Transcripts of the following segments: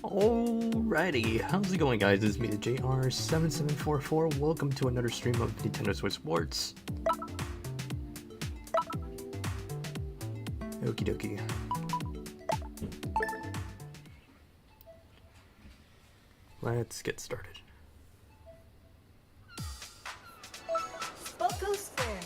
Alrighty, how's it going, guys? It's me, the JR7744. Welcome to another stream of Nintendo Switch Sports. Okie dokie. Let's get started. Spoko Square.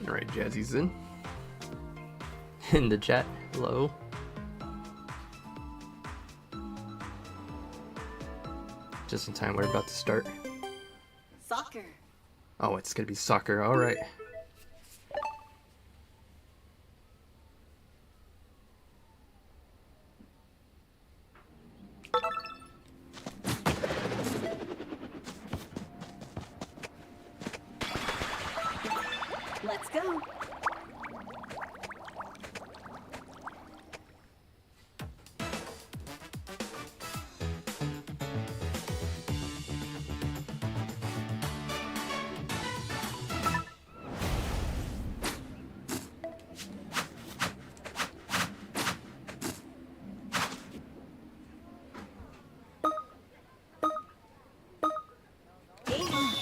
Alright, Jazzy's in the chat. Hello. Just in time, we're about to start. Soccer. Oh, it's gonna be soccer, alright. Let's go. Game.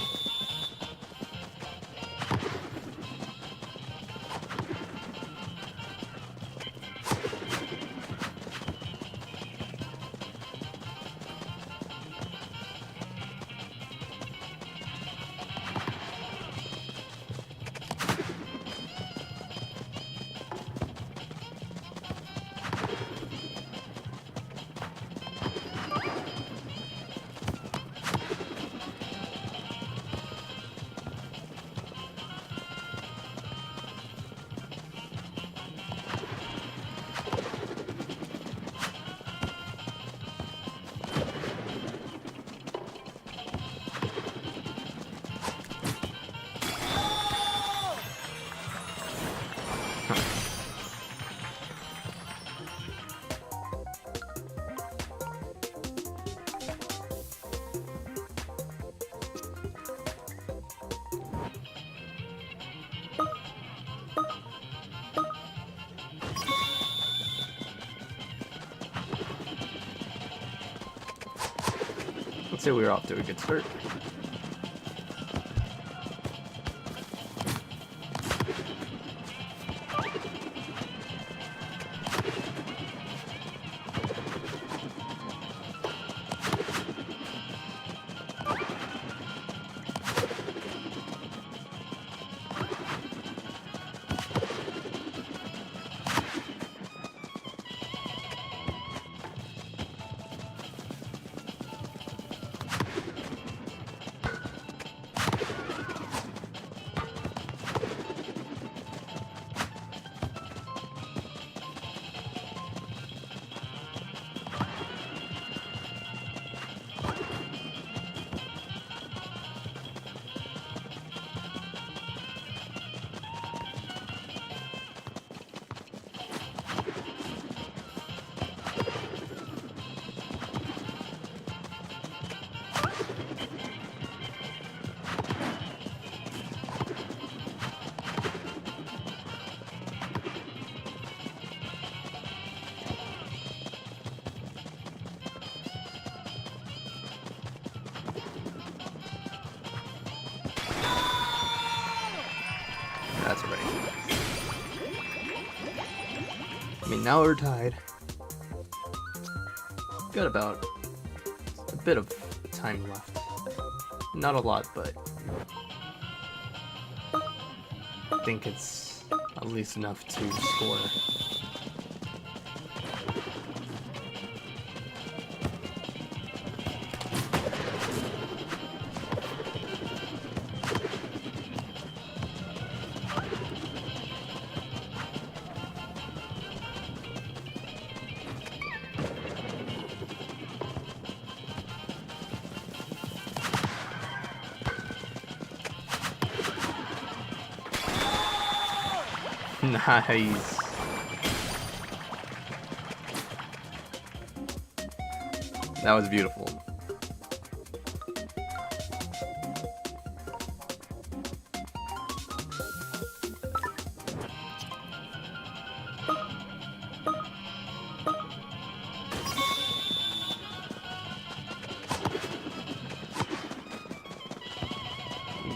Let's say we're off to a good start. That's right. I mean, now we're tied. Got about a bit of time left. Not a lot, but I think it's At least enough to score. Nice. That was beautiful.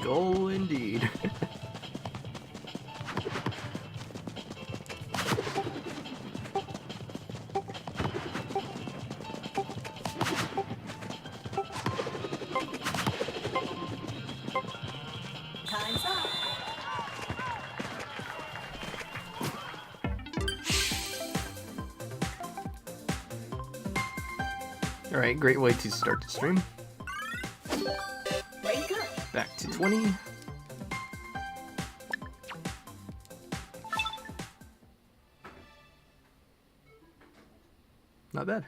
Goal indeed. Time's up. Alright, great way to start the stream. Rank up. Back to 20. Not bad.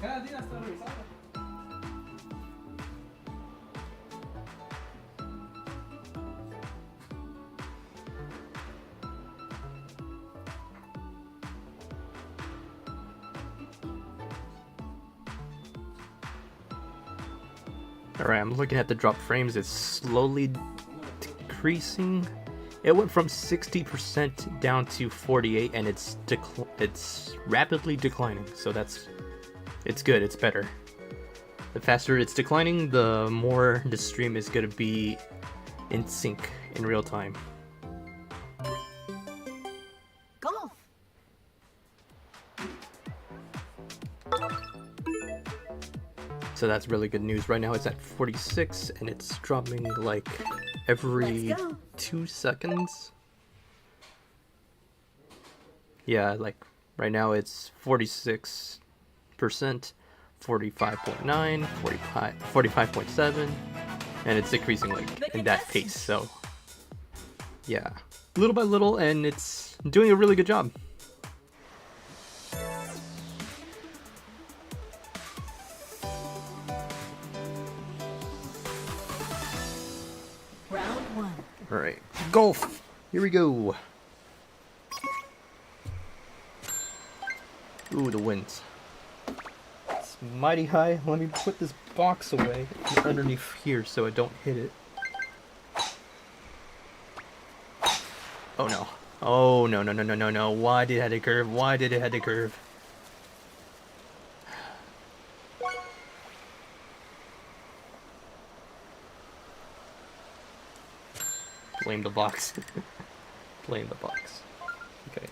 Cada día está revisado. Alright, I'm looking at the drop frames. It's slowly decreasing. It went from 60% down to 48, and it's rapidly declining. So it's good. It's better. The faster it's declining, the more the stream is gonna be in sync in real time. Golf. So that's really good news. Right now it's at 46, and it's dropping like every Let's go. 2 seconds. Yeah, like right now it's 46%, 45.9, 45.7, and it's decreasing like in that pace. So yeah, little by little, and it's doing a really good job. Round one. All right, golf. Here we go. Ooh, the winds. It's mighty high. Let me put this box away underneath here so I don't hit it. Oh no. Oh no, no, no, no, no, no. Why did it have to curve? Why did it have to curve? Blame the box. Blame the box. Okay.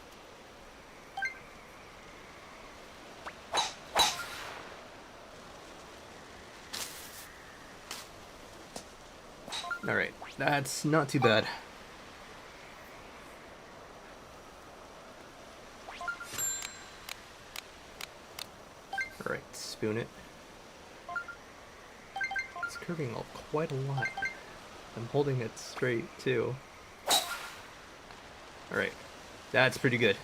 Alright, that's not too bad. Alright, spoon it. It's curving quite a lot. I'm holding it straight too. Alright, that's pretty good.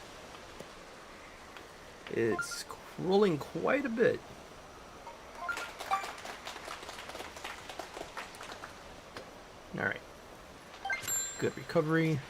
It's rolling quite a bit. Alright. Good recovery.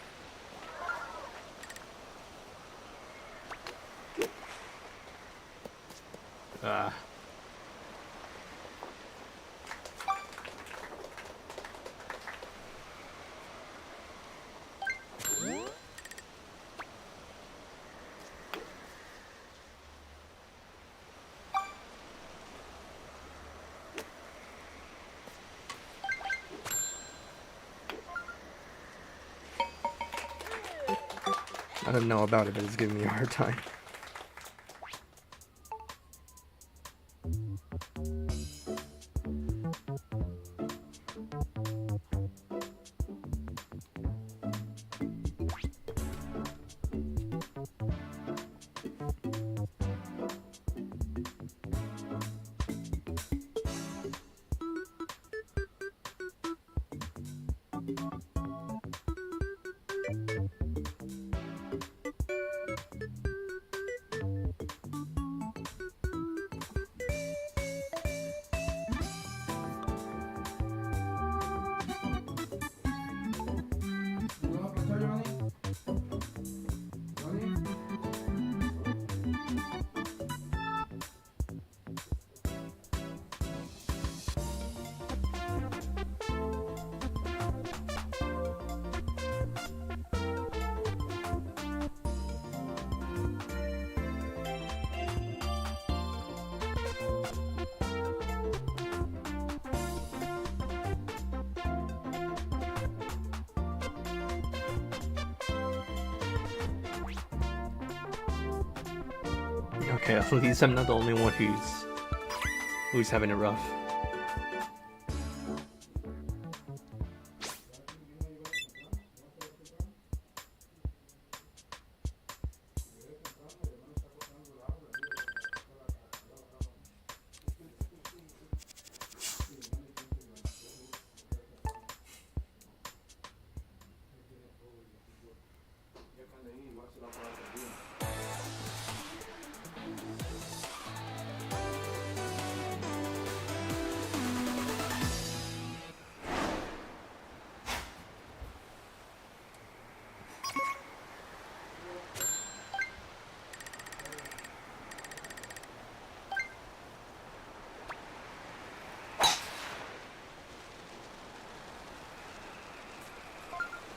I don't know about it, but it's giving me a hard time. ¿No planchó, Giovanni? ¿Giovanni? Okay, at least I'm not the only one who's having it rough.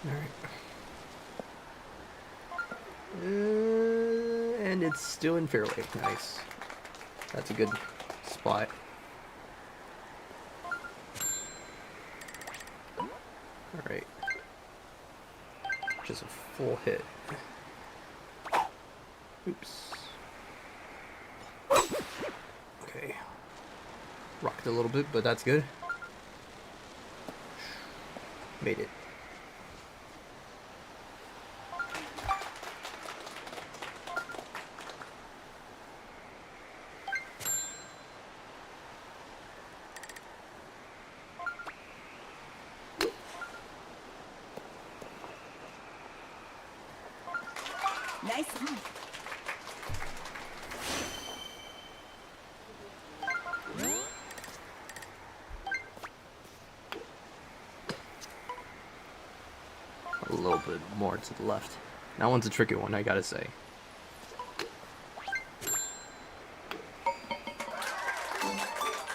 Alright. And it's still in fairway. Nice. That's a good spot. Alright. Just a full hit. Oops. Okay. Rocked a little bit, but that's good. Made it. Nice one. A little bit more to the left. That one's a tricky one, I gotta say.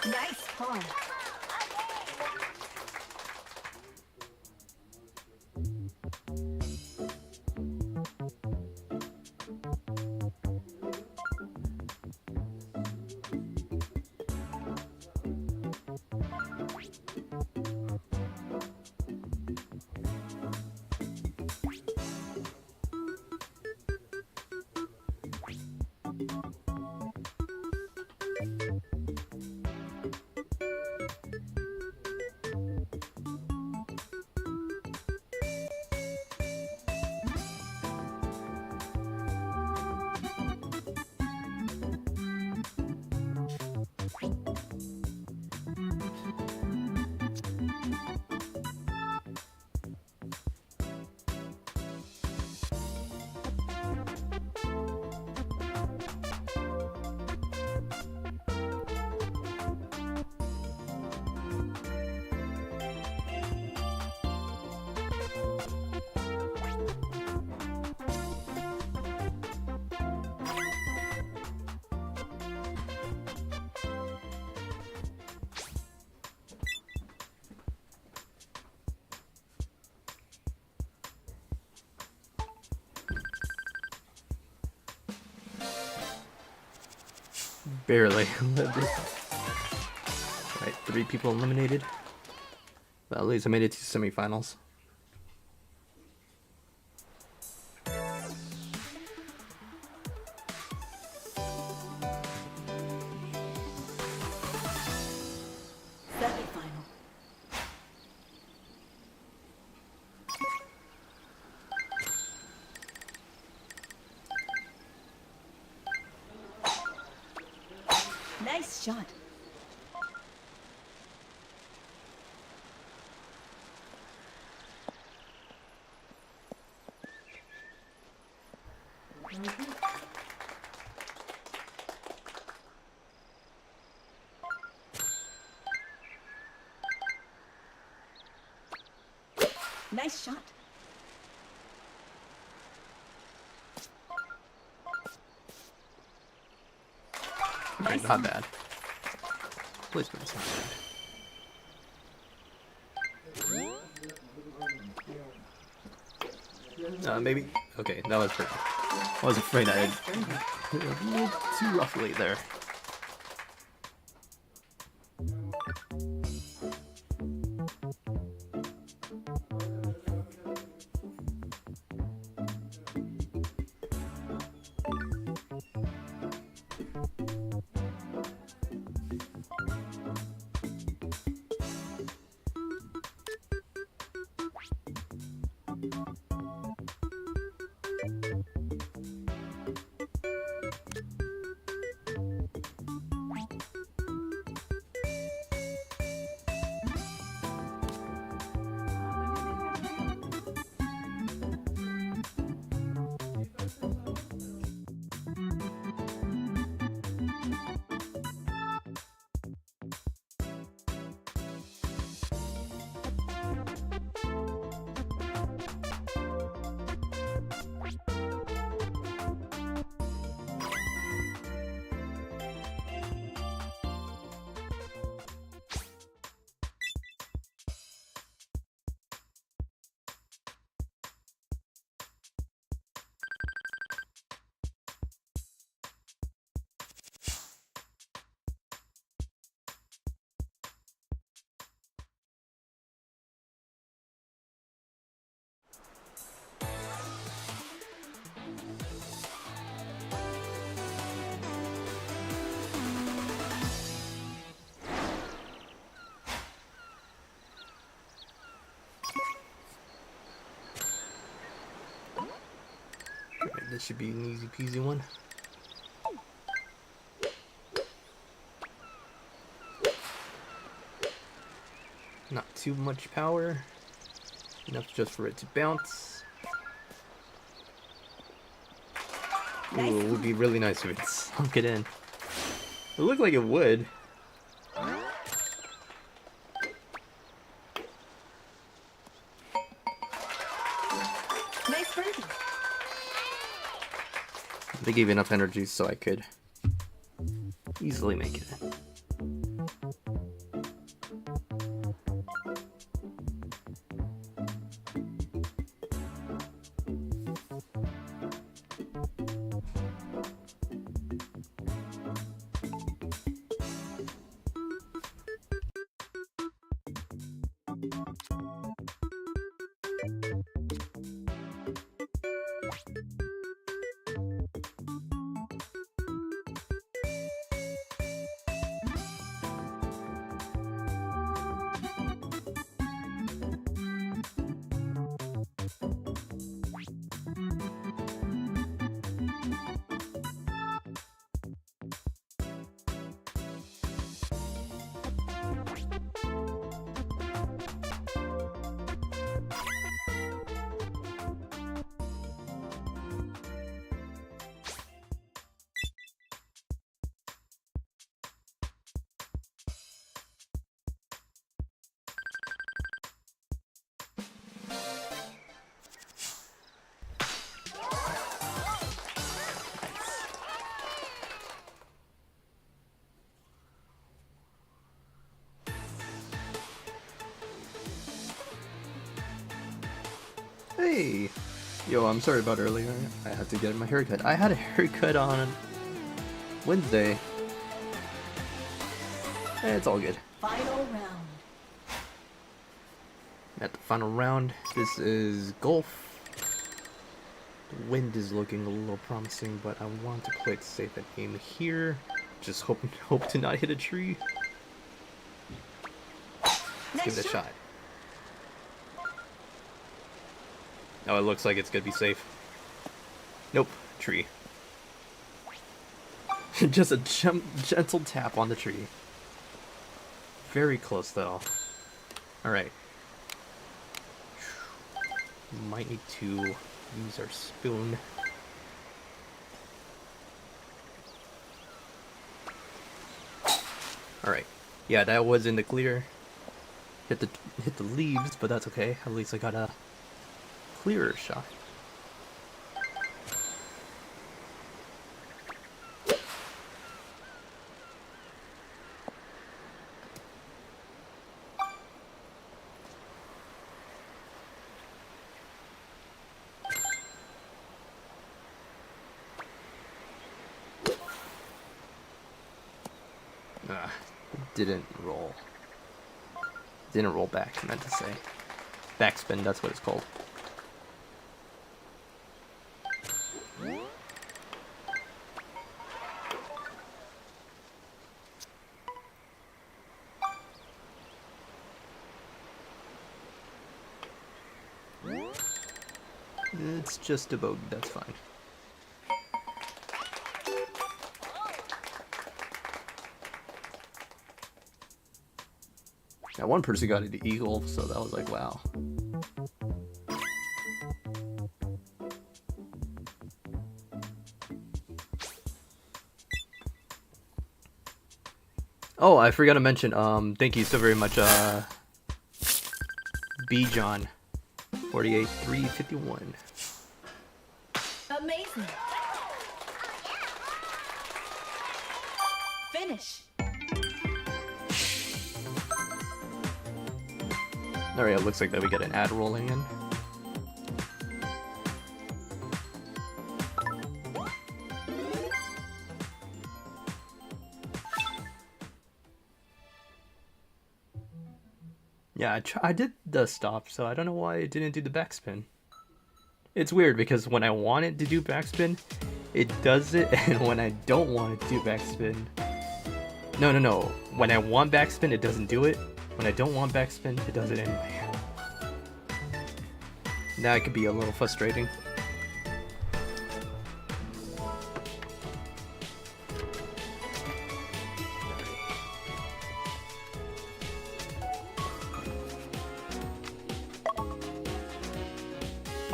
Nice pull. Barely lived it. Right, 3 people eliminated. But at least I made it to semifinals. Semi-final. Nice shot. Nice shot. Okay, Nice. not bad. Placement's not bad. Maybe. Okay, that was pretty. I was afraid I had a little too roughly there. Alright, this should be an easy peasy one. Not too much power. Enough just for it to bounce. Ooh, it would be really nice if it sunk it in. It looked like it would. Nice birdie. They gave enough energy so I could easily make it. Hey! Yo, I'm sorry about earlier. I had to get my haircut. I had a haircut on Wednesday, It's all good. Final round. At the final round, this is golf. The wind is looking a little promising, but I want to play it safe and aim here. Just hope to not hit a tree. Let's give it a shot. Oh, it looks like it's gonna be safe. Nope, tree. Just a gentle tap on the tree. Very close though. Alright. Might need to use our spoon. Alright. Yeah, that was in the clear. Hit the leaves, but that's okay. At least I got a clearer shot. Didn't roll. Didn't roll back, I meant to say. Backspin, that's what it's called. It's just a bogey, that's fine. Now one person got an eagle, so that was like, wow. Oh, I forgot to mention, thank you so very much, B John 48351. Amazing. Finish. Alright, it looks like that we get an ad rolling in. Yeah, I did the stop, so I don't know why it didn't do the backspin. It's weird because when I want it to do backspin, it does it, and when I don't want it to do backspin... No. When I want backspin, it doesn't do it. When I don't want backspin, it does it anyway. That could be a little frustrating.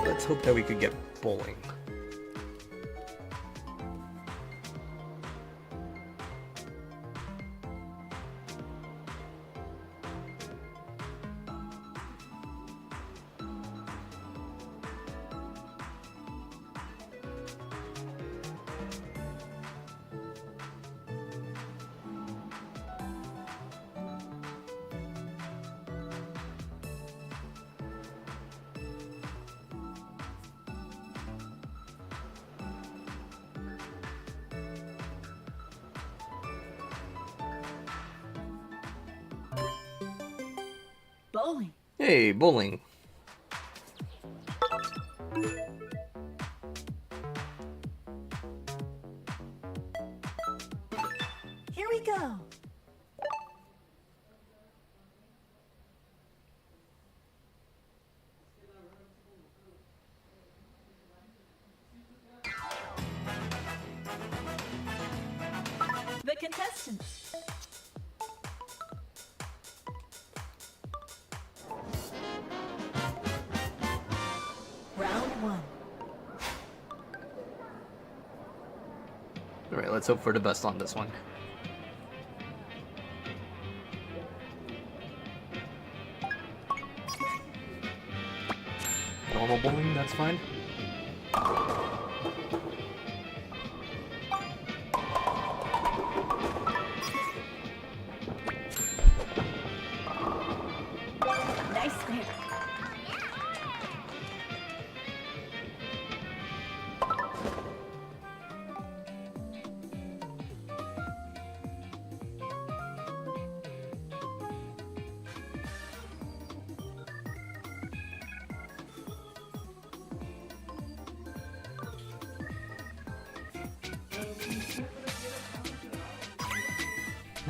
Let's hope that we could get bowling. Bowling. Hey, bowling. Here we go. The contestants. Round one. Alright, let's hope for the best on this one. Normal bowling, that's fine. Nice there.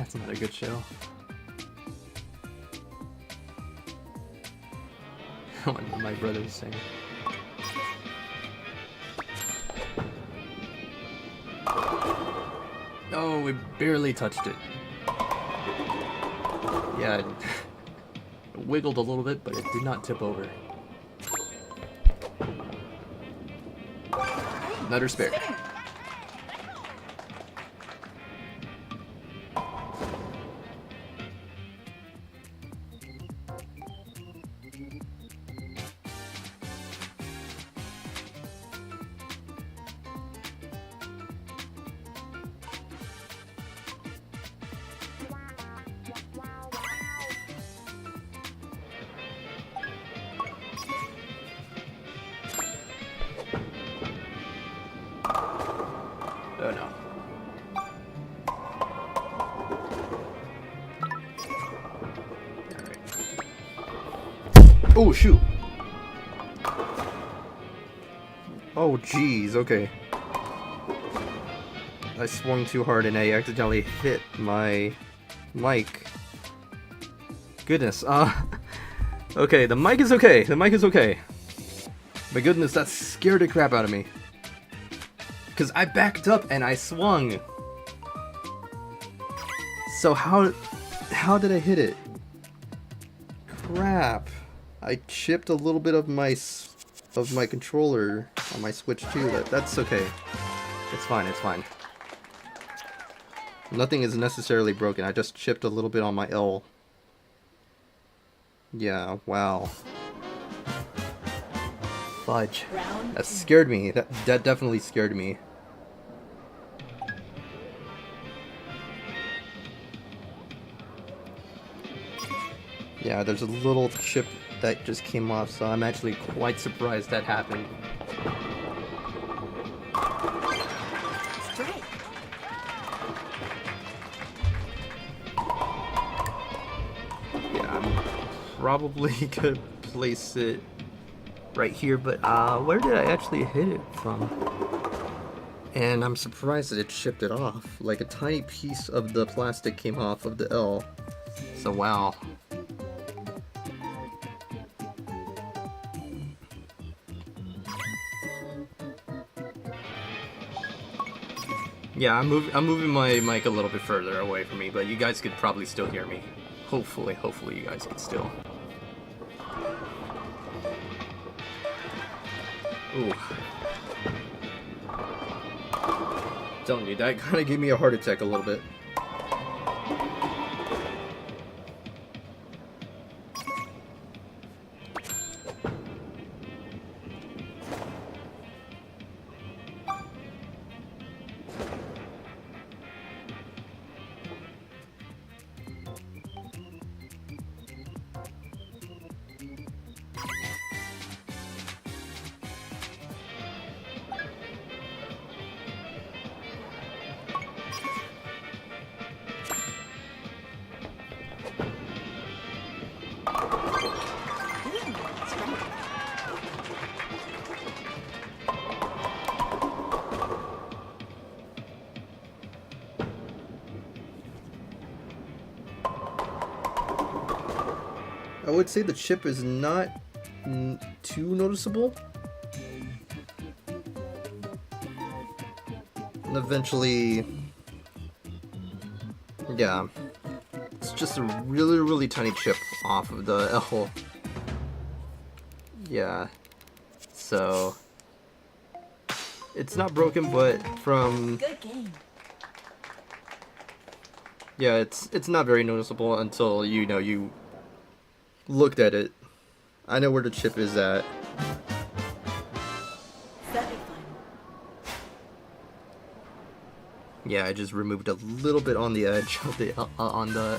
That's not a good show. What my brother was saying. Oh, we barely touched it. Yeah, it wiggled a little bit, but it did not tip over. Another spare. Oh no. Alright. Oh shoot! Oh jeez, okay. I swung too hard and I accidentally hit my mic. Goodness, okay, the mic is okay. The mic is okay. My goodness, that scared the crap out of me. Because I backed up and I swung. So how did I hit it? Crap. I chipped a little bit of my controller on my Switch too. That's okay. It's fine, it's fine. Nothing is necessarily broken. I just chipped a little bit on my L. Yeah, wow. Fudge. That scared me. That definitely scared me. Yeah, there's a little chip that just came off, so I'm actually quite surprised that happened. Strike. Yeah, I'm probably gonna place it right here, but where did I actually hit it from? And I'm surprised that it chipped it off. Like a tiny piece of the plastic came off of the L. So wow. Yeah, I'm moving my mic a little bit further away from me, but you guys could probably still hear me. Hopefully you guys can still. Ooh. Telling you, that kind of gave me a heart attack a little bit. I would say the chip is not too noticeable. And eventually, yeah, it's just a really tiny chip off of the L. Yeah, so it's not broken, but from Good game. yeah, it's not very noticeable until you looked at it. I know where the chip is at. Semifinal. Yeah, I just removed a little bit on the edge of the on the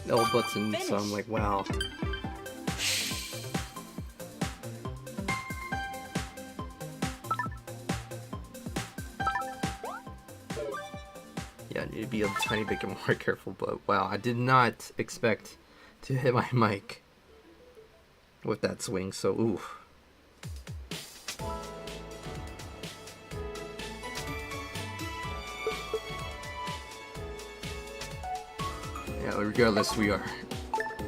L button, so I'm like, wow. Yeah, I need to be a tiny bit more careful, but wow, I did not expect to hit my mic with that swing, so ooh. Yeah, regardless, we are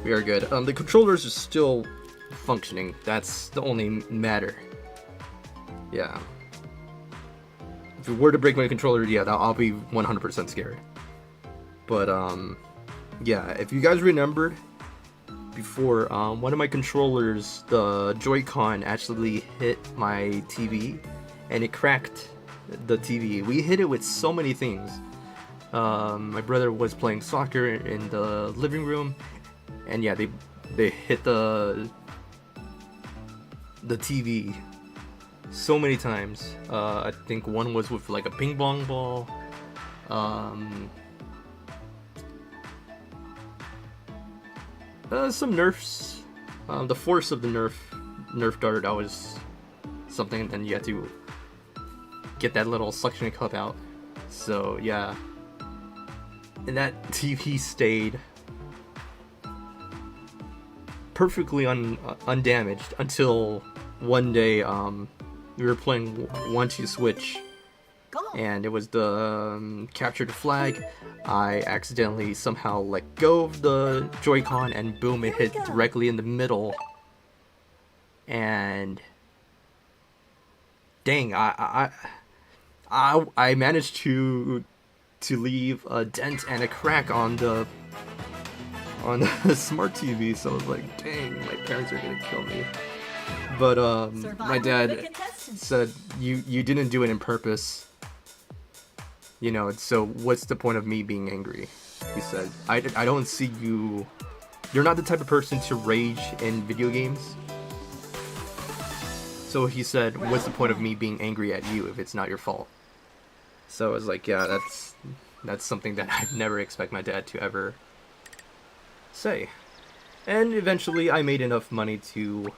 good. The controllers are still functioning. That's the only matter. Yeah. If it were to break my controller, yeah, I'll be 100% scared. But yeah, if you guys remembered before, one of my controllers, the Joy-Con, actually hit my TV, and it cracked the TV. We hit it with so many things. My brother was playing soccer in the living room, and yeah, they hit the TV so many times. I think one was with like a ping pong ball. Some nerfs. The force of the nerf dart, that was something, and then you had to get that little suction cup out. So yeah, and that TV stayed perfectly undamaged until one day we were playing 1-2 Switch, and it was the captured flag. I accidentally somehow let go of the Joy-Con, and boom, it hit directly in the middle. And dang, I managed to leave a dent and a crack on the smart TV. So I was like, dang, my parents are gonna kill me. But my dad said, you didn't do it on purpose, you know, so what's the point of me being angry? He said, I don't see you're not the type of person to rage in video games. So he said, what's the point of me being angry at you if it's not your fault? So I was like, yeah, that's something that I'd never expect my dad to ever say. And eventually I made enough money to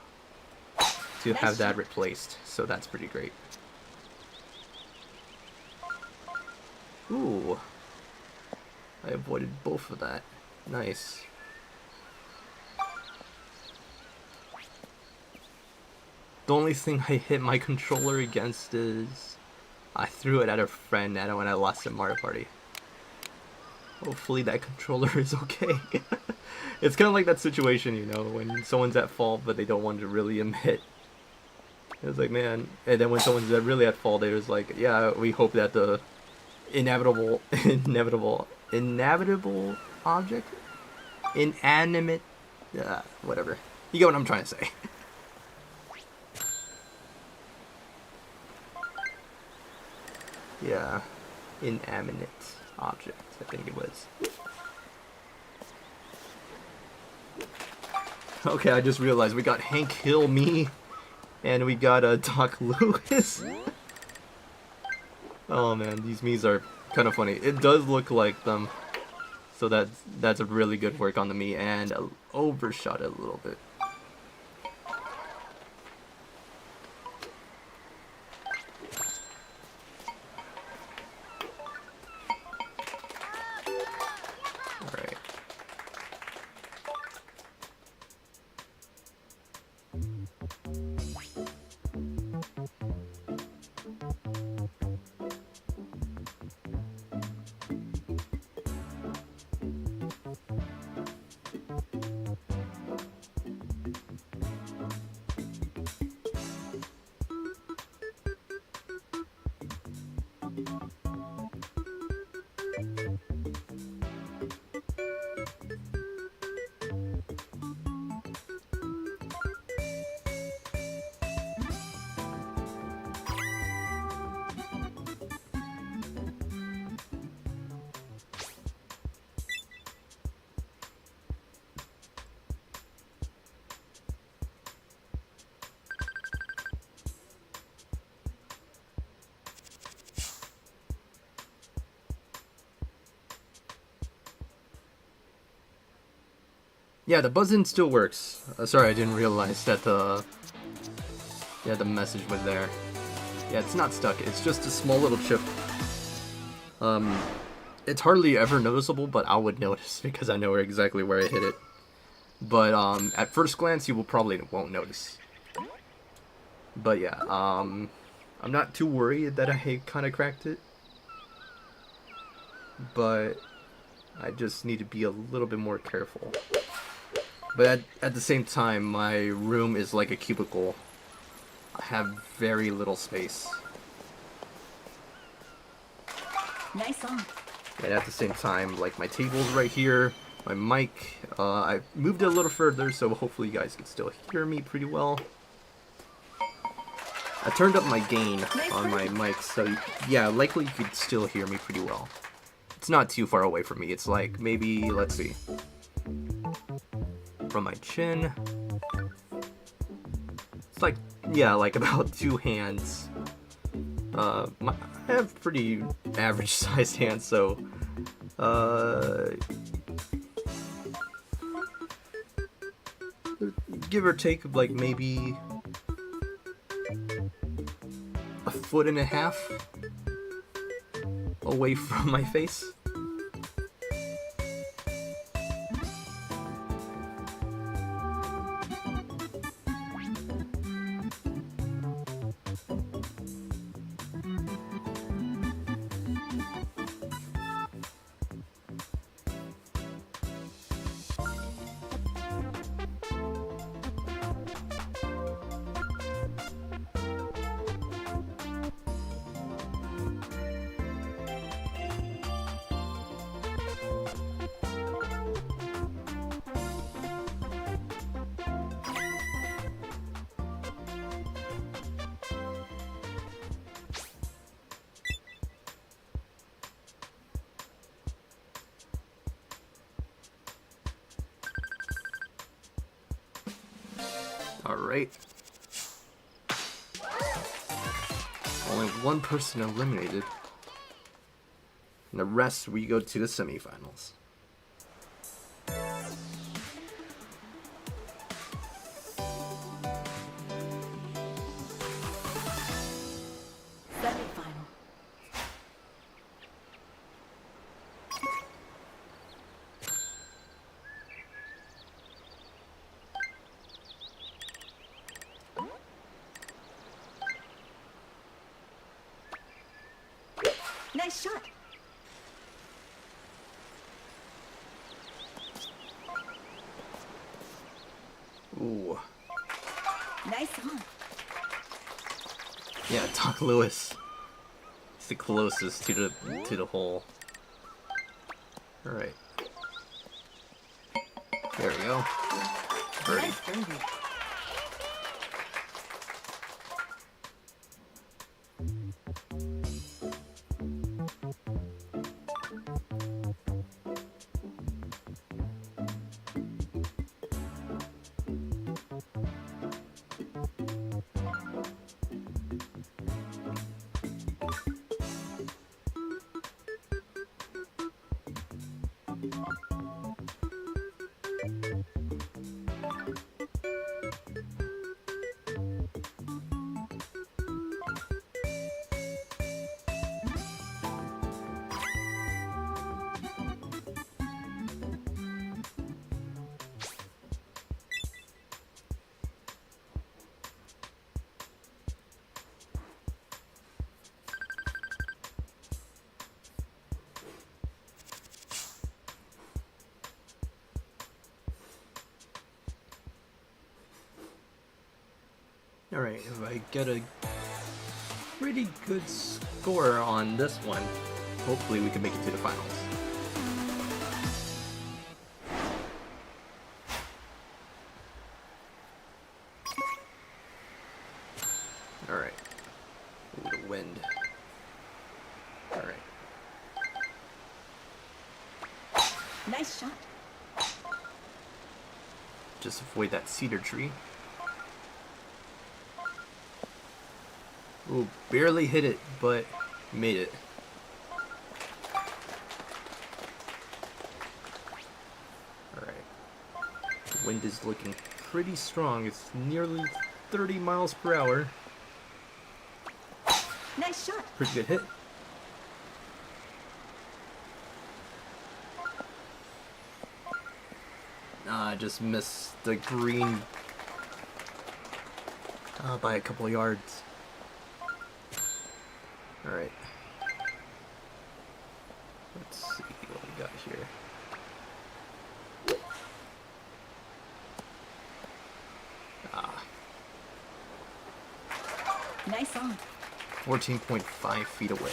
have that replaced, so that's pretty great. Ooh, I avoided both of that. Nice. The only thing I hit my controller against is I threw it at a friend when I lost at Mario Party. Hopefully that controller is okay. It's kind of like that situation, you know, when someone's at fault but they don't want to really admit. It's like, man, and then when someone's really at fault, they're just like, yeah, we hope that the inevitable object, inanimate, whatever. You get what I'm trying to say. Yeah, inanimate object, I think it was. Okay, I just realized we got Hank Hill, me, and we got Doc Lewis. Oh man, these Miis are kind of funny. It does look like them, so that's a really good work on the Mii, and overshot it a little bit. Alright. Yeah, the buzz-in still works. Sorry, I didn't realize that the message was there. Yeah, it's not stuck. It's just a small little chip. It's hardly ever noticeable, but I would notice because I know exactly where I hit it. But at first glance, you won't notice. But yeah, I'm not too worried that I kind of cracked it. But I just need to be a little bit more careful. But at the same time, my room is like a cubicle. I have very little space. Nice on. And at the same time, like my table's right here, my mic, I moved it a little further so hopefully you guys can still hear me pretty well. I turned up my gain on my mic, so yeah, likely you could still hear me pretty well. It's not too far away from me, it's like maybe, let's see, from my chin, it's like, yeah, like about 2 hands. I have pretty average sized hands, so give or take like maybe 1.5 feet away from my face. Alright. Only one person eliminated. And the rest, we go to the semifinals. Semi-final. Nice shot. Ooh. Nice on. Yeah, Doc Lewis. It's the closest to the hole. Alright. There we go. Birdie. Nice birdie. Alright, if I get a pretty good score on this one, hopefully we can make it to the finals. Alright. Ooh, the wind. Alright. Nice shot. Just avoid that cedar tree. Ooh, barely hit it, but made it. Alright. The wind is looking pretty strong. It's nearly 30 miles per hour. Nice shot. Pretty good hit. I just missed the green by a couple of yards. Alright. Let's see what we got here. on. 14.5 feet away.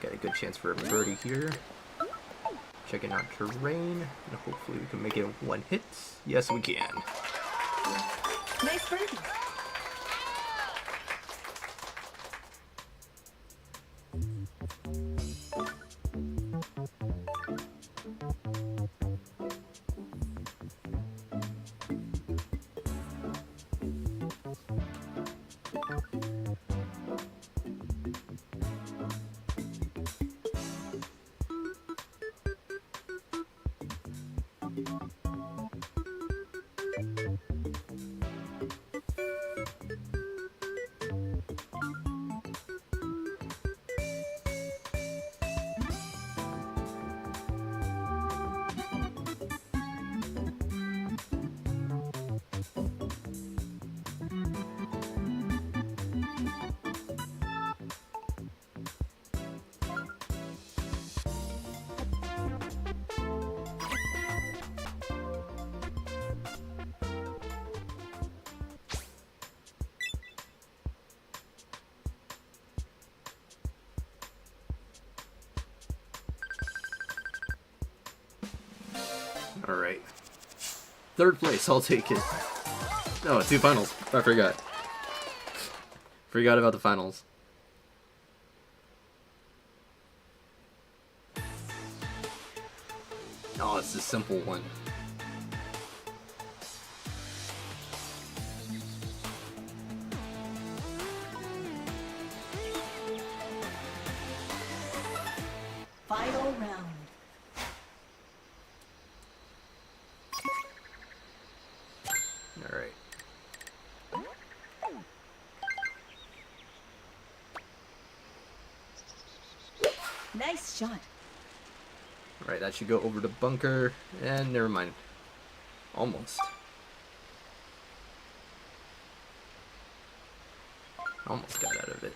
Got a good chance for a birdie here. Checking out terrain, and hopefully we can make it one hit. Yes, we can. Nice birdie. Alright. Third place, I'll take it. Oh, 2 finals. I forgot. Forgot about the finals. Oh, it's a simple one. Final round. Alright. Nice shot. Alright, that should go over to bunker. And never mind. Almost. Almost got out of it.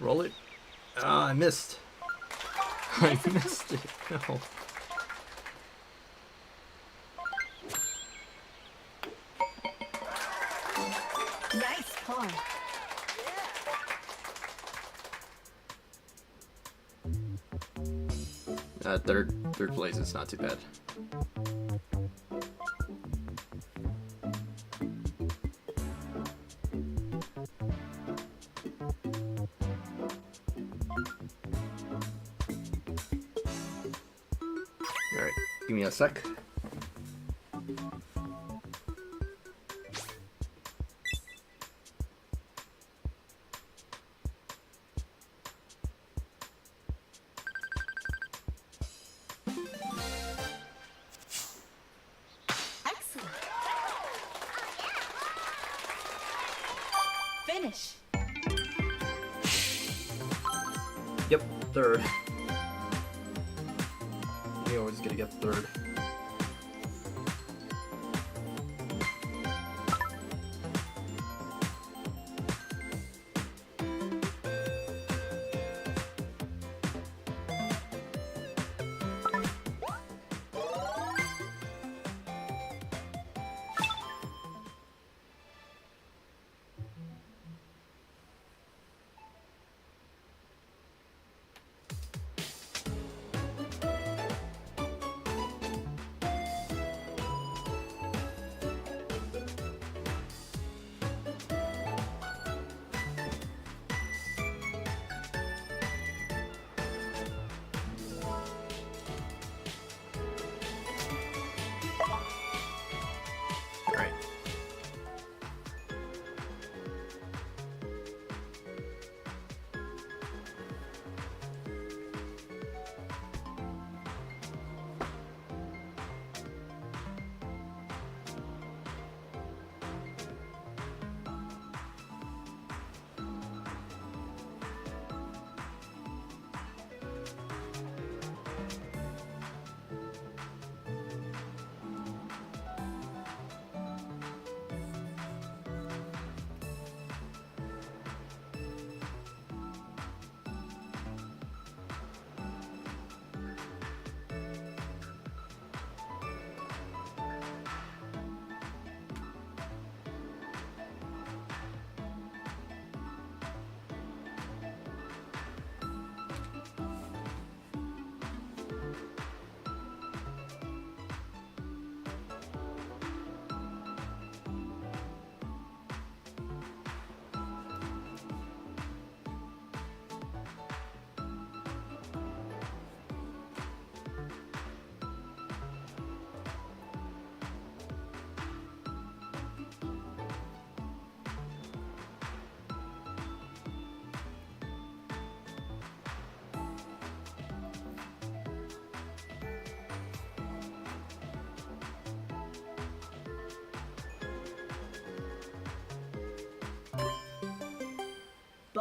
Roll it. Ah, I missed. I missed it. No. Nice par. Third place is not too bad. Alright, give me a sec. Excellent. Finish. Yep, third. We always gonna get third.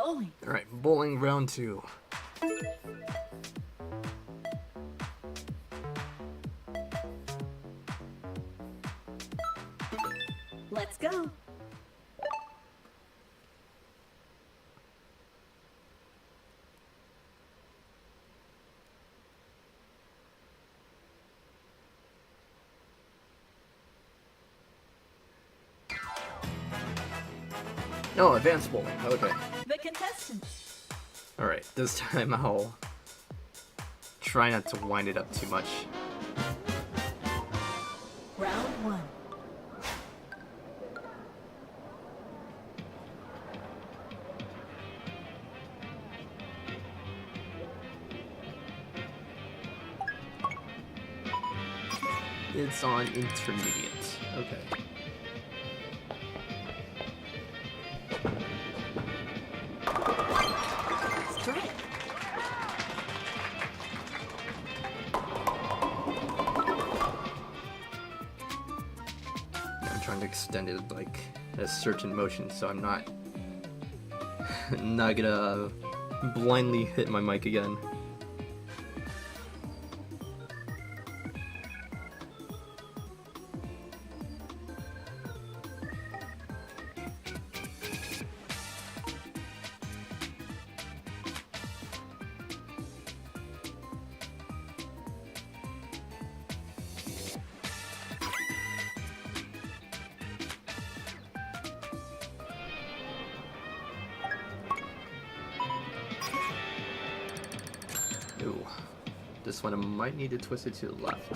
bowling. All right, bowling round 2. Let's go. Oh, advanced bowling. Okay. The contestants. All right, this time I'll try not to wind it up too much. Round 1. It's on intermediate. Okay. Strike. I'm trying to extend it like a certain motion, so I'm not gonna blindly hit my mic again. Ooh, this one I might need to twist it to the left.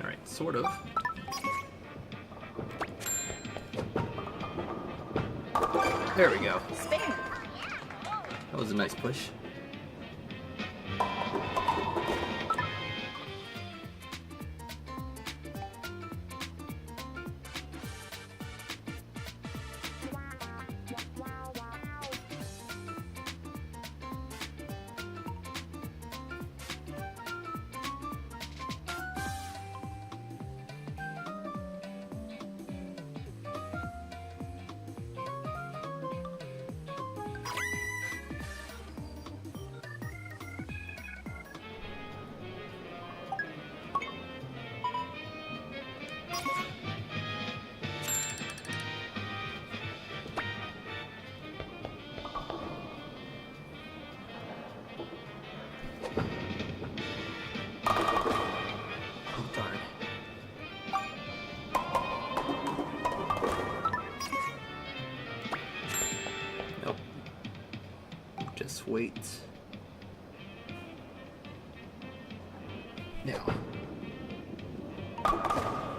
Alright, sort of. There we go. Spare. That was a nice push. Oh, darn. Nope. Just wait. Now.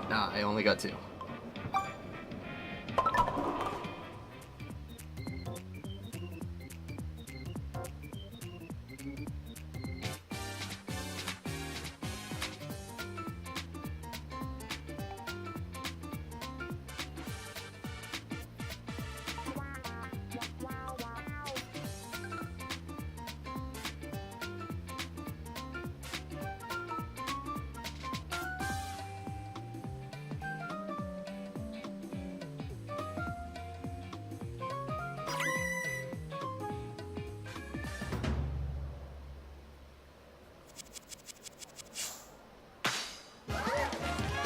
Nah, I only got 2.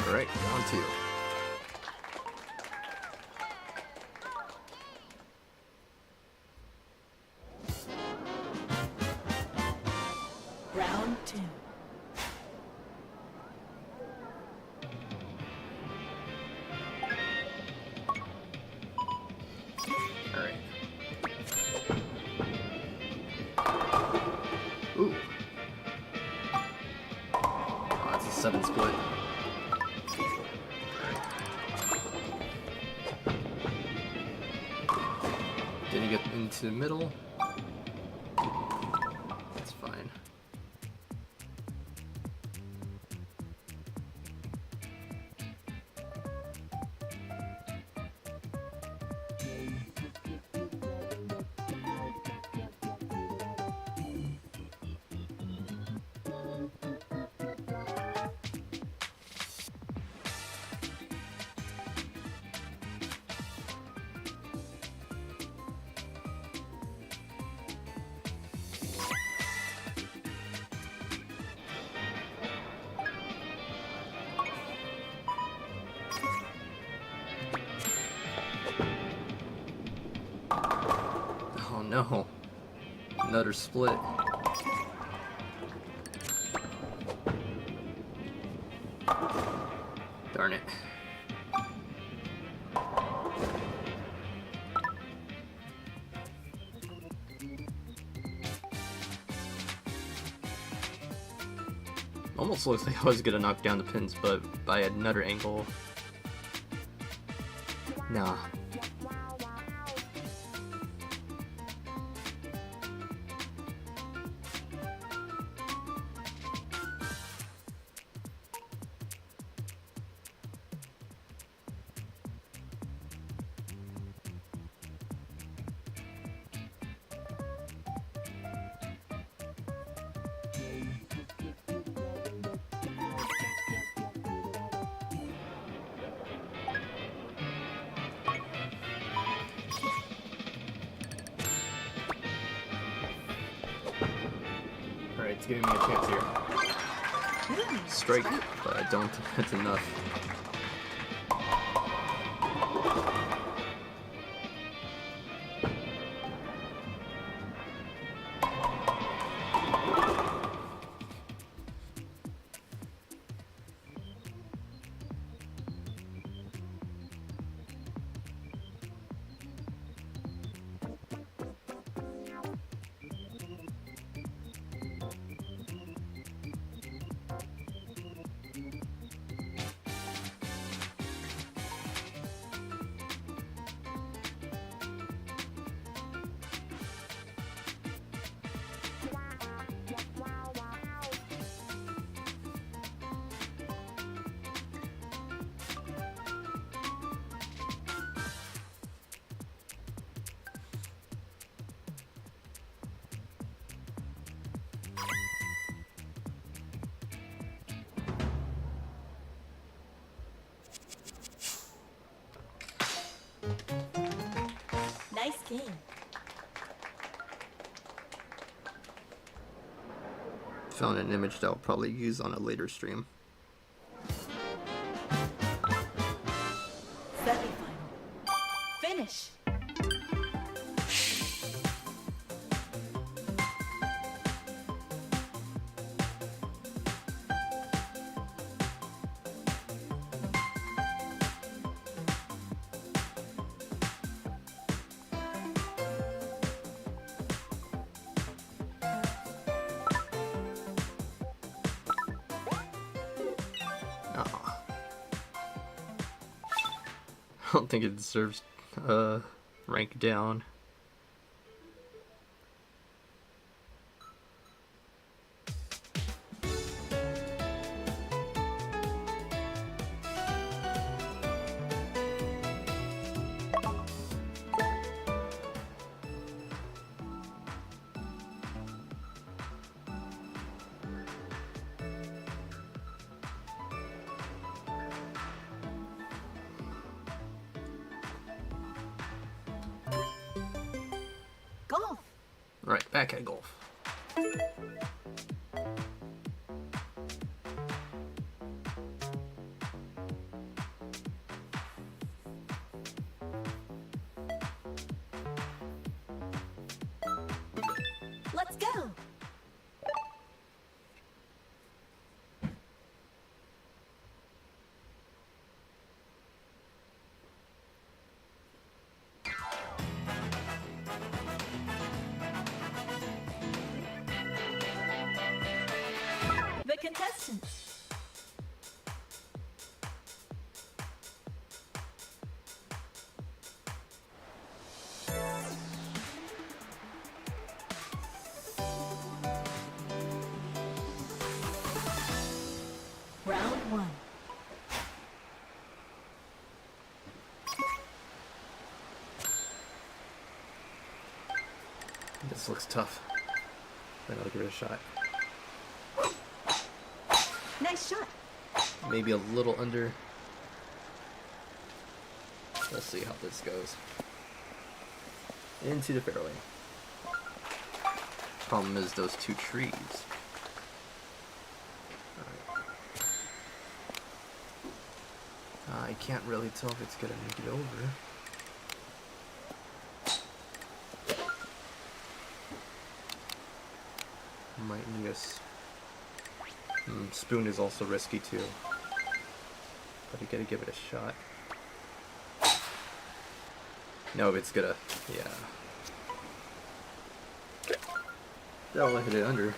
Alright, round 2. Round 2. Alright. Ooh. Oh, that's a 7 split. Didn't get into the middle. That's fine. no. Another split. Darn it. Almost looks like I was gonna knock down the pins, but by another angle. Nah. Alright, it's giving me a chance here. Strike, but I don't think that's enough. Nice game. Found an image that I'll probably use on a later stream. Semi-final. Finish. I don't think it deserves rank down. Golf. Right, back at golf. Let's go. The contestants. Round one. This looks tough. Then I'll give it a shot. Nice shot. Maybe a little under. We'll see how this goes. Into the fairway. Problem is those two trees. Alright. I can't really tell if it's gonna make it over. might need a spoon is also risky too. But you gotta give it a shot. No, it's gonna, yeah. That'll hit it under.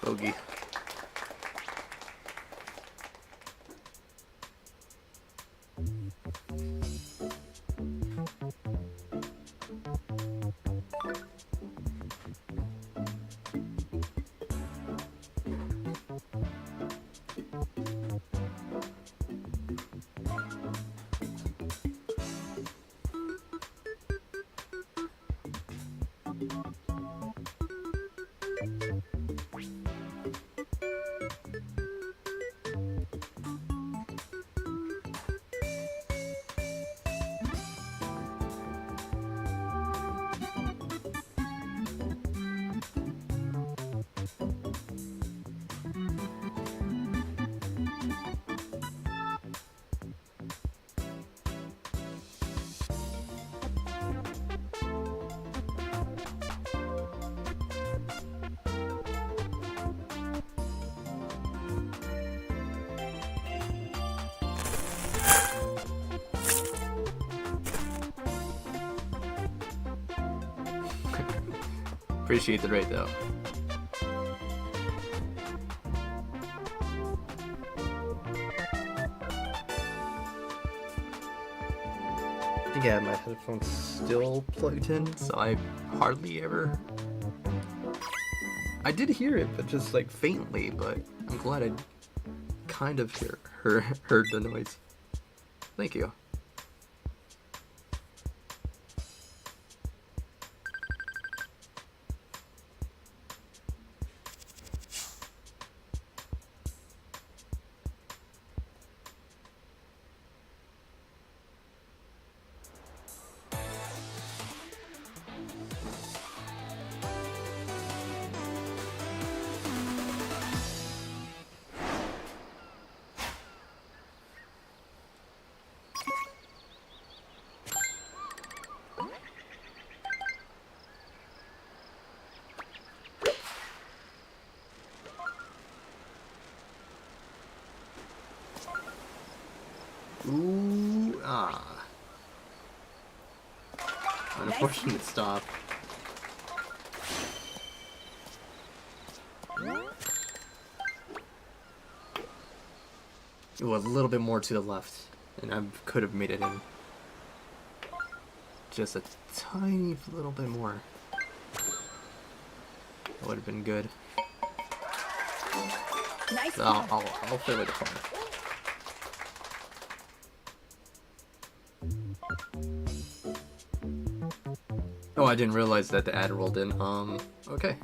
Bogey. Appreciate the rate though. I think I have my headphones still plugged in, so I hardly ever... I did hear it, but just like faintly, but I'm glad I kind of heard the noise. Thank you. Ooh, ah. Unfortunate stop. It was a little bit more to the left, and I could have made it in. Just a tiny little bit more. That would have been good. Nice. So I'll fill it apart. Oh, I didn't realize that the ad rolled in. Okay.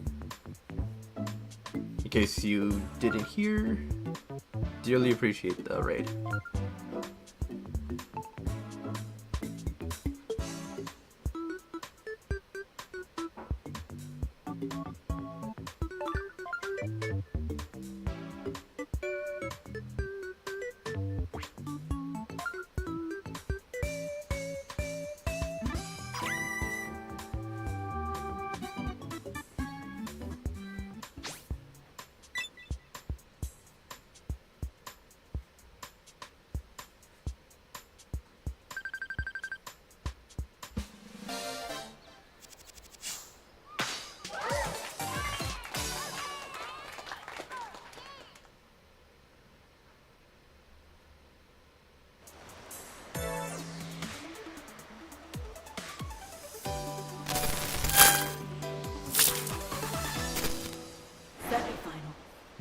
In case you didn't hear, dearly appreciate the raid.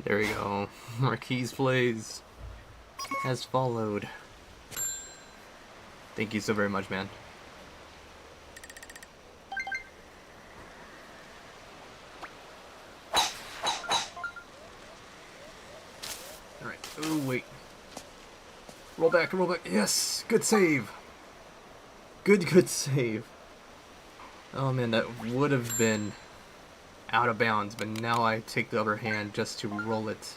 There we go. Marquise plays as followed. Thank you so very much, man. Alright. Oh, wait. Roll back, roll back. Yes! Good save! Good save. Oh man, that would have been out of bounds, but now I take the upper hand just to roll it.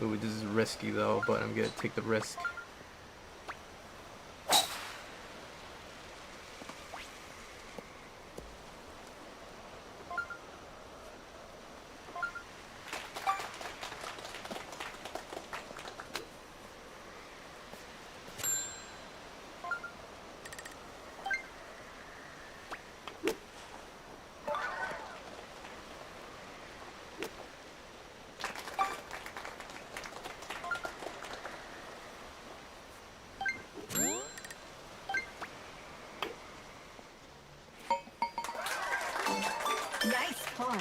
Ooh, this is risky though, but I'm gonna take the risk. Nice par.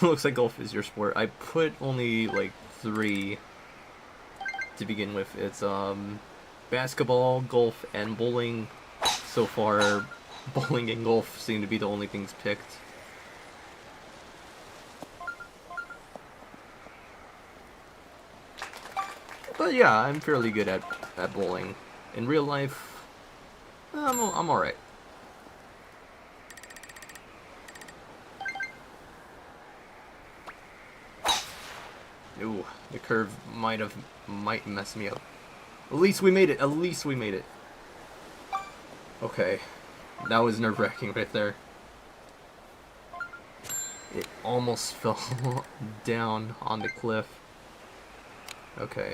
Looks like golf is your sport. I put only like 3 to begin with. It's basketball, golf, and bowling. So far, bowling and golf seem to be the only things picked. But yeah, I'm fairly good at bowling. In real life, I'm alright. Ooh, the curve might mess me up. At least we made it. At least we made it. Okay, that was nerve-wracking right there. It almost fell down on the cliff. Okay,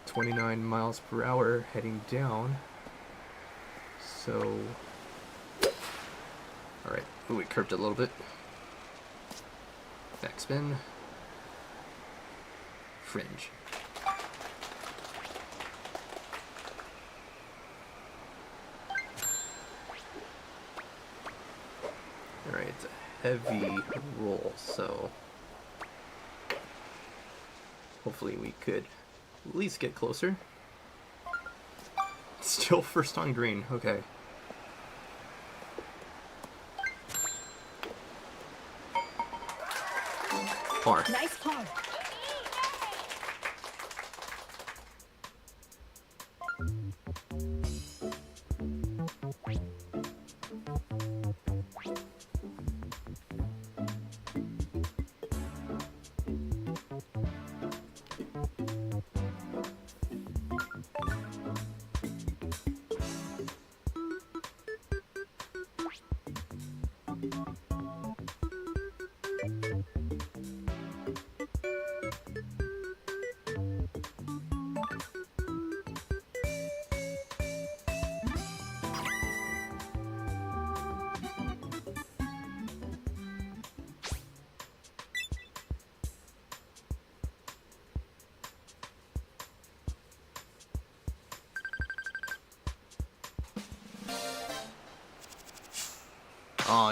29 miles per hour heading down. So, all right. Ooh, it curved a little bit. Backspin. Fringe. Alright, it's a heavy roll, so hopefully we could at least get closer. Still first on green, okay. Par. Nice par.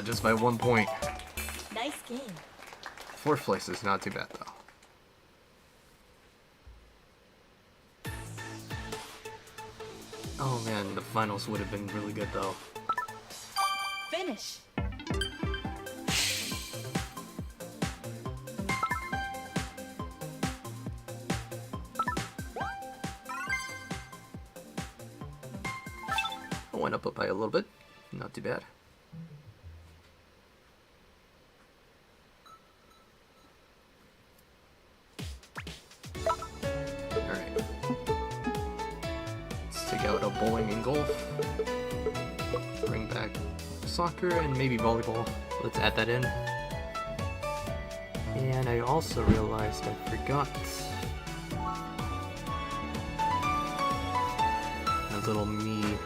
just by 1 point. Nice game. 4th place is not too bad though. Oh man, the finals would have been really good though. Finish. I went up by a little bit. Not too bad. Alright. Let's take out a bowling and golf. Bring back soccer and maybe volleyball. Let's add that in. And I also realized I forgot a little me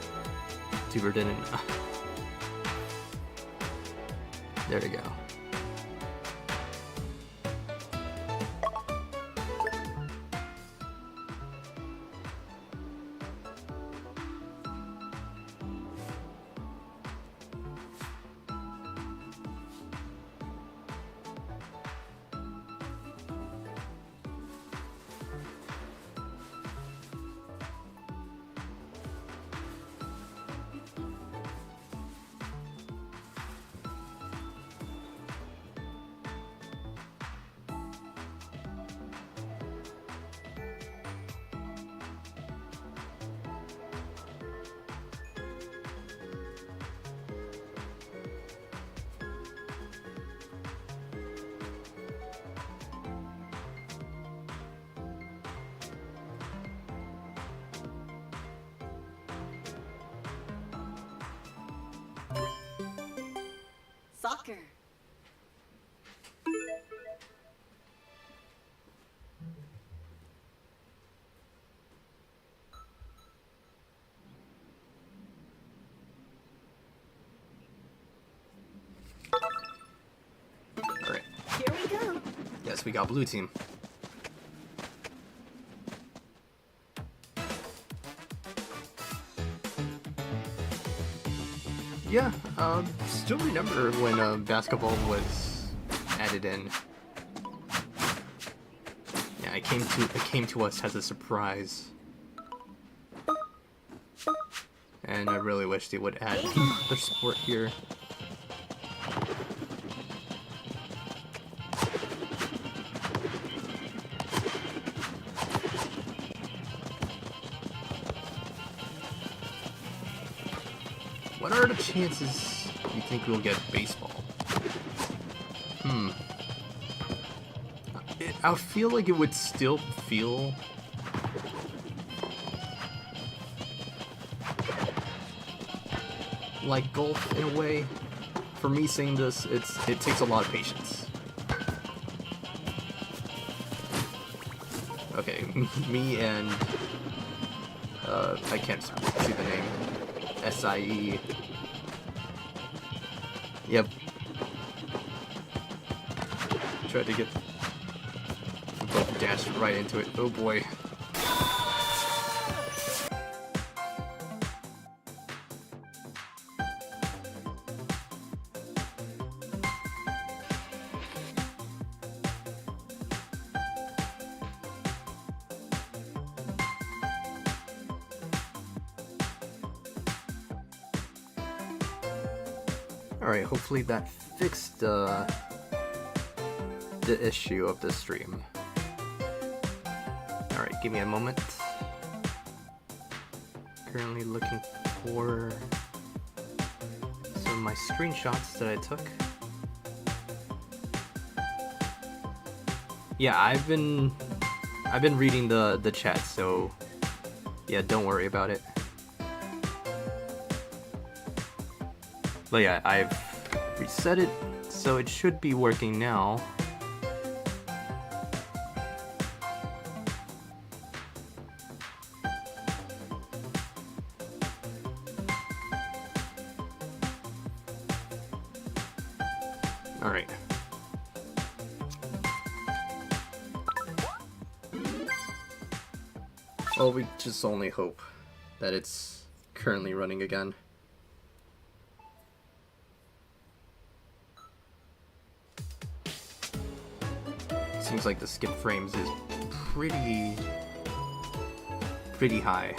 tuber didn't. There we go. Soccer. Alright. Here we go. Yes, we got blue team. Yeah, still remember when basketball was added in. Yeah, it came to us as a surprise, and I really wish they would add another sport here. What are the chances you think we'll get baseball? I feel like it would still feel like golf in a way. For me saying this, it takes a lot of patience. Okay, me and I can't see the name. SIE. Yep. Tried to get both dashed right into it. Oh boy. Alright, hopefully that fixed the issue of the stream. Alright, give me a moment. Currently looking for some of my screenshots that I took. Yeah, I've been reading the chat, so yeah, don't worry about it. But yeah, I've reset it, so it should be working now. Alright. Well, we just only hope that it's currently running again. seems like the skip frames is pretty high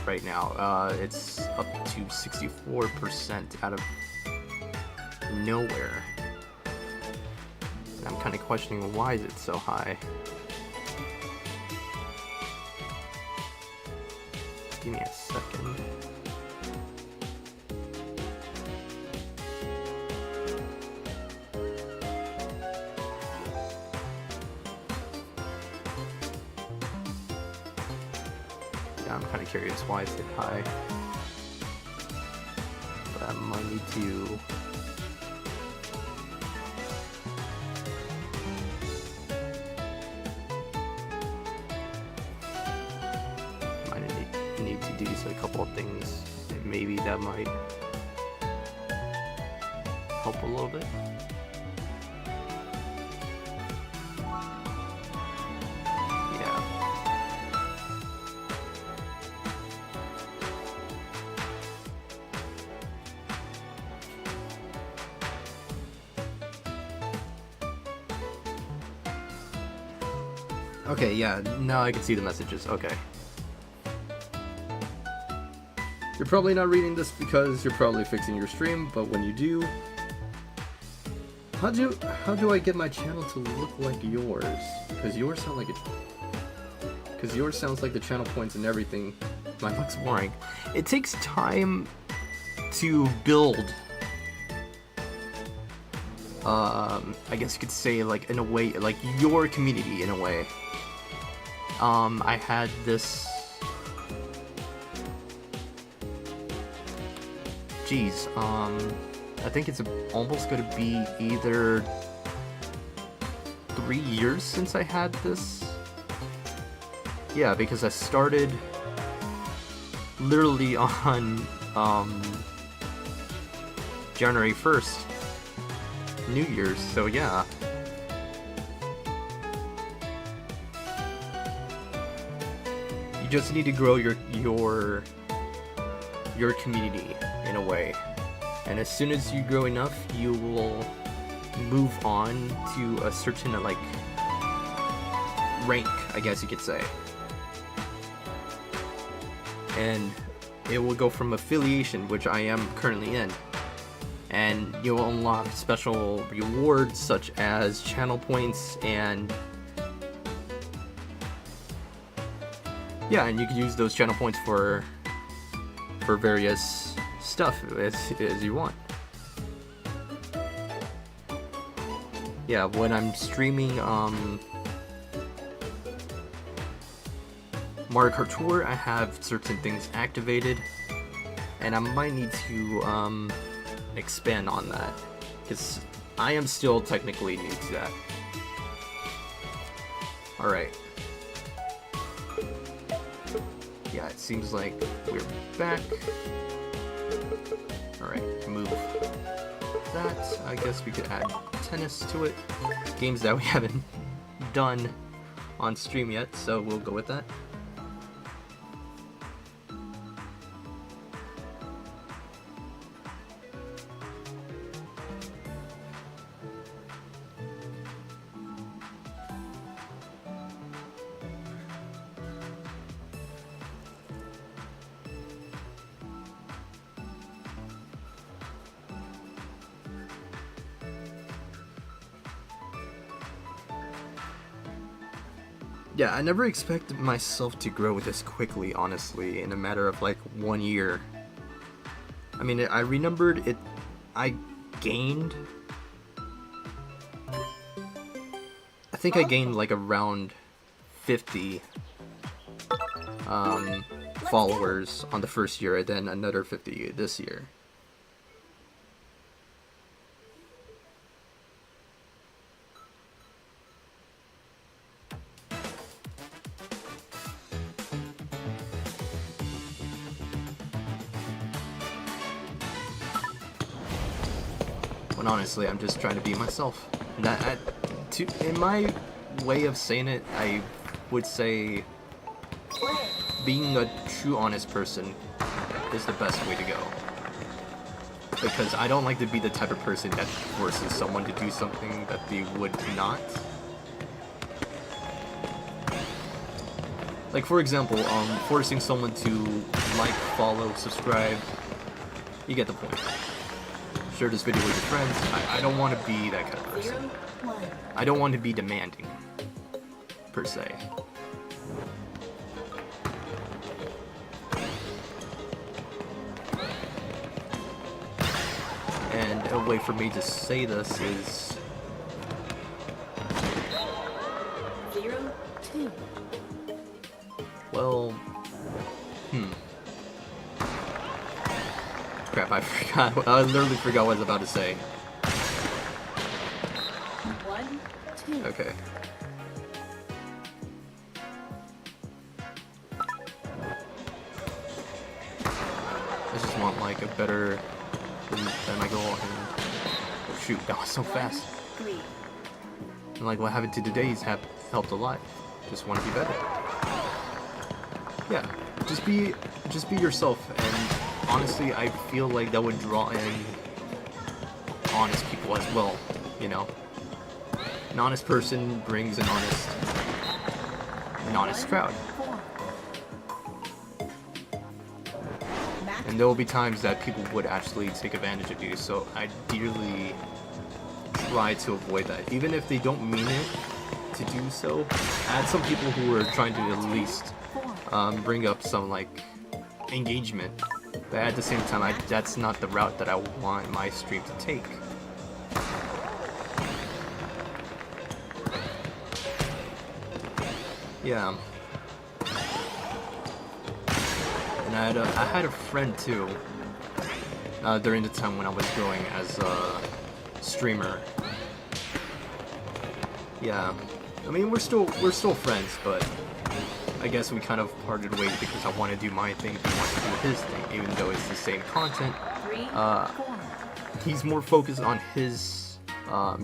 right now. It's up to 64% out of nowhere. And I'm kind of questioning why is it so high. Give me a second. Yeah, I'm kind of curious why it's it high. But I might need to. Need to do a couple of things. Maybe that might help a little bit. Yeah. Okay, yeah, now I can see the messages. Okay. You're probably not reading this because you're probably fixing your stream, but when you do, how do I get my channel to look like yours? Because yours sound like it. Because yours sounds like the channel points and everything. Mine looks boring. It takes time to build. I guess you could say, like, in a way, like your community in a way. I had this. Geez, I think it's almost going to be either 3 years since I had this. Yeah, because I started literally on January 1st, New Year's, so yeah. You just need to grow your community in a way, and as soon as you grow enough, you will move on to a certain like rank, I guess you could say, and it will go from affiliation, which I am currently in, and you'll unlock special rewards such as channel points, and yeah, and you can use those channel points for various stuff as you want. Yeah, when I'm streaming Mario Kart Tour, I have certain things activated, and I might need to expand on that, because I am still technically new to that. Alright. Yeah, it seems like we're back. Alright, move that. I guess we could add tennis to it. Games that we haven't done on stream yet, so we'll go with that. Yeah, I never expected myself to grow this quickly, honestly, in a matter of like 1 year. I mean, I renumbered it. I gained. I think I gained like around 50 followers on the first year, and then another 50 this year. When honestly, I'm just trying to be myself. In my way of saying it, I would say being a true honest person is the best way to go. Because I don't like to be the type of person that forces someone to do something that they would not. Like for example, forcing someone to like, follow, subscribe. You get the point. Share this video with your friends. I don't want to be that kind of person. 0, 1. I don't want to be demanding, per se. And a way for me to say this is 0, 2. well, crap, I forgot. I literally forgot what I was about to say. 1, 2. Okay. I just want like a better than my goal and oh shoot, that was so 1, fast. 3. And like what happened to today's have helped a lot. Just want to be better. Yeah, just be yourself, and honestly, I feel like that would draw in honest people as well. You know, an honest person brings an honest crowd. 4. Match. And there will be times that people would actually take advantage of you, so I dearly try to avoid that. Even if they don't mean it to do so, I had some people who were trying to at least 4. bring up some like engagement, but at the same time, that's not the route that I want my stream to take. Yeah. And I had a friend too, during the time when I was growing as a streamer. Yeah. I mean, we're still friends, but I guess we kind of parted ways because I want to do my thing, he wants to do his thing, even though it's the same content. 3, 4. He's more focused on his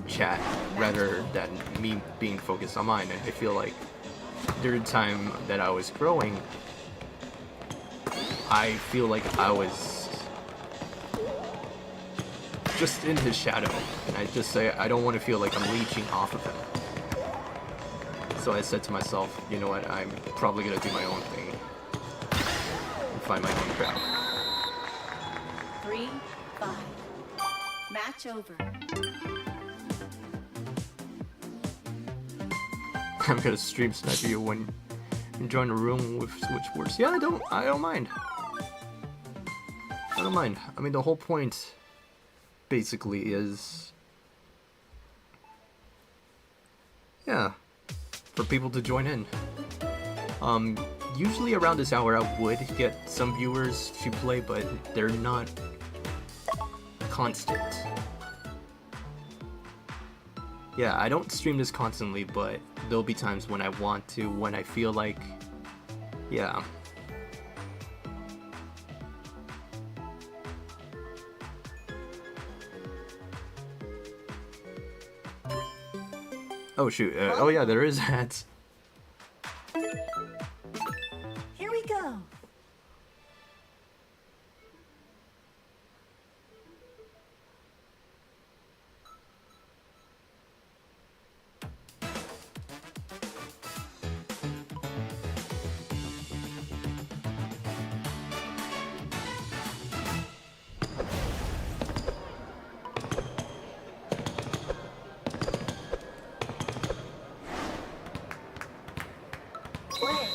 chat rather than me being focused on mine, and I feel like during the time that I was growing, I feel like I was just in his shadow, and I just say I don't want to feel like I'm leeching off of him. So I said to myself, you know what, I'm probably gonna do my own thing and find my own crowd. 3, 5. Match over. I'm gonna stream snipe you when you join a room with switchboards. Yeah, I don't mind. I don't mind. I mean, the whole point basically is, yeah, for people to join in. Usually around this hour I would get some viewers to play, but they're not constant. Yeah, I don't stream this constantly, but there'll be times when I want to, when I feel like, yeah. Oh shoot, oh yeah, there is ads. Here we go. Play.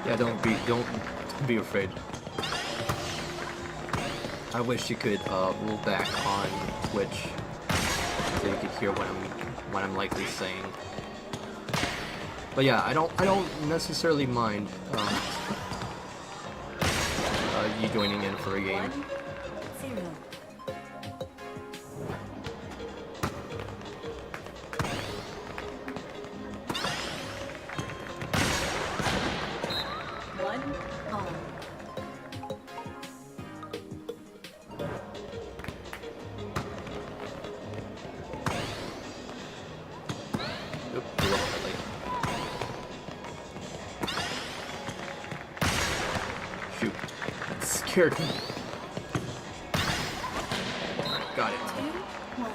Yeah, don't be afraid. I wish you could roll back on Twitch so you could hear what I'm likely saying. But yeah, I don't necessarily mind you joining in for a game. 1, 0. One all. Oop, blew up my light. Shoot, that scared me. Alright, got it. 2, 1.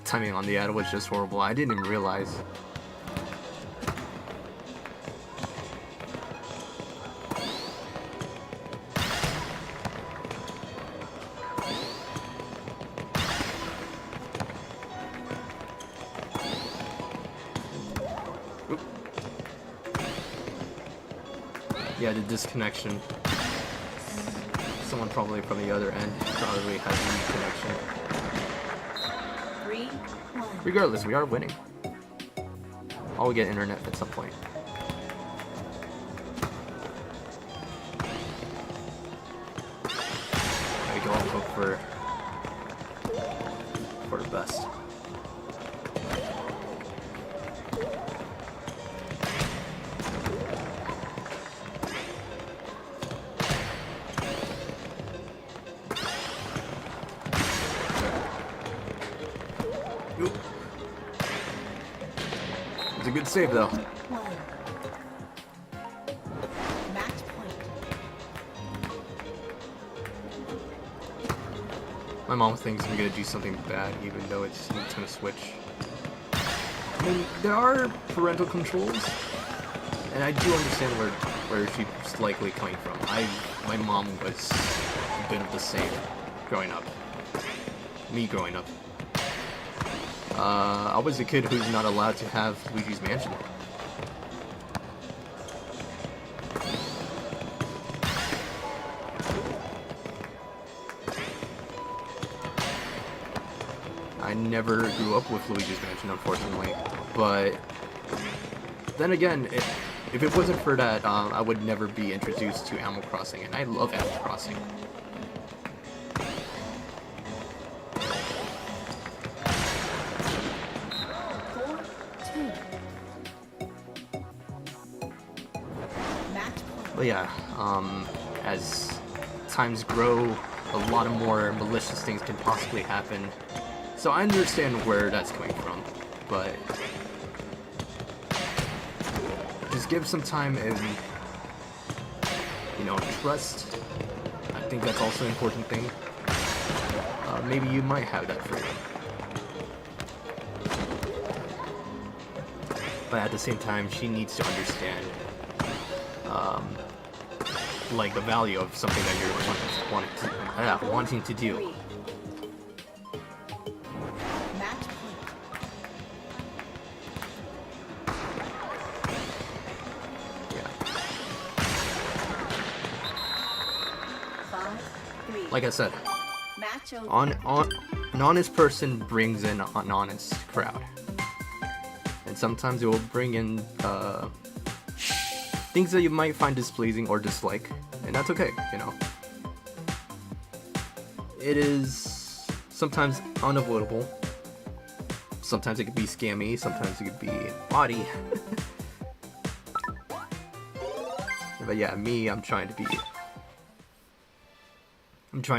timing on the ad was just horrible. I didn't even realize. Oop. Yeah, the disconnection. Someone probably from the other end probably has a connection. 3, 1. Regardless, we are winning. I'll get internet at some point. There we go, I'll hope for the best. Oop. It's a good save though. 1. Match point. My mom thinks I'm gonna do something bad even though it's Nintendo Switch. I mean, there are parental controls, and I do understand where she's likely coming from. My mom was a bit of the same growing up. Me growing up. I was a kid who's not allowed to have Luigi's Mansion. I never grew up with Luigi's Mansion, unfortunately, but then again, if it wasn't for that, I would never be introduced to Animal Crossing, and I love Animal Crossing. But yeah, as times grow, a lot of more malicious things can possibly happen. So I understand where that's coming from, but just give some time and, you know, trust. I think that's also an important thing. Maybe you might have that freedom. But at the same time, she needs to understand like the value of something that you're wanting to do. 3. Match point. Yeah. 5, 3. Like I said, Match over. an honest person brings in an honest crowd, and sometimes it will bring in things that you might find displeasing or dislike, and that's okay, you know. It is sometimes unavoidable. Sometimes it could be scammy, sometimes it could be body. But yeah, me, I'm trying to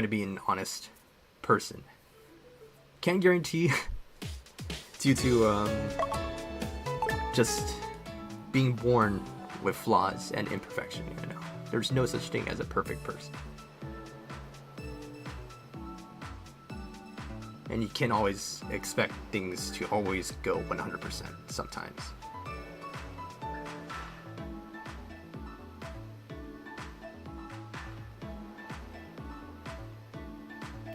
be an honest person. Can't guarantee due to just being born with flaws and imperfection, you know. There's no such thing as a perfect person. And you can't always expect things to always go 100% sometimes.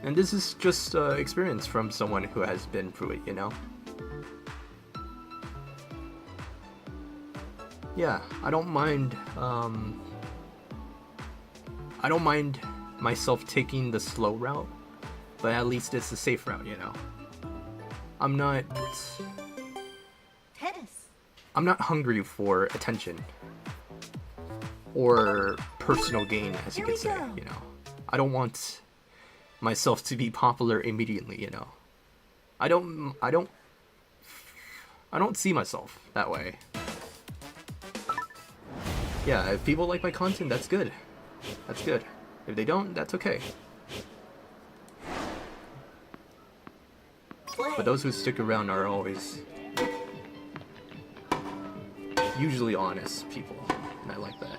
And this is just experience from someone who has been through it, you know? Yeah, I don't mind myself taking the slow route, but at least it's the safe route, you know? I'm not hungry for attention or personal gain, as you could say, you know? I don't want myself to be popular immediately, you know? I don't see myself that way. Yeah, if people like my content, that's good. That's good. If they don't, that's okay. But those who stick around are always usually honest people, and I like that.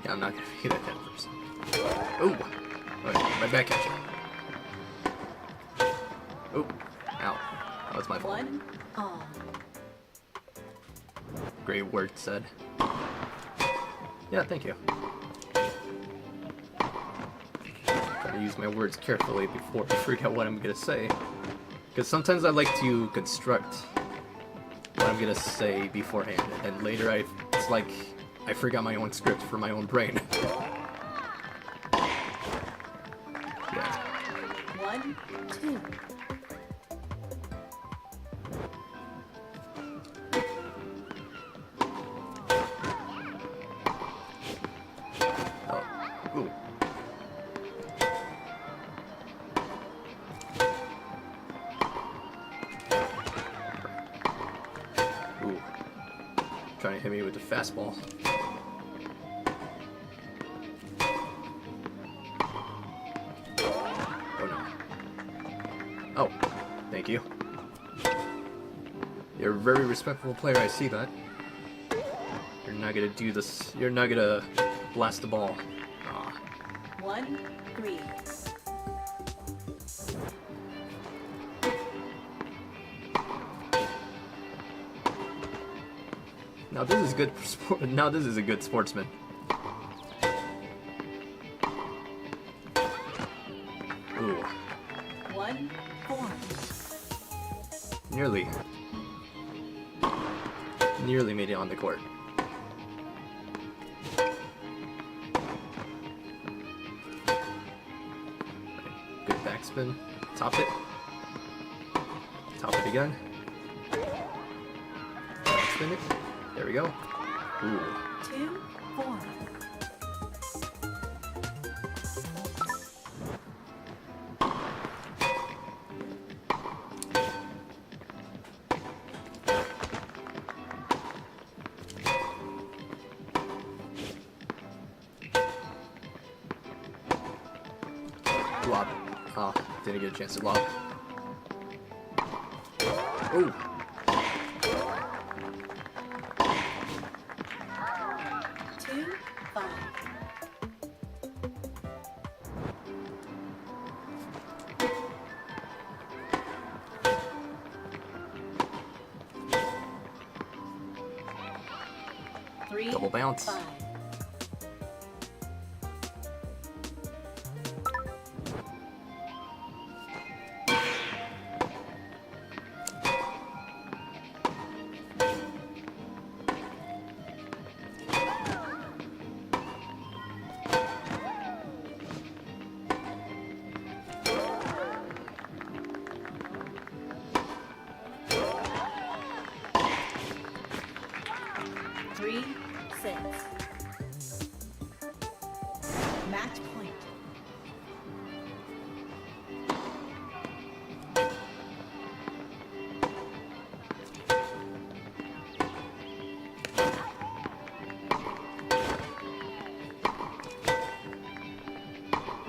Yeah, I'm not gonna be that kind of person. Oh! Alright, right back at you. Oh! Ow. Oh, it's my fault. 1 all. Great word said. Yeah, thank you. Try to use my words carefully before I forget what I'm gonna say. Because sometimes I like to construct what I'm gonna say beforehand, and then later it's like I forgot my own script for my own brain. Yeah. 1 2. Oh. Ooh. Ooh. Trying to hit me with the fastball. Oh no. Oh, thank you. You're a very respectful player, I see that. You're not gonna do this. You're not gonna blast the ball. Aw. 1 3. Now this is good. Now this is a good sportsman. Ooh, 1 4. nearly made it on the court. Good backspin. Top it. Top it again. Backspin it. There we go. Ooh. 2 4. Lob. Oh, didn't get a chance to lob. Ooh. 2 5. Three Double bounce. 5. Three 6. Match point.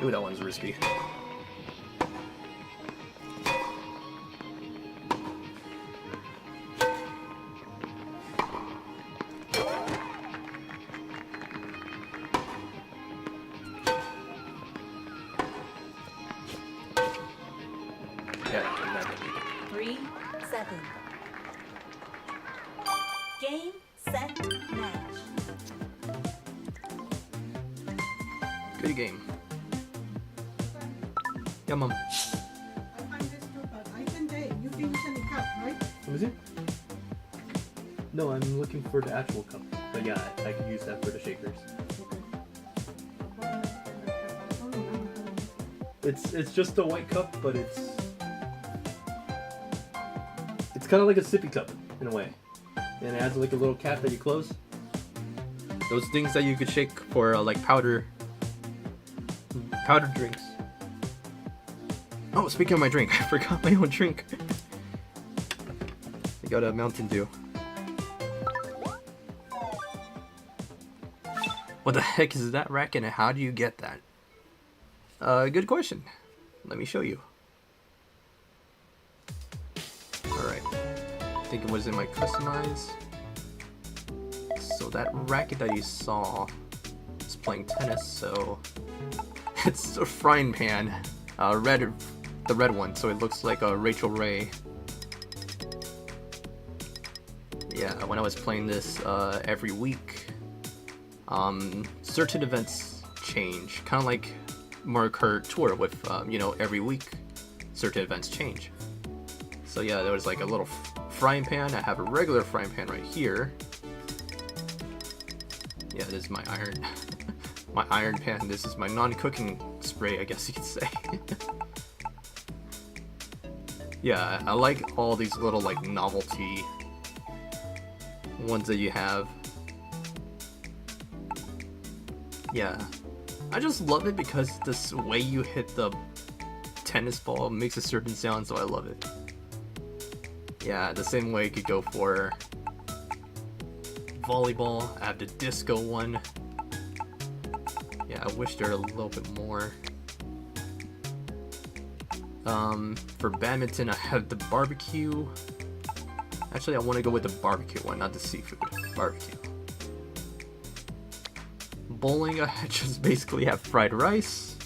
Ooh, that one's risky. Yeah, that didn't make it. 3 7. Game, set, match. Good game. Yeah, Mom. I find this too, but I can day. You finish in the cup, right? What is it? No, I'm looking for the actual cup. But yeah, I could use that for the shakers. It's just a white cup, but it's kind of like a sippy cup in a way, and it has like a little cap that you close. Those things that you could shake for like powder drinks. Oh, speaking of my drink, I forgot my own drink. I got a Mountain Dew. What the heck is that racket and how do you get that? Good question. Let me show you. Alright. I think it was in my customize. So that racket that you saw just playing tennis, so it's a frying pan, the red one, so it looks like a Rachel Ray. Yeah, when I was playing this every week, certain events change, kind of like Mario Kart Tour with, you know, every week certain events change. So yeah, there was like a little frying pan. I have a regular frying pan right here. Yeah, this is my iron, my iron pan. This is my non-cooking spray, I guess you could say. Yeah, I like all these little like novelty ones that you have. Yeah, I just love it because this way you hit the tennis ball makes a certain sound, so I love it. Yeah, the same way you could go for volleyball. I have the disco one. Yeah, I wish there were a little bit more. For badminton, I have the barbecue. Actually, I want to go with the barbecue one, not the seafood. Barbecue. Bowling, I just basically have fried rice.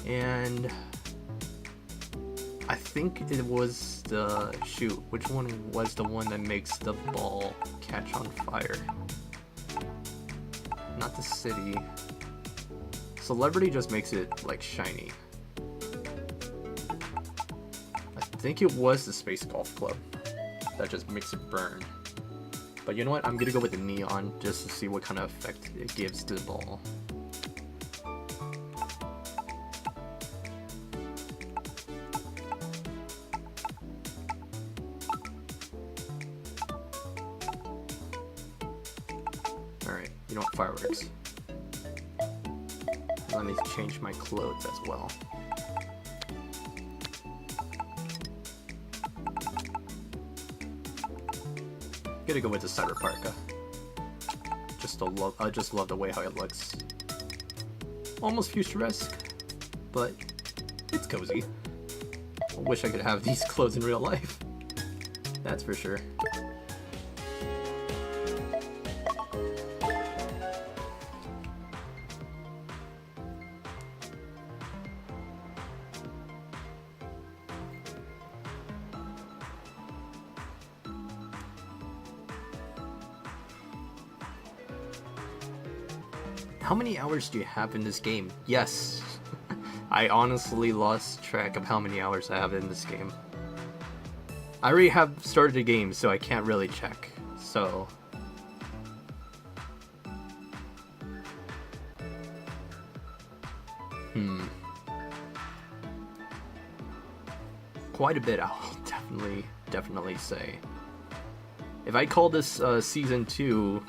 And I think it was the, shoot, which one was the one that makes the ball catch on fire? Not the city. Celebrity just makes it like shiny. I think it was the Space Golf Club that just makes it burn. But you know what? I'm gonna go with the neon just to see what kind of effect it gives to the ball. Alright, you know what? Fireworks. Let me change my clothes as well. Gonna go with the cyber parka. I just love the way how it looks. Almost futuristic, but it's cozy. I wish I could have these clothes in real life. That's for sure. How many hours do you have in this game? Yes. I honestly lost track of how many hours I have in this game. I already have started the game, so I can't really check. So... quite a bit, I'll definitely say. If I call this Season 2...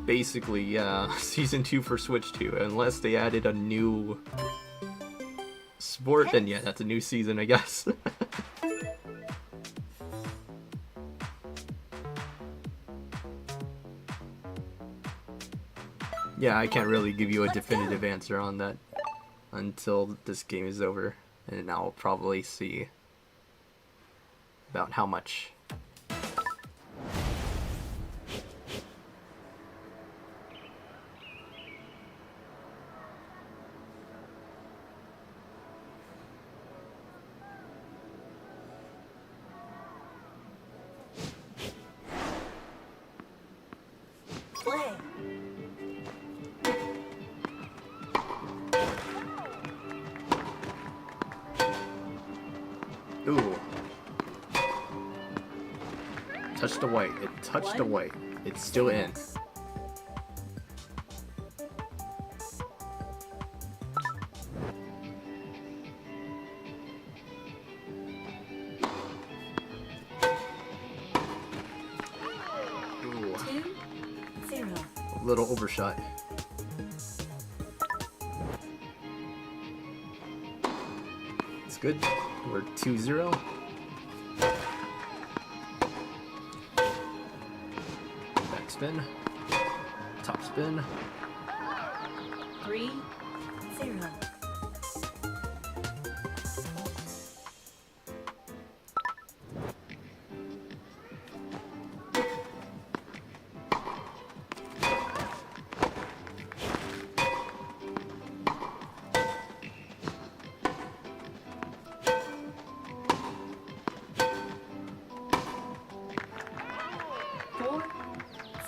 basically, yeah, Season 2 for Switch 2, unless they added a new sport, then yeah, that's a new season, I guess. Yeah, I can't really give you a definitive answer on that until this game is over, and I'll probably see about how much. Play. Ooh. Touched the white. It touched the white. It's still in. Ooh. 2-0. A little overshot. It's good. We're 2-0. Back spin. Top spin. 3-0.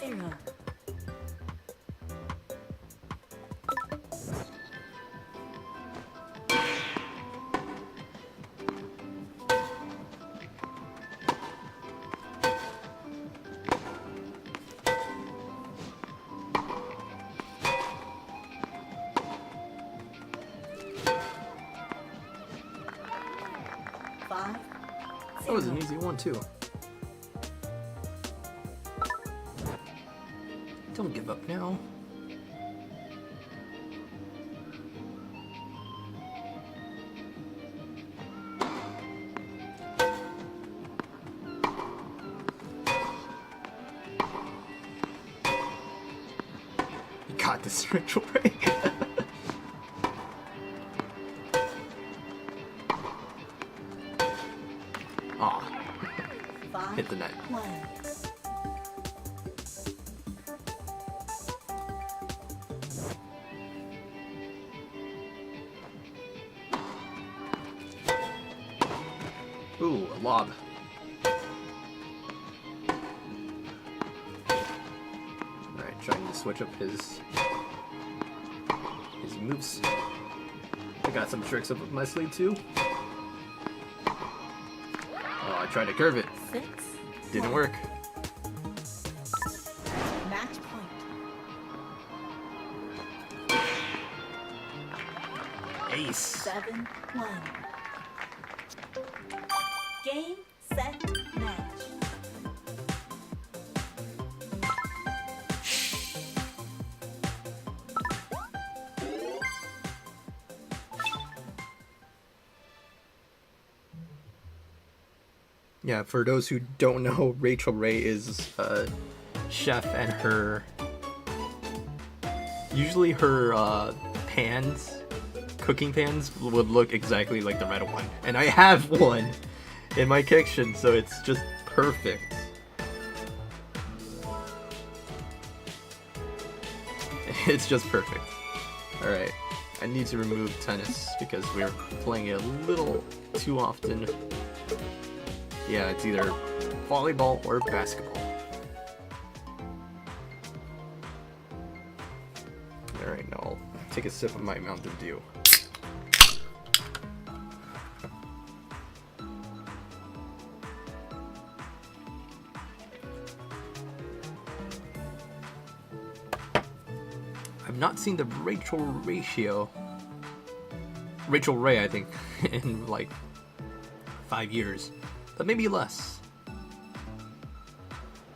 0. Five. That was an 0. easy one too. Don't give up now. You got this, Rachel Ray. Aw, 5. hit the net. 1. Ooh, a lob. Alright, trying to switch up his moves. I got some tricks up my sleeve too. Oh, I tried to curve it. 6. Didn't work. Match point. Ace. 7. 1. Game, set, match. Yeah, for those who don't know, Rachel Ray is a chef, and usually her pans, cooking pans, would look exactly like the red one. And I have one in my kitchen, so it's just perfect. It's just perfect. Alright, I need to remove tennis because we're playing it a little too often. Yeah, it's either volleyball or basketball. Alright, now I'll take a sip of my Mountain Dew. I've not seen the Rachel Ray, I think, in like 5 years. But maybe less.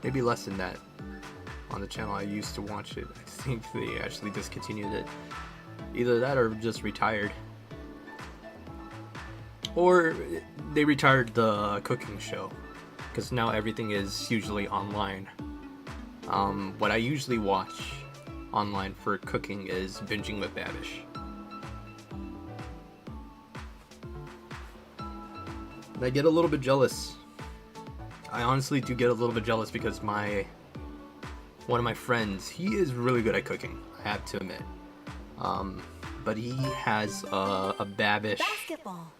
Maybe less than that. On the channel I used to watch it. I think they actually discontinued it. Either that or just retired. Or they retired the cooking show. Because now everything is usually online. What I usually watch online for cooking is Binging with Babish. And I get a little bit jealous. I honestly do get a little bit jealous because one of my friends, he is really good at cooking, I have to admit. But he has a Babish Basketball.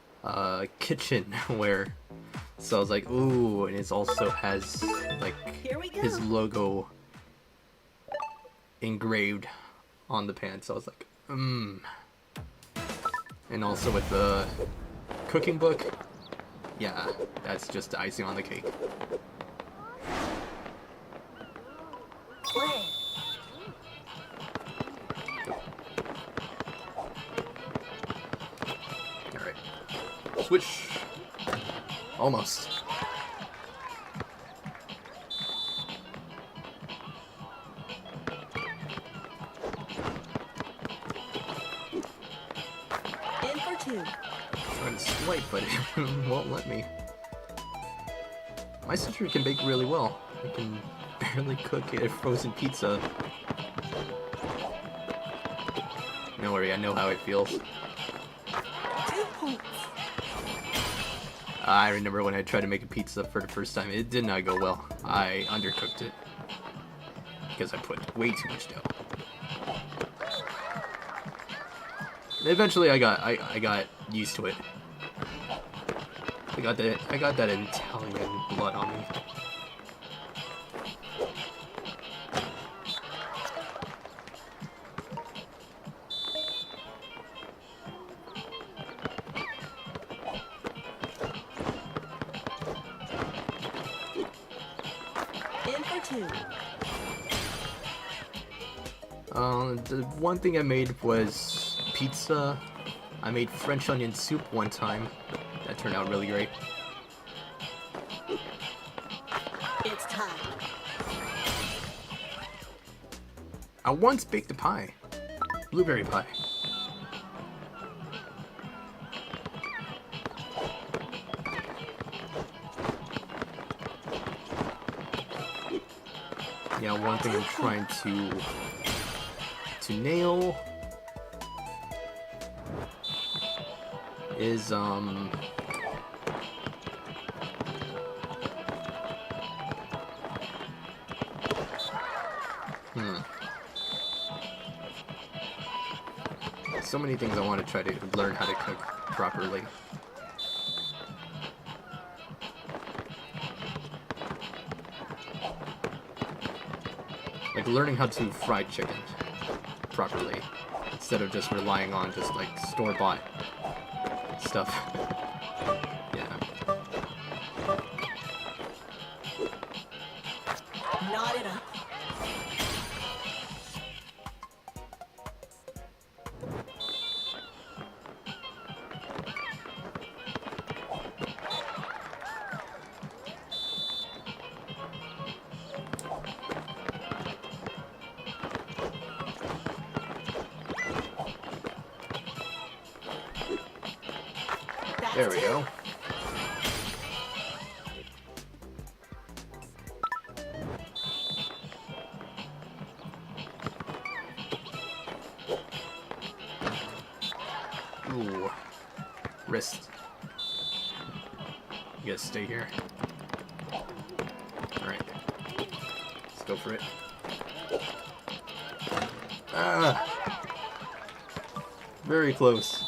kitchen where, so I was like, ooh, and it also has like Here we go. his logo engraved on the pan. So I was like, And also with the cooking book. Yeah, that's just the icing on the cake. Play. Alright. Switch. Almost. In for 2. Trying to swipe, but it won't let me. My sister can bake really well. I can barely cook a frozen pizza. No worry, I know how it feels. 2 points. I remember when I tried to make a pizza for the first time, it did not go well. I undercooked it. Because I put way too much dough. Eventually I got used to it. I got that Italian blood on me. 2. The one thing I made was pizza. I made French onion soup one time. That turned out really great. It's time. I once baked a pie. Blueberry pie. Yeah, one thing I'm trying to nail is so many things I want to try to learn how to cook properly. Like learning how to fry chicken properly instead of just relying on just like store-bought stuff. Yeah. Knot it up. There we go. Ooh. Wrist. You guys stay here. Alright. Let's go for it. Ah! Very close.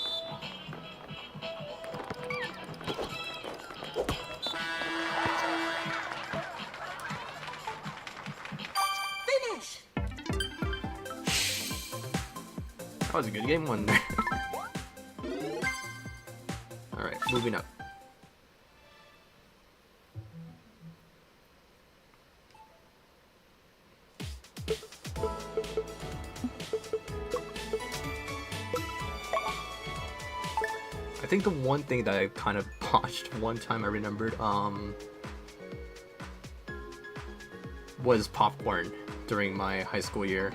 Finish. That was a good game one there. Alright, moving up. I think the one thing that I kind of botched one time I remembered was popcorn during my high school year.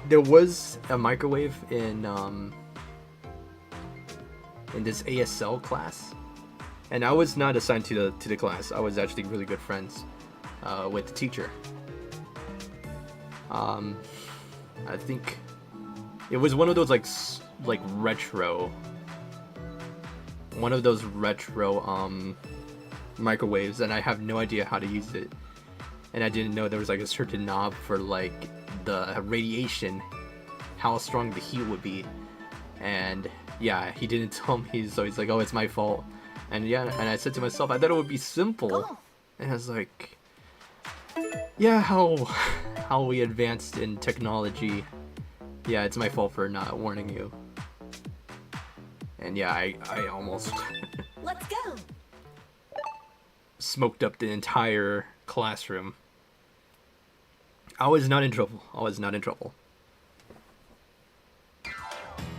There was a microwave in this ASL class, and I was not assigned to the class. I was actually really good friends with the teacher. I think it was one of those retro microwaves, and I have no idea how to use it, and I didn't know there was like a certain knob for like the radiation, how strong the heat would be. And yeah, he didn't tell me, so he's like, oh, it's my fault. And yeah, and I said to myself, I thought it would be simple. Oh. And I was like, yeah, how we advanced in technology. Yeah, it's my fault for not warning you. And yeah, I almost Let's go. smoked up the entire classroom. I was not in trouble. I was not in trouble.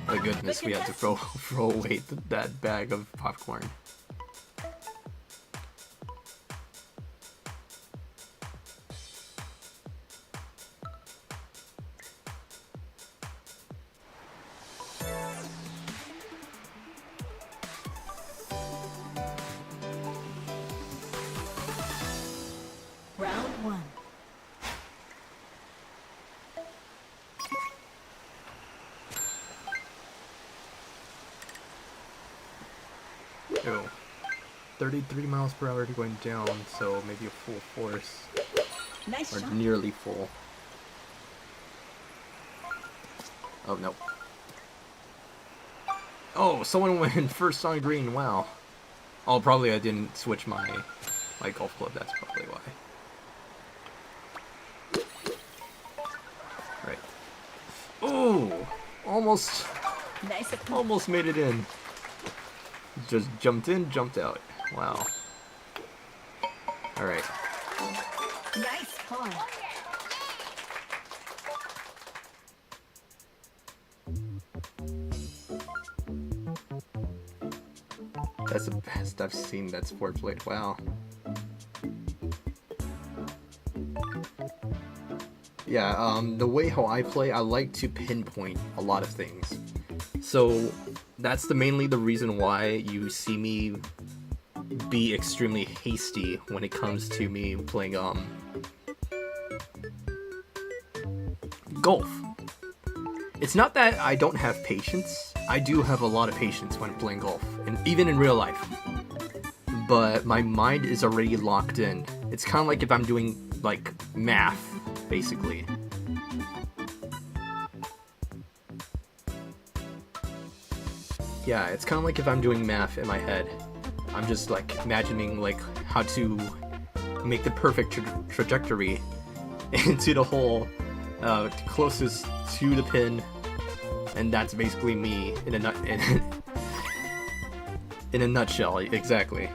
Thank goodness we had to throw away that bag of popcorn. Round 1. Ew. 33 miles per hour going down, so maybe a full force. Nice Or shot. nearly full. Oh, no. Oh, someone went first on green, wow. Oh, probably I didn't switch my golf club, that's probably why. Right. Oh! Almost Nice approach. almost made it in. Just jumped in, jumped out. Wow. Alright. Nice pawn. That's the best I've seen that sport played. Wow. Yeah, the way how I play, I like to pinpoint a lot of things. So that's mainly the reason why you see me be extremely hasty when it comes to me playing golf. It's not that I don't have patience. I do have a lot of patience when playing golf, and even in real life. But my mind is already locked in. It's kind of like if I'm doing like math, basically. Yeah, it's kind of like if I'm doing math in my head. I'm just like imagining like how to make the perfect trajectory into the hole closest to the pin, and that's basically me in a in a nutshell. Exactly.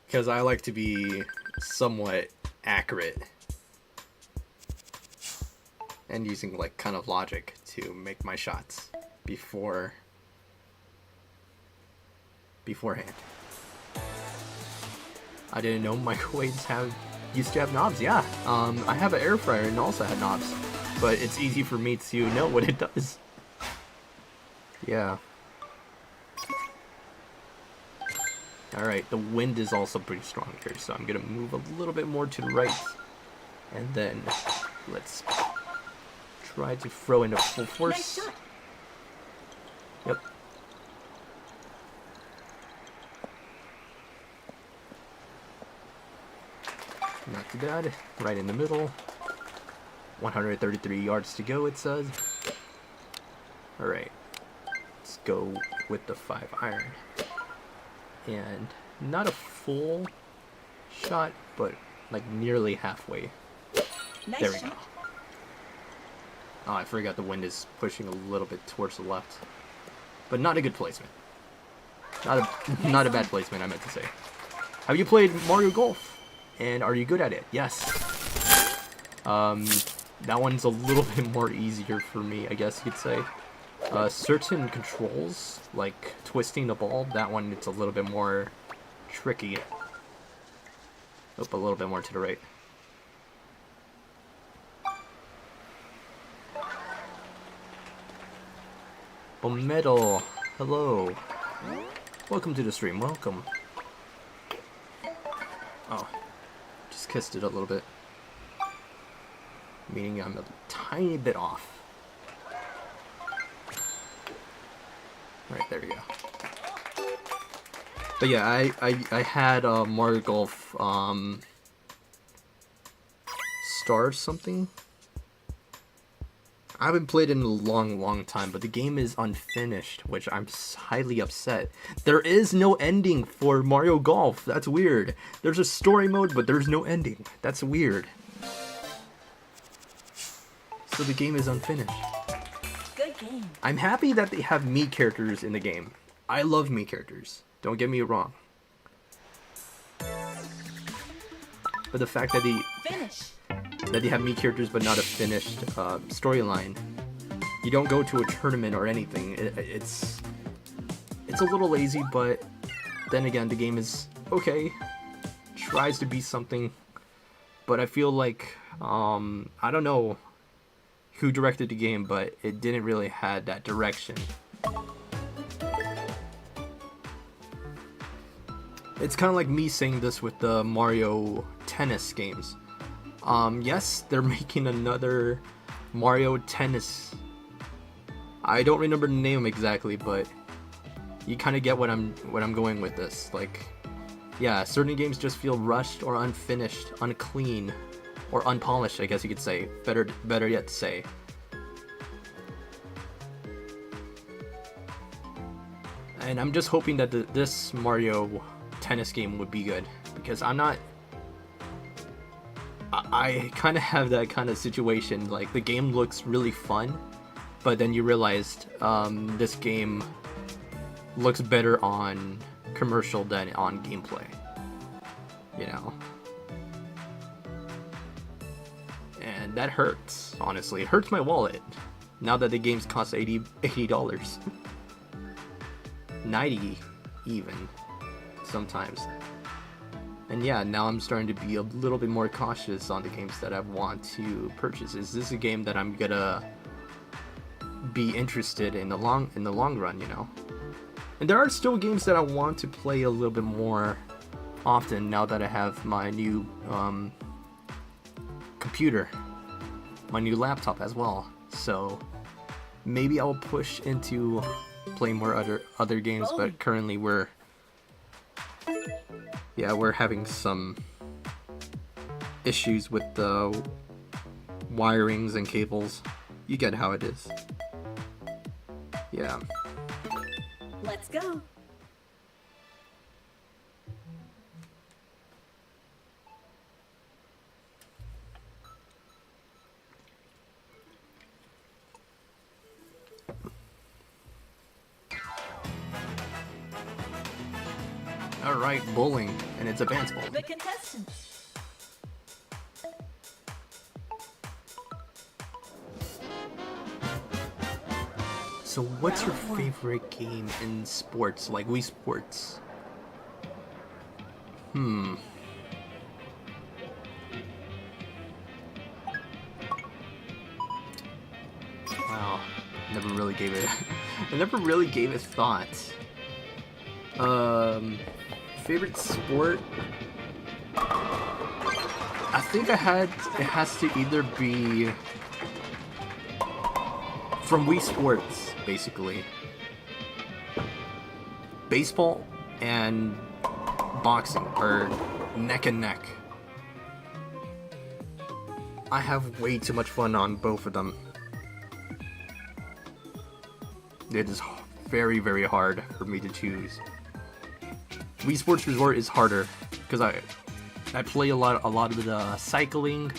Because I like to be somewhat accurate and using like kind of logic to make my shots beforehand. I didn't know microwaves used to have knobs. Yeah, I have an air fryer and also had knobs, but it's easy for me to know what it does. Yeah. Alright, the wind is also pretty strong here, so I'm gonna move a little bit more to the right. And then let's try to throw into full force. Nice shot. Yep. Not too bad. Right in the middle. 133 yards to go, it says. Alright. Let's go with the 5-iron. And not a full shot, but like nearly halfway. Nice There we shot. go. Oh, I forgot the wind is pushing a little bit towards the left. But not a good placement. Not a bad placement, I meant to say. Have you played Mario Golf? And are you good at it? Yes. That one's a little bit more easier for me, I guess you could say. Certain controls, like twisting the ball, that one it's a little bit more tricky. Up a little bit more to the right. Bomedo, hello. Welcome to the stream, welcome. Oh, just kissed it a little bit. Meaning I'm a tiny bit off. Right, there we go. But yeah, I had Mario Golf Stars something. I haven't played it in a long time, but the game is unfinished, which I'm highly upset. There is no ending for Mario Golf. That's weird. There's a story mode, but there's no ending. That's weird. So the game is unfinished. Good game. I'm happy that they have Mii characters in the game. I love Mii characters. Don't get me wrong. But the fact that Finish. they have Mii characters but not a finished storyline. You don't go to a tournament or anything. It's a little lazy, but then again, the game is okay. Tries to be something, but I feel like I don't know who directed the game, but it didn't really have that direction. It's kind of like me saying this with the Mario Tennis games. Yes, they're making another Mario Tennis. I don't remember the name exactly, but you kind of get what I'm going with this. Like, yeah, certain games just feel rushed or unfinished, unclean, or unpolished, I guess you could say. Better yet to say. And I'm just hoping that this Mario Tennis game would be good, because I'm not. I kind of have that kind of situation. Like, the game looks really fun, but then you realized this game looks better on commercial than on gameplay. You know. And that hurts, honestly. It hurts my wallet. Now that the games cost $80. $90 even, sometimes. And yeah, now I'm starting to be a little bit more cautious on the games that I want to purchase. Is this a game that I'm gonna be interested in the long run, you know? And there are still games that I want to play a little bit more often now that I have my new computer, my new laptop as well. So maybe I'll push into playing more other games, but currently we're having some issues with the wirings and cables. You get how it is. Yeah. Let's go. Alright, bowling, and it's advanced bowling. The contestants. So what's your favorite game in sports, like Wii Sports? Wow, never really gave it I never really gave it thought. Favorite sport? I think it has to either be from Wii Sports, basically. Baseball and boxing are neck and neck. I have way too much fun on both of them. It is very, very hard for me to choose. Wii Sports Resort is harder because I play a lot of the cycling.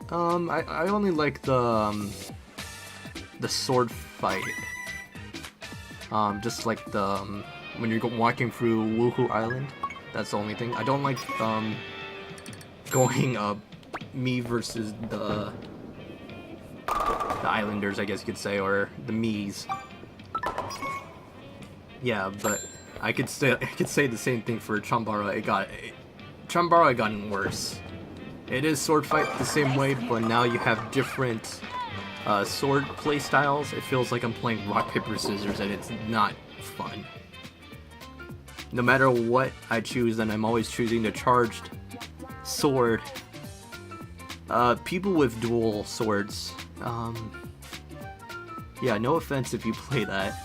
I only like the sword fight. Just like the when you're walking through Wuhu Island. That's the only thing. I don't like going me versus the Islanders, I guess you could say, or the Miis. Yeah, but I could say the same thing for Chambara. Chambara had gotten worse. It is sword fight the same way, but now you have different sword play styles. It feels like I'm playing rock paper scissors, and it's not fun. No matter what I choose, and I'm always choosing the charged sword. People with dual swords. Yeah, no offense if you play that.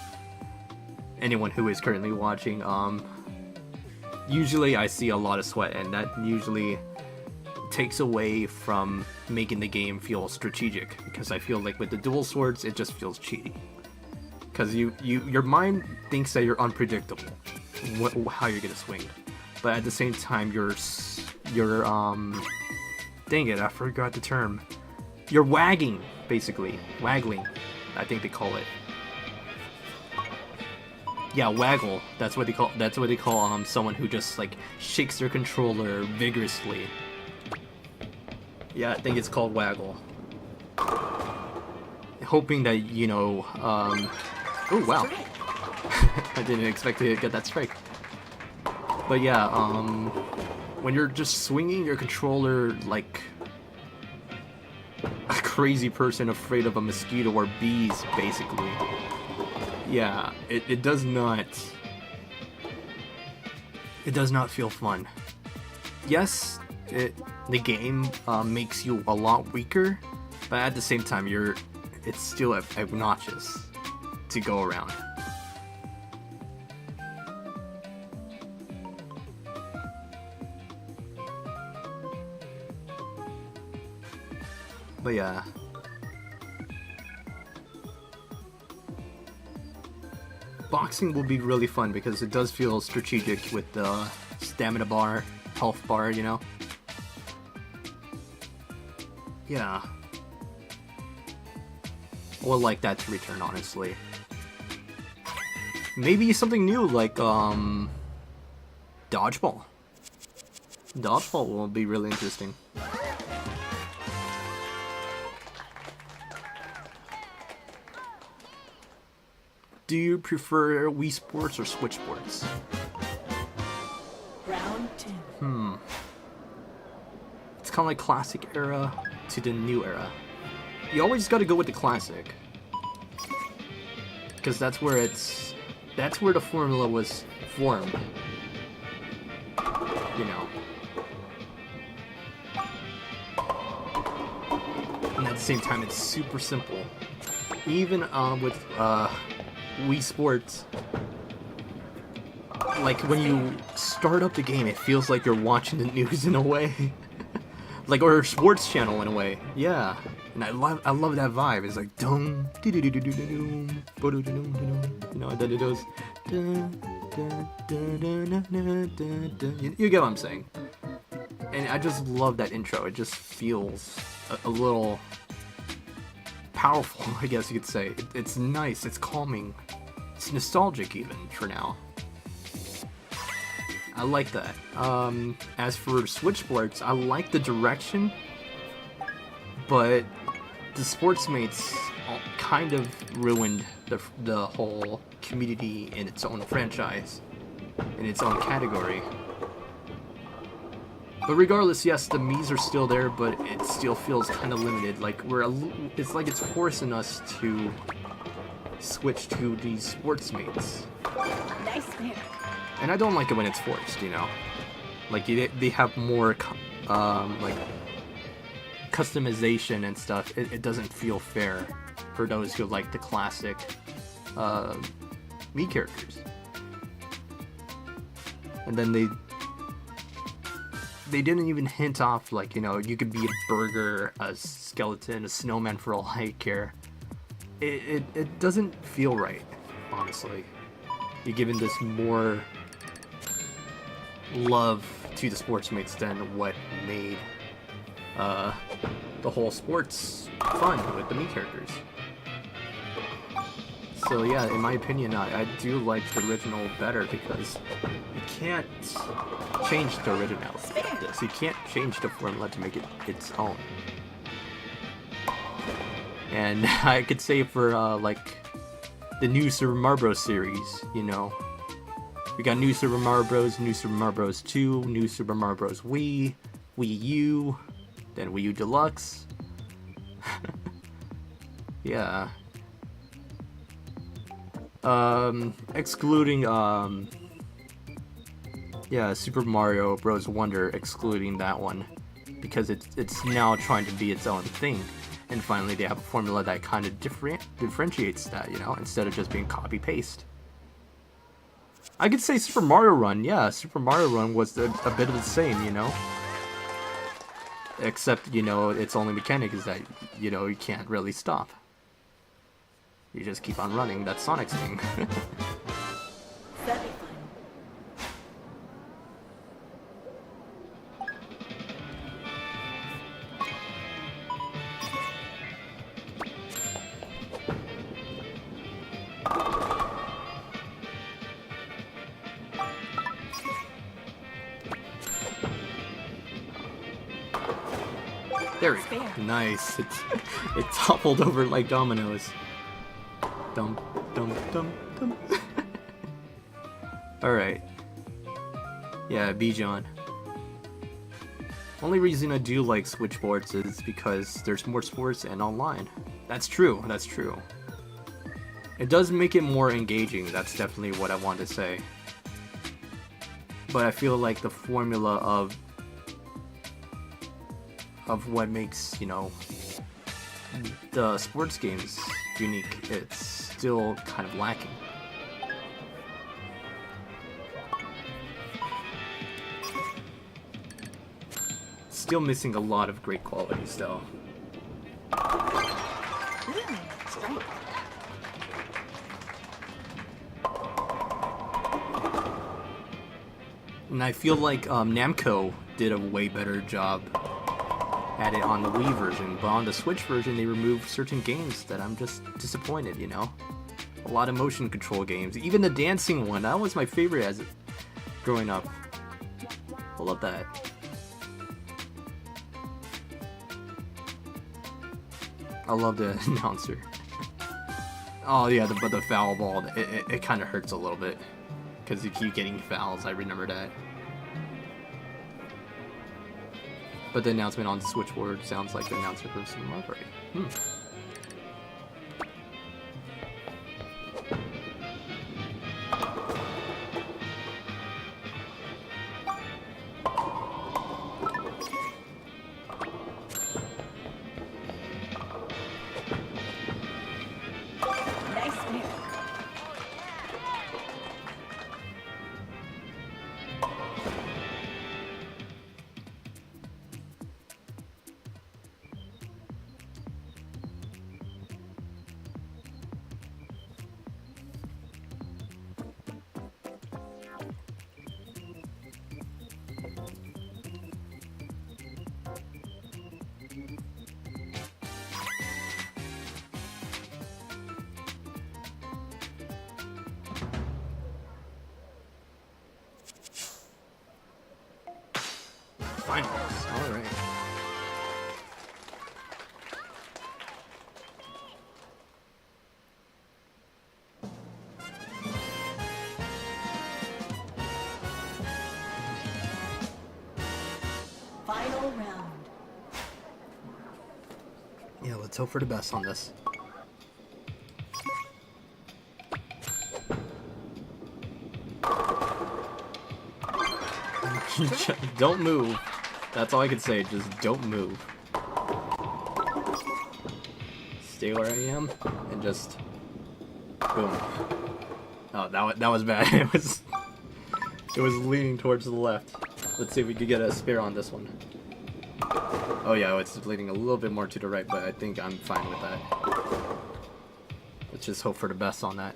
Anyone who is currently watching, usually I see a lot of sweat, and that usually takes away from making the game feel strategic, because I feel like with the dual swords, it just feels cheaty. Because your mind thinks that you're unpredictable, how you're gonna swing, but at the same time, you're dang it, I forgot the term. You're wagging, basically, waggling, I think they call it. Yeah, waggle. That's what they call someone who just like shakes their controller vigorously. Yeah, I think it's called waggle. Hoping that, you know, oh wow. I didn't expect to get that strike. But yeah, when you're just swinging your controller like a crazy person afraid of a mosquito or bees, basically. Yeah, it does not feel fun. Yes, the game makes you a lot weaker, but at the same time, it's still obnoxious to go around. But yeah. Boxing will be really fun because it does feel strategic with the stamina bar, health bar, you know? Yeah. I would like that to return, honestly. Maybe something new like Dodgeball. Dodgeball will be really interesting. Do you prefer Wii Sports or Switch Sports? Round 2. It's kind of like classic era to the new era. You always got to go with the classic, because that's where the formula was formed. You know. And at the same time, it's super simple. Even with Wii Sports, like when you start up the game, it feels like you're watching the news in a way, like, or a sports channel in a way. Yeah, and I love that vibe. It's like dum doo doo doo doo doo doo doo doo, you know, and then it goes. You get what I'm saying? And I just love that intro. It just feels a little powerful, I guess you could say. It's nice, it's calming, it's nostalgic even for now. I like that. As for Switch Sports, I like the direction, but the Sportsmates kind of ruined the whole community in its own franchise, in its own category. But regardless, yes, the Mii's are still there, but it still feels kind of limited. Like it's like it's forcing us to switch to these Sportsmates. Nice there. And I don't like it when it's forced, you know. Like they have more like customization and stuff. It doesn't feel fair for those who like the classic Mii characters. And then they didn't even hint off, like, you know, you could be a burger, a skeleton, a snowman for all I care. It doesn't feel right, honestly. You're giving this more love to the Sportsmates than what made the whole sports fun with the Mii characters. So yeah, in my opinion, I do like the original better, because you can't change the originality of this. You can't change the formula to make it its own. And I could say for like the new Super Mario Bros. Series, you know, we got New Super Mario Bros., New Super Mario Bros. 2, New Super Mario Bros. Wii, Wii U, then Wii U Deluxe. Yeah. Excluding yeah, Super Mario Bros. Wonder, excluding that one, because it's now trying to be its own thing, and finally they have a formula that kind of differentiates that, you know, instead of just being copy paste. I could say Super Mario Run. Yeah, Super Mario Run was a bit of the same, you know, except, you know, its only mechanic is that, you know, you can't really stop. You just keep on running. That's Sonic's thing. That'd be fun. There we go. Nice. It toppled over like dominoes. Dum dum dum dum. Alright. Yeah, Bijan. Only reason I do like Switch Sports is because there's more sports and online. That's true, that's true. It does make it more engaging, that's definitely what I want to say. But I feel like the formula of what makes, you know, the sports games unique, it's still kind of lacking. Still missing a lot of great qualities though. Strength. And I feel like Namco did a way better job had it on the Wii version, but on the Switch version they removed certain games that I'm just disappointed, you know? A lot of motion control games. Even the dancing one, that was my favorite as growing up. I love that. I love the announcer. Oh yeah, but the foul ball, it kind of hurts a little bit. Because you keep getting fouls, I remember that. But the announcement on the switchboard sounds like the announcer for Super Mario Party. Nice spear. Finals, alright. Final round. Yeah, let's hope for the best on this. Don't move. That's all I can say, just don't move. Stay where I am, and just... boom. Oh, that was bad. It was leaning towards the left. Let's see if we could get a spare on this one. Oh yeah, it's leaning a little bit more to the right, but I think I'm fine with that. Let's just hope for the best on that.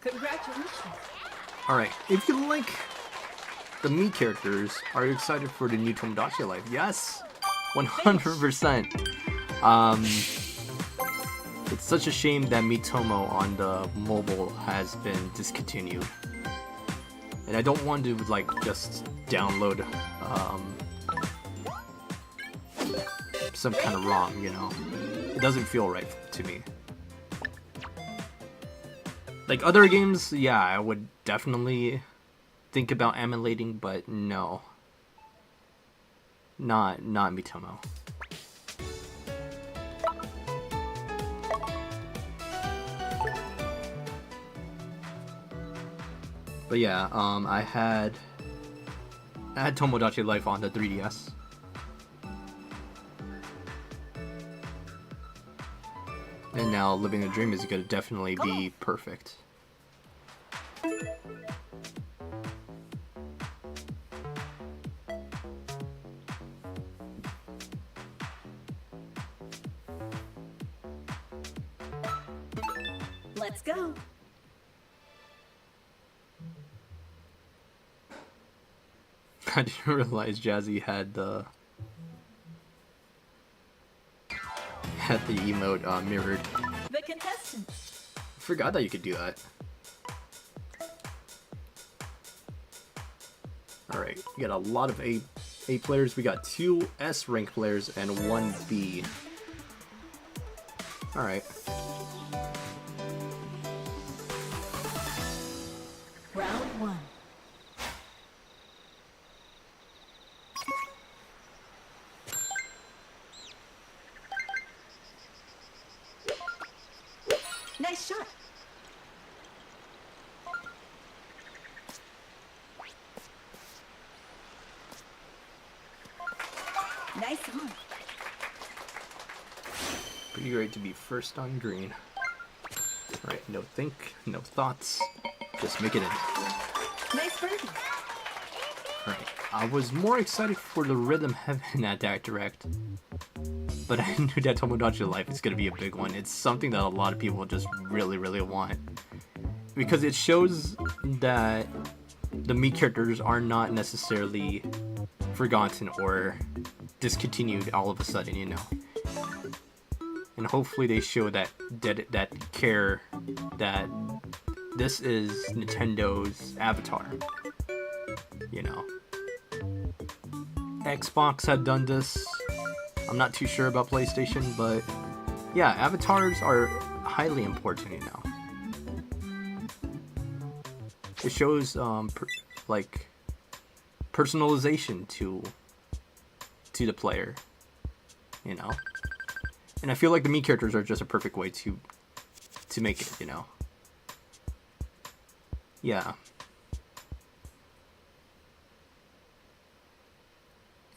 Congratulations. Alright, if you like the Mii characters, are you excited for the new Tomodachi Life? Yes! 100%! It's such a shame that Miitomo on the mobile has been discontinued. And I don't want to, like, just download, some kind of ROM, you know? It doesn't feel right to me. Like other games, yeah, I would definitely think about emulating, but no. Not Miitomo. But yeah, I had Tomodachi Life on the 3DS. And now Living a Dream is gonna definitely be perfect. Let's go. I didn't realize Jazzy had the emote mirrored. The contestants. Forgot that you could do that. Alright, we got a lot of A players. We got 2 S rank players and 1 B. Alright. Round 1. Nice shot. Pretty great to be first on green. Alright, no think, no thoughts. Just make it in. Nice birdie. Alright, I was more excited for the Rhythm Heaven at that direct. But I knew that Tomodachi Life is going to be a big one. It's something that a lot of people just really, really want. Because it shows that the Mii characters are not necessarily forgotten or discontinued all of a sudden, you know. And hopefully they show that care that this is Nintendo's Avatar. You know. Xbox had done this. I'm not too sure about PlayStation, but yeah, avatars are highly important, you know. It shows like personalization to the player, you know. And I feel like the Mii characters are just a perfect way to make it, you know. Yeah.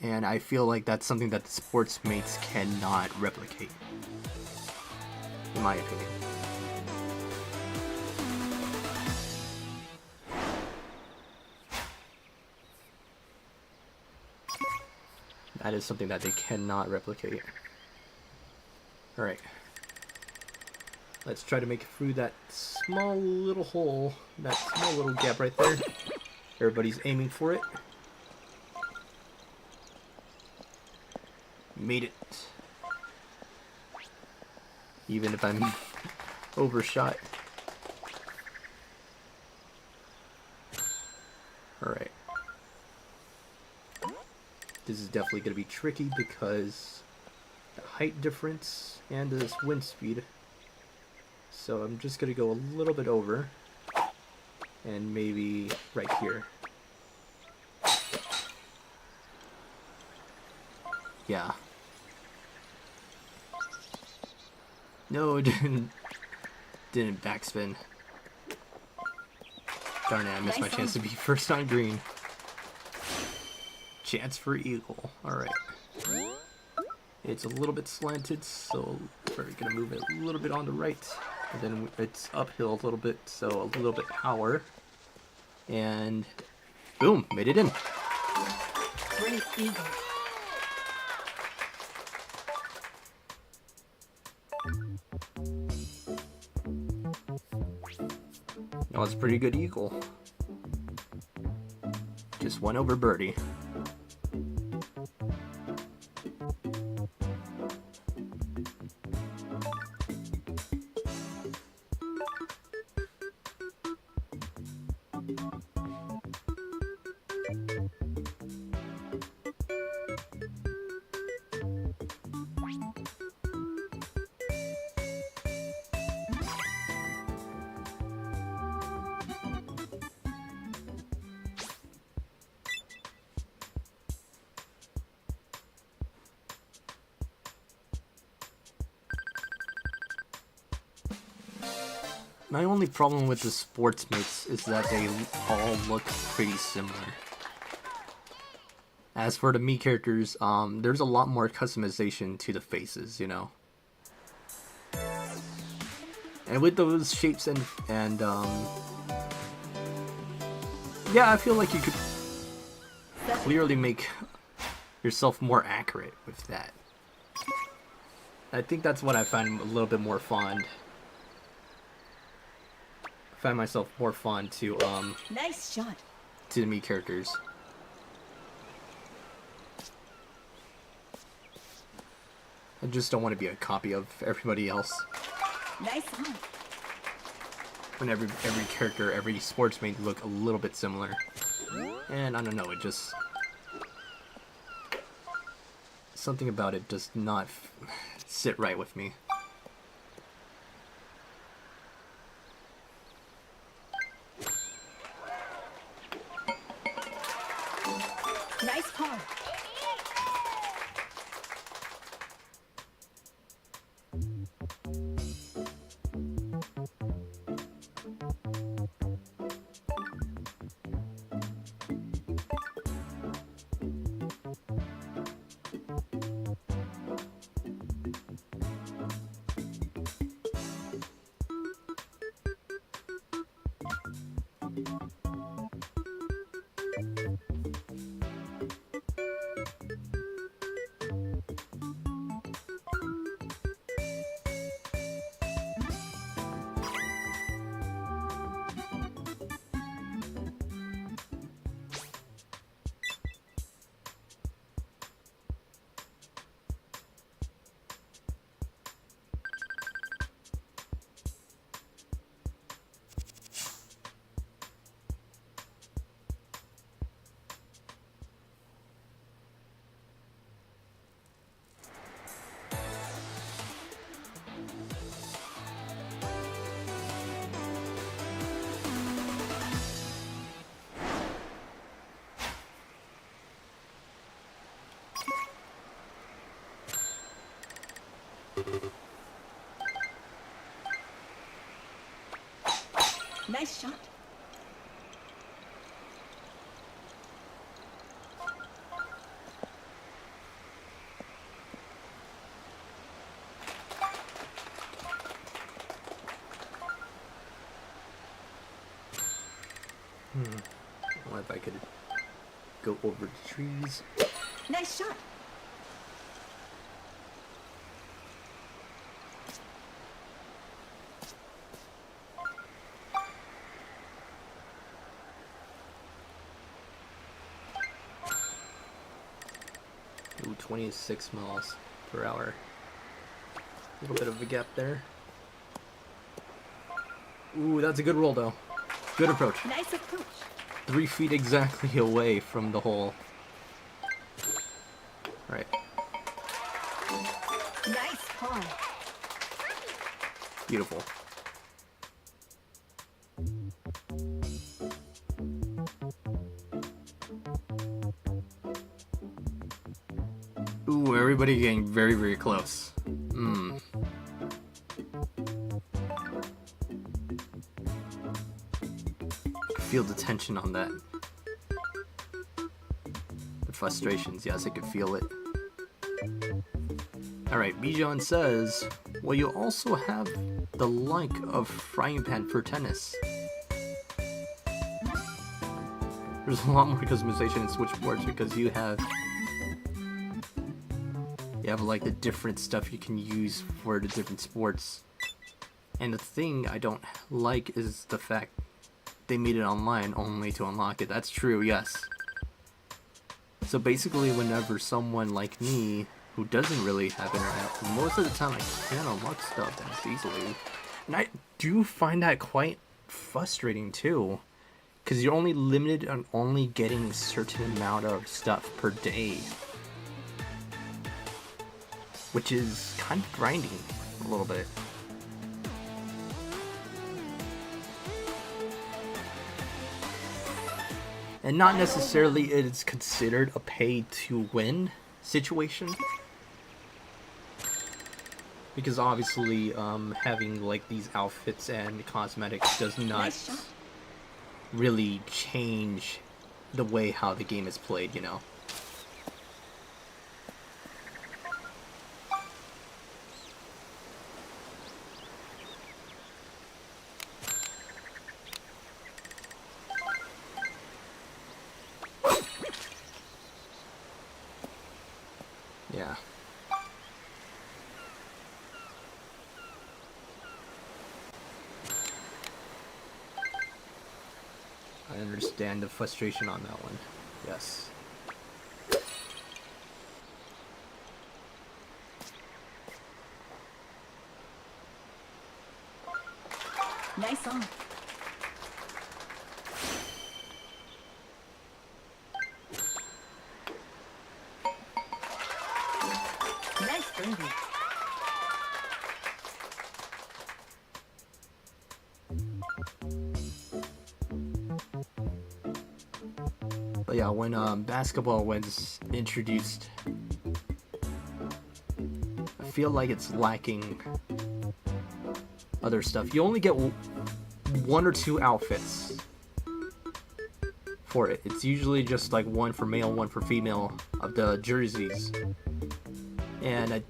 And I feel like that's something that the sports mates cannot replicate, in my opinion. That is something that they cannot replicate. Alright. Let's try to make it through that small little hole, that small little gap right there. Everybody's aiming for it. Made it. Even if I'm overshot. Alright. This is definitely going to be tricky because the height difference and this wind speed. So I'm just going to go a little bit over. And maybe right here. Yeah. No, it didn't backspin. Darn it, I missed my chance to be first on green. Chance for eagle. Alright. It's a little bit slanted, so we're going to move it a little bit on the right. And then it's uphill a little bit, so a little bit power. And boom, made it in. Great eagle. Oh, it's a pretty good eagle. Just one over birdie. My only problem with the sports mates is that they all look pretty similar. As for the Mii characters, there's a lot more customization to the faces, you know. And with those shapes and yeah, I feel like you could clearly make yourself more accurate with that. I think that's what I find a little bit more fond. Find myself more fond to Nice shot. to the Mii characters. I just don't want to be a copy of everybody else. Nice on. When every character, every sportsmate look a little bit similar. And I don't know, it just something about it does not sit right with me. Nice par. Nice shot. What if I could go over the trees? Nice shot. Ooh, 26 miles per hour. A little bit of a gap there. Ooh, that's a good roll though. Good approach. Nice approach. 3 feet exactly away from the hole. Right. Nice par. Beautiful. Ooh, everybody getting very, very close. Feel the tension on that. The frustrations, yes, I could feel it. Alright, Bijan says, well, you also have the like of frying pan for tennis. There's a lot more customization in Switch Sports because you have like the different stuff you can use for the different sports. And the thing I don't like is the fact they made it online only to unlock it. That's true, yes. So basically, whenever someone like me, who doesn't really have internet, most of the time I can't unlock stuff as easily. And I do find that quite frustrating too. Because you're only limited on only getting a certain amount of stuff per day. Which is kind of grinding a little bit. And not necessarily it's considered a pay to win situation. Because obviously having like these outfits and cosmetics does not really change the way how the game is played, you know. Yeah. I understand the frustration on that one. Yes. Nice on. Nice birdie. But yeah, when basketball was introduced, I feel like it's lacking other stuff. You only get one or two outfits for it. It's usually just like one for male, one for female of the jerseys. And I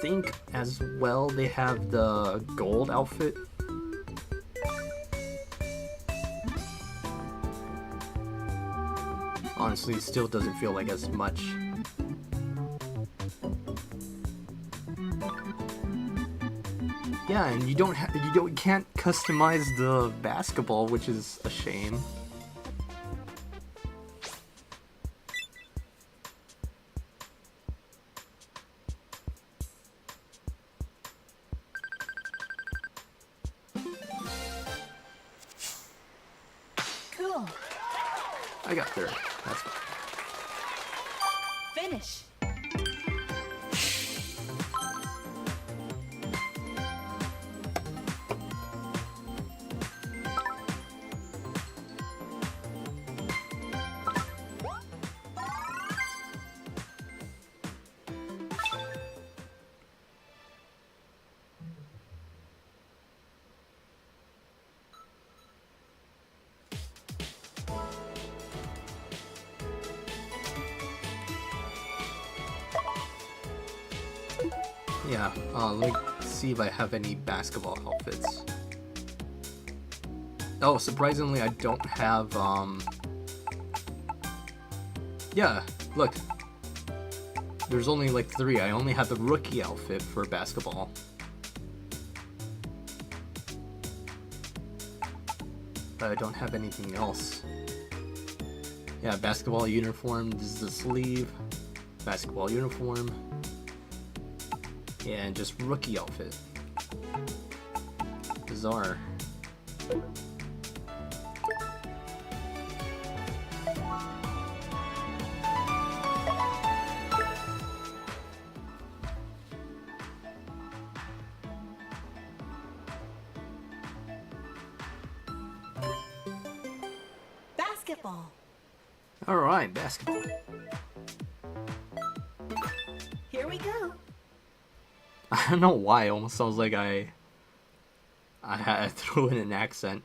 think as well they have the gold outfit. Honestly, it still doesn't feel like as much. Yeah, and you can't customize the basketball, which is a shame. Cool. I got third. That's fine. Finish. Yeah, let me see if I have any basketball outfits. Oh, surprisingly, I don't have, yeah, look. There's only like 3. I only have the rookie outfit for basketball. But I don't have anything else. Yeah, basketball uniform, this is the sleeve. Basketball uniform. Yeah, and just rookie outfit. Bizarre. Basketball. Alright, basketball. Here we go. I don't know why, it almost sounds like I threw in an accent.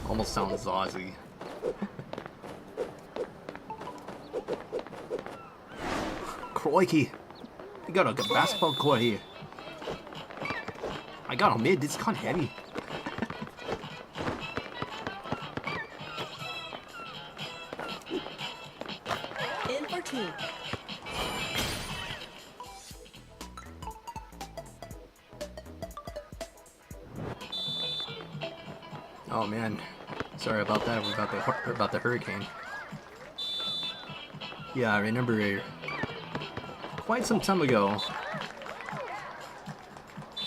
Almost sounds Aussie. Crikey! You got a good basketball court here. I got a mid, it's kinda heavy. In for 2. Oh man, sorry about that. About the hurricane. Yeah, I remember quite some time ago.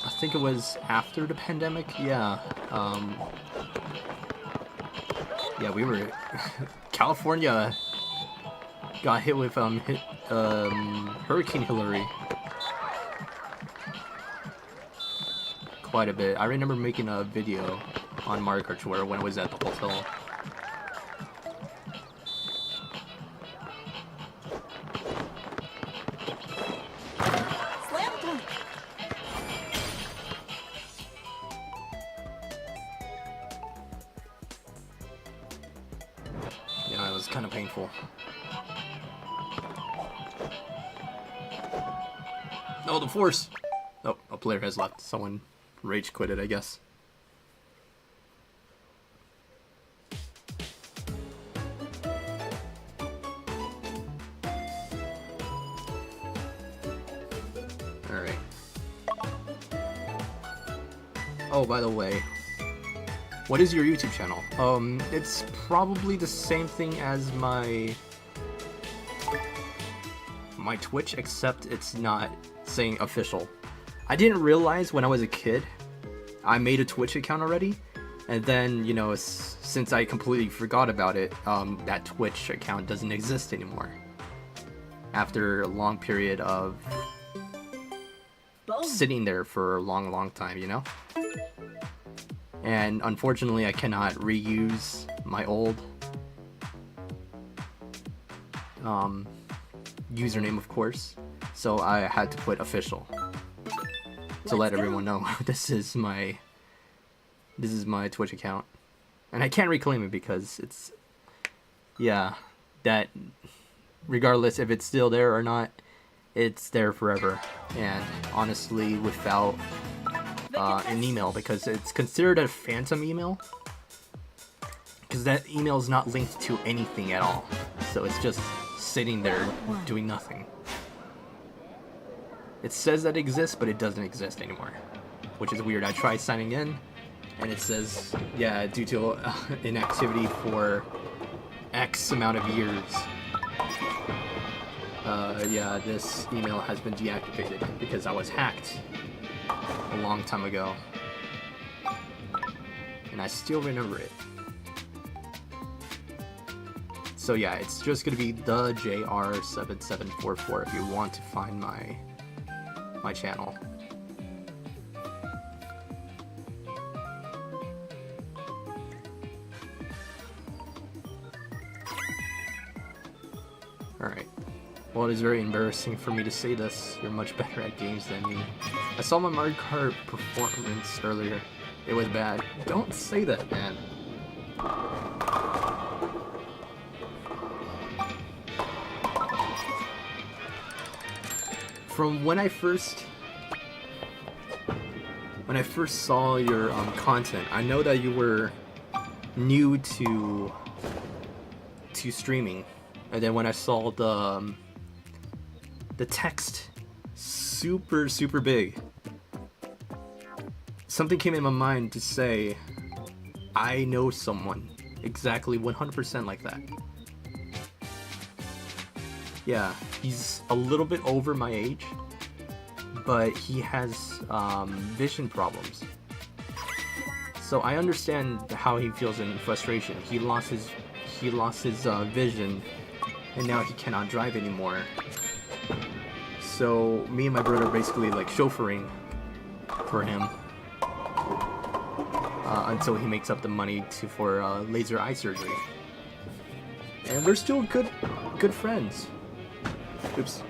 I think it was after the pandemic. Yeah, yeah, we were California got hit with Hurricane Hillary quite a bit. I remember making a video on Mario Kart Tour when I was at the hotel. Slam dunk. Yeah, it was kind of painful. Oh, the force! Oh, a player has left. Someone rage quitted, I guess. Alright. Oh, by the way, what is your YouTube channel? It's probably the same thing as my Twitch, except it's not saying official. I didn't realize when I was a kid I made a Twitch account already, and then, you know, since I completely forgot about it, that Twitch account doesn't exist anymore after a long period of Boom. sitting there for a long time, you know? And unfortunately I cannot reuse my old username, of course, so I had to put official to let everyone know this is my Twitch account, and I can't reclaim it because it's, yeah, that regardless if it's still there or not, it's there forever. And honestly, without an email, because it's considered a phantom email, because that email is not linked to anything at all, so it's just sitting there doing nothing. It says that it exists, but it doesn't exist anymore, which is weird. I tried signing in, and it says, yeah, due to inactivity for X amount of years, yeah, this email has been deactivated because I was hacked a long time ago, and I still remember it. So yeah, it's just gonna be the JR7744 if you want to find my channel. Alright. Well, it is very embarrassing for me to say this. You're much better at games than me. I saw my Mario Kart performance earlier. It was bad. Don't say that, man. from when I first saw your content, I know that you were new to streaming, and then when I saw the text super big, something came in my mind to say, I know someone exactly 100% like that. Yeah, he's a little bit over my age, but he has vision problems. So I understand how he feels in frustration. He lost his vision, and now he cannot drive anymore. So me and my brother basically like chauffeuring for him until he makes up the money for laser eye surgery. And we're still good friends. Oops.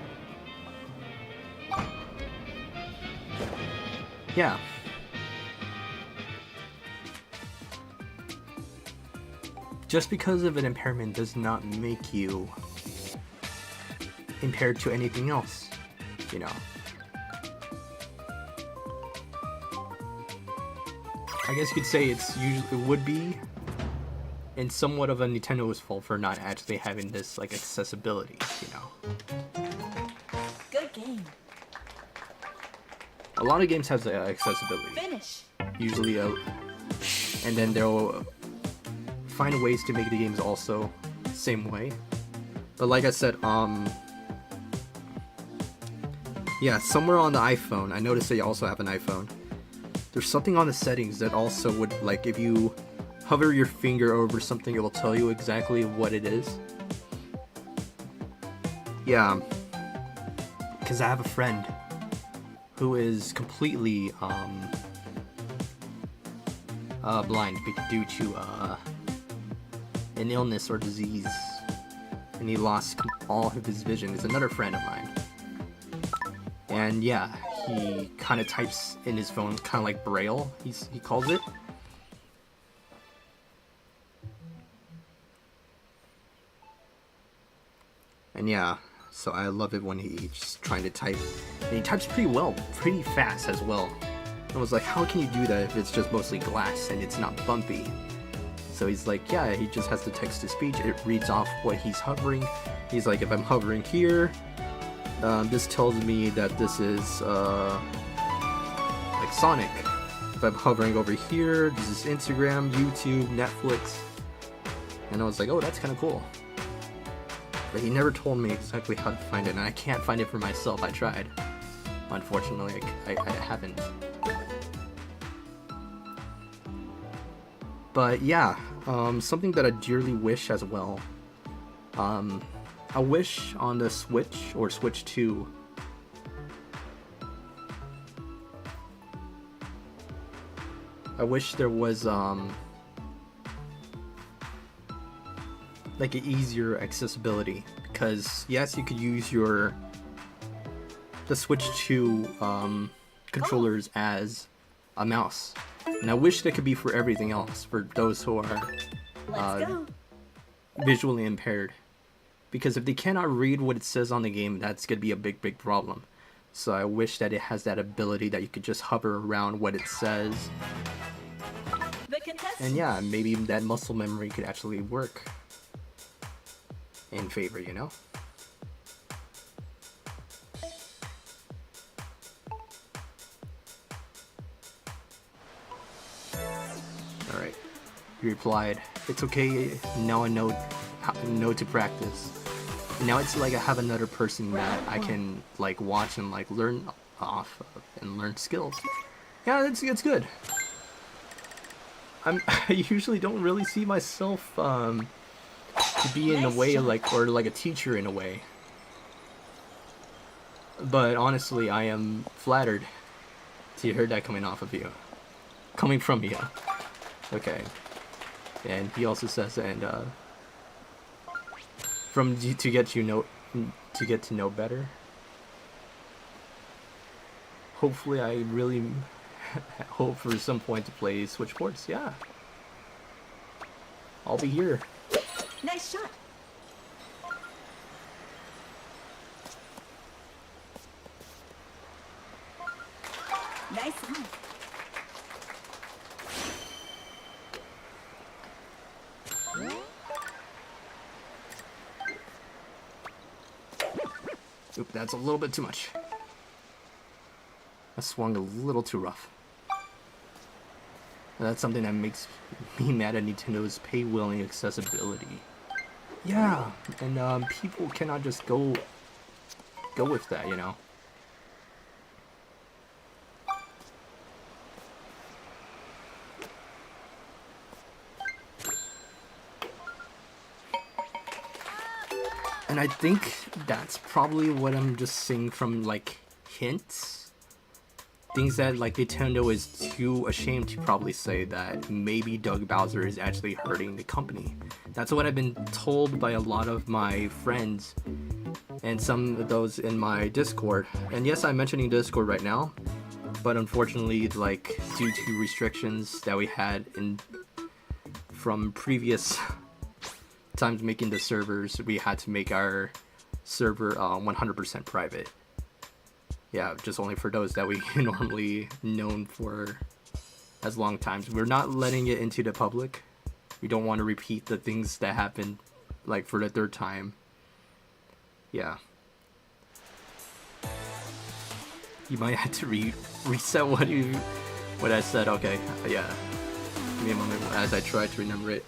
Yeah. Just because of an impairment does not make you impaired to anything else, you know. I guess you could say it would be in somewhat of a Nintendo's fault for not actually having this like accessibility, you know. Good game. A lot of games have accessibility. Finish. Usually, and then they'll find ways to make the games also same way. But like I said, yeah, somewhere on the iPhone, I noticed that you also have an iPhone. There's something on the settings that also would, like, if you hover your finger over something, it will tell you exactly what it is. Yeah, because I have a friend who is completely blind due to an illness or disease, and he lost all of his vision. Is another friend of mine, and yeah, he kind of types in his phone kind of like Braille, he calls it. And yeah, so I love it when he's trying to type, and he types pretty well, pretty fast as well. I was like, how can you do that if it's just mostly glass and it's not bumpy? So he's like, yeah, he just has the text-to-speech, it reads off what he's hovering. He's like, if I'm hovering here, this tells me that this is like Sonic. If I'm hovering over here, this is Instagram, YouTube, Netflix. And I was like, oh, that's kind of cool. But he never told me exactly how to find it, and I can't find it for myself. I tried. Unfortunately, I haven't. But yeah, something that I dearly wish as well. I wish on the Switch or Switch 2, I wish there was like an easier accessibility, because yes, you could use the Switch 2 controllers as a mouse, and I wish that could be for everything else for those who are Let's go. visually impaired, because if they cannot read what it says on the game, that's gonna be a big problem. So I wish that it has that ability that you could just hover around what it says, The contestant. and yeah, maybe that muscle memory could actually work in favor, you know? Alright. He replied, it's okay, now I know to practice. Now it's like I have another person that I can like watch and like learn off of and learn skills. Yeah, it's good. I usually don't really see myself to be in a way like, or like a teacher in a way. But honestly, I am flattered to hear that coming from you. Okay. And he also says, and to get to know better. Hopefully, I really hope for some point to play Switch Sports. Yeah, I'll be here. Nice shot. Nice one. Oop, that's a little bit too much. I swung a little too rough. That's something that makes me mad at Nintendo's pay-willing accessibility. Yeah, and people cannot just go with that, you know. And I think that's probably what I'm just seeing from like hints. Things that like Nintendo is too ashamed to probably say that maybe Doug Bowser is actually hurting the company. That's what I've been told by a lot of my friends and some of those in my Discord. And yes, I'm mentioning Discord right now, but unfortunately, like due to restrictions that we had from previous times making the servers, we had to make our server 100% private. Yeah, just only for those that we normally known for as long times. We're not letting it into the public. We don't want to repeat the things that happened like for the third time. Yeah. You might have to reset what I said. Okay, yeah. Give me a moment as I try to remember it.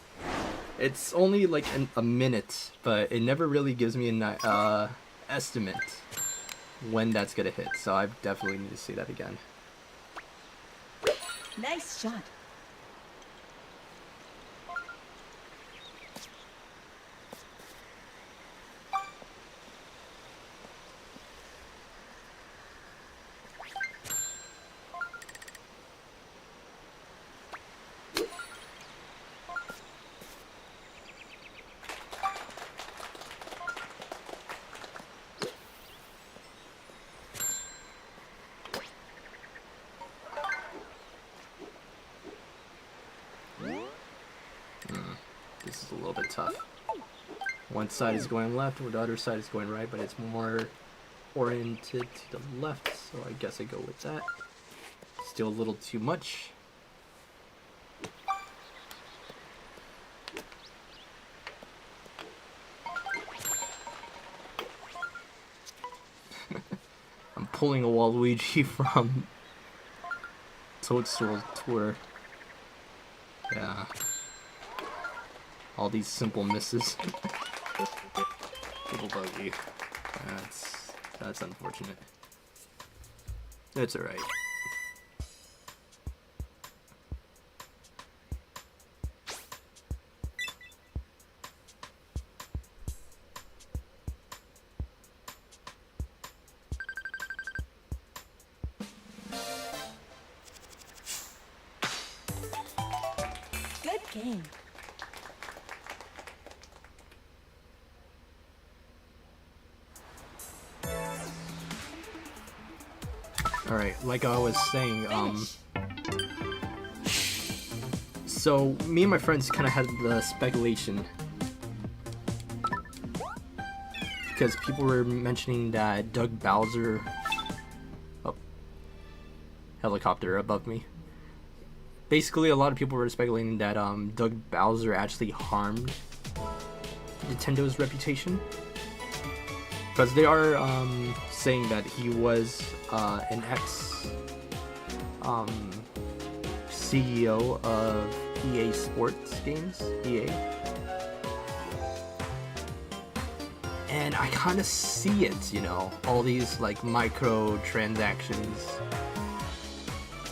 It's only like a minute, but it never really gives me an estimate when that's gonna hit, so I definitely need to see that again. Nice shot. This is a little bit tough. One side is going left, or the other side is going right, but it's more oriented to the left, so I guess I go with that. Still a little too much. I'm pulling a Waluigi from Toadstool Tour. Yeah. All these simple misses. Little buggy. That's unfortunate. It's alright. Good game. Alright, like I was saying, so me and my friends kind of had the speculation because people were mentioning that Doug Bowser, oh, helicopter above me. Basically, a lot of people were speculating that Doug Bowser actually harmed Nintendo's reputation. Because they are saying that he was an CEO of EA Sports Games, EA. And I kind of see it, you know, all these like micro transactions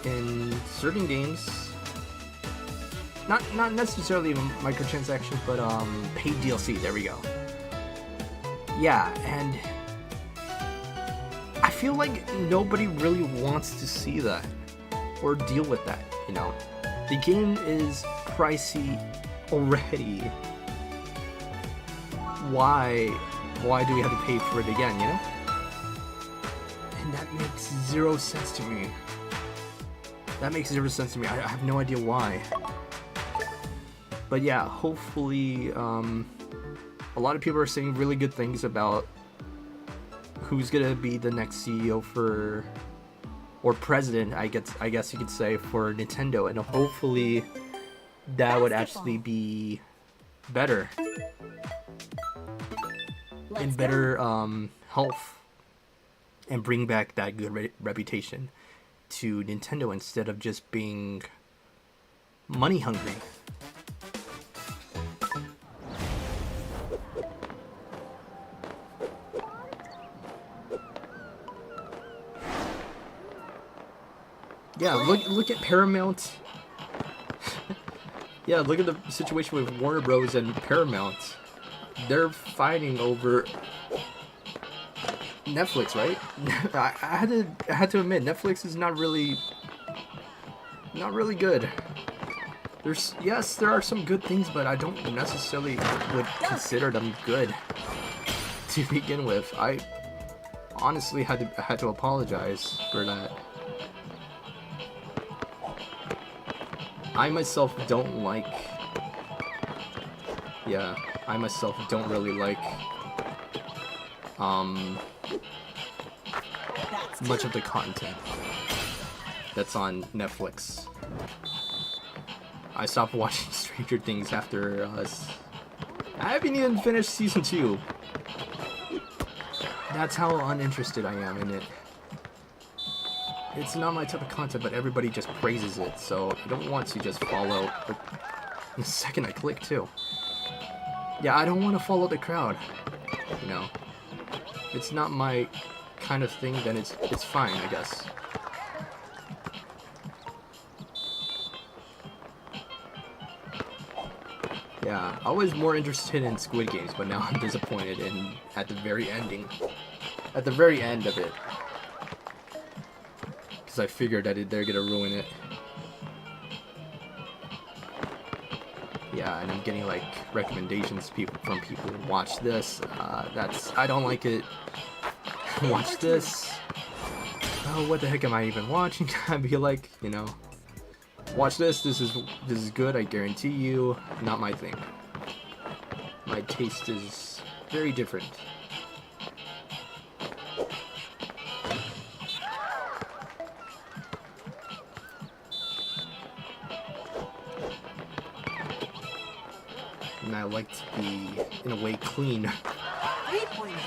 in certain games. Not necessarily microtransactions, but paid DLC. There we go. Yeah, and I feel like nobody really wants to see that or deal with that, you know. The game is pricey already. Why do we have to pay for it again, you know? And that makes zero sense to me. That makes zero sense to me. I have no idea why. But yeah, hopefully, a lot of people are saying really good things about who's gonna be the next CEO for, or president, I guess you could say, for Nintendo, and hopefully that would actually be better, Let's in go. better health, and bring back that good reputation to Nintendo instead of just being money hungry. Yeah, look at Paramount. Yeah, look at the situation with Warner Bros. And Paramount. They're fighting over Netflix, right? I had to admit, Netflix is not really good. Yes, there are some good things, but I don't necessarily would consider them good to begin with. I honestly had to apologize for that. I myself don't like. Yeah, I myself don't really like much of the content that's on Netflix. I stopped watching Stranger Things after I haven't even finished season 2. That's how uninterested I am in it. It's not my type of content, but everybody just praises it, so I don't want to just follow. But the second I click too. Yeah, I don't want to follow the crowd. You know, it's not my kind of thing. Then it's fine, I guess. Yeah, I was more interested in Squid Games, but now I'm disappointed at the very end of it. Because I figured that they're gonna ruin it. Yeah, and I'm getting like recommendations from people. Watch this. I don't like it. Watch this. Oh, what the heck am I even watching? I'd be like, you know, watch this. This is good. I guarantee you. Not my thing. My taste is very different. And I like to be, in a way, clean. 3-pointer.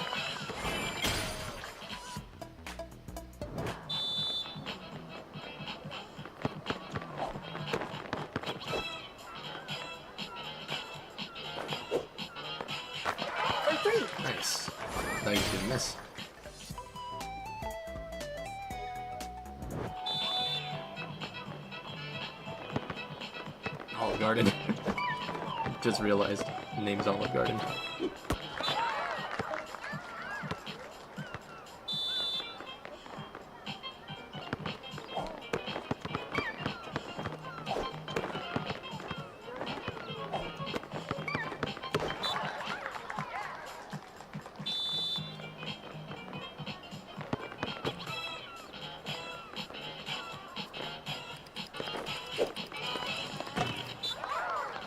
For 3. Nice. Thought you didn't miss. Olive Garden. Just realized the name's Olive Garden.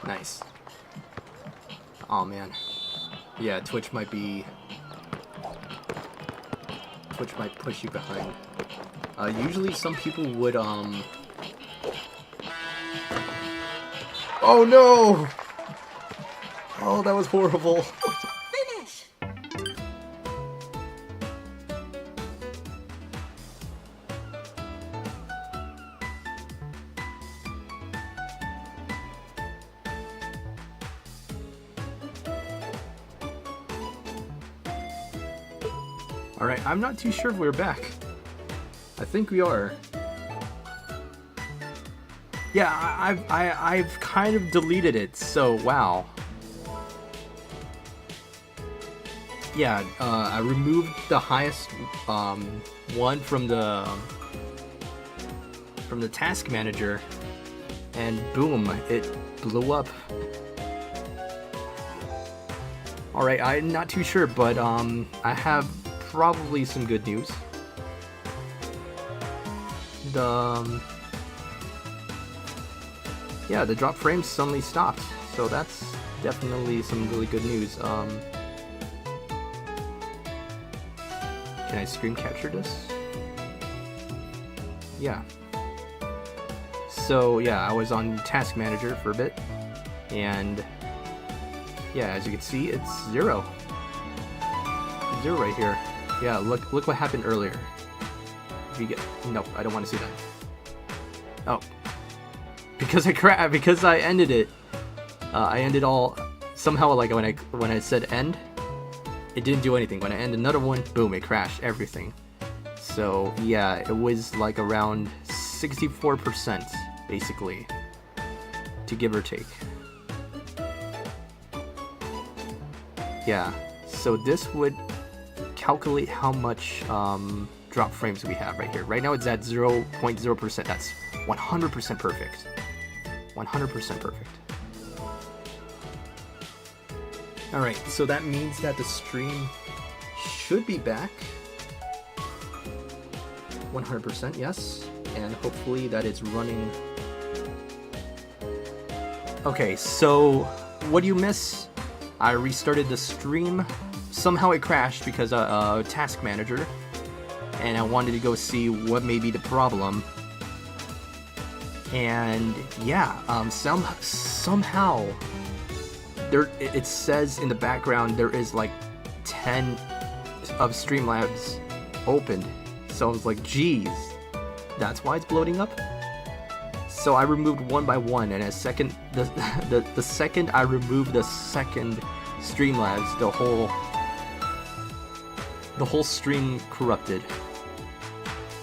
Nice. Oh man. Yeah, Twitch might push you behind. Usually some people would Oh no! Oh, that was horrible. Finish. Alright, I'm not too sure if we're back. I think we are. Yeah, I've kind of deleted it, so wow. Yeah, I removed the highest one from the task manager, and boom, it blew up. Alright, I'm not too sure, but I have probably some good news. Yeah, the drop frames suddenly stopped, so that's definitely some really good news. Can I screen capture this? yeah. So yeah, I was on Task Manager for a bit, and yeah, as you can see, it's 0. 0 right here. Yeah, look what happened earlier. If you get, nope, I don't want to see that. Oh, because I ended it. I ended all somehow, like when I said end, it didn't do anything. When I end another one, boom, it crashed everything. So yeah, it was like around 64% basically, to give or take. Yeah, so this would calculate how much drop frames we have right here. Right now it's at 0.0%. That's 100% perfect. 100% perfect. Alright, so that means that the stream should be back. 100%, yes. And hopefully that it's running. Okay, so what do you miss? I restarted the stream. Somehow it crashed because Task Manager, and I wanted to go see what may be the problem. And yeah, somehow there it says in the background there is like 10 of Streamlabs opened. So I was like, geez, that's why it's bloating up. So I removed one by one, and the second I removed the second Streamlabs, the whole stream corrupted.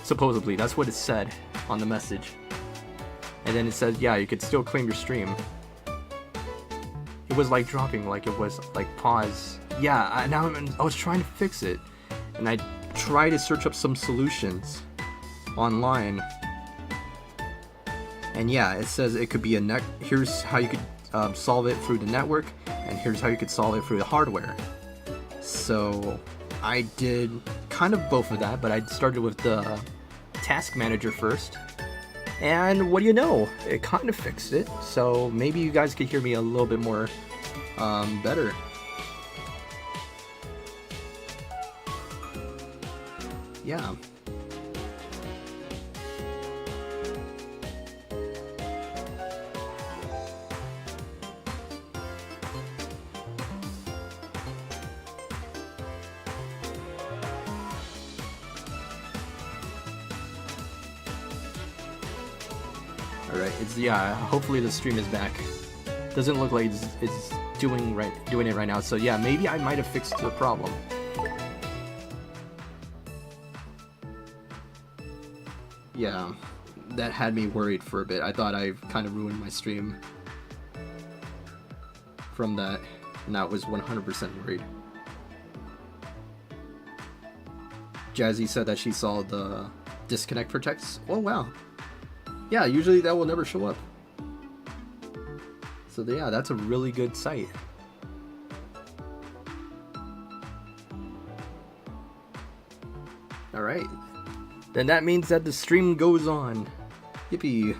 Supposedly, that's what it said on the message. And then it said, yeah, you could still claim your stream. It was like dropping, like it was like pause. Yeah, I was trying to fix it, and I tried to search up some solutions online. And yeah, it says it could be a here's how you could solve it through the network, and here's how you could solve it through the hardware. So I did kind of both of that, but I started with the Task Manager first. And what do you know? It kind of fixed it. So maybe you guys could hear me a little bit more better. Yeah. Alright, yeah, hopefully the stream is back. Doesn't look like it's doing it right now, so yeah, maybe I might have fixed the problem. Yeah, that had me worried for a bit. I thought I kind of ruined my stream from that, and I was 100% worried. Jazzy said that she saw the disconnect protects. Oh wow. Yeah, usually that will never show up. So yeah, that's a really good site. Alright. Then that means that the stream goes on. Yippee.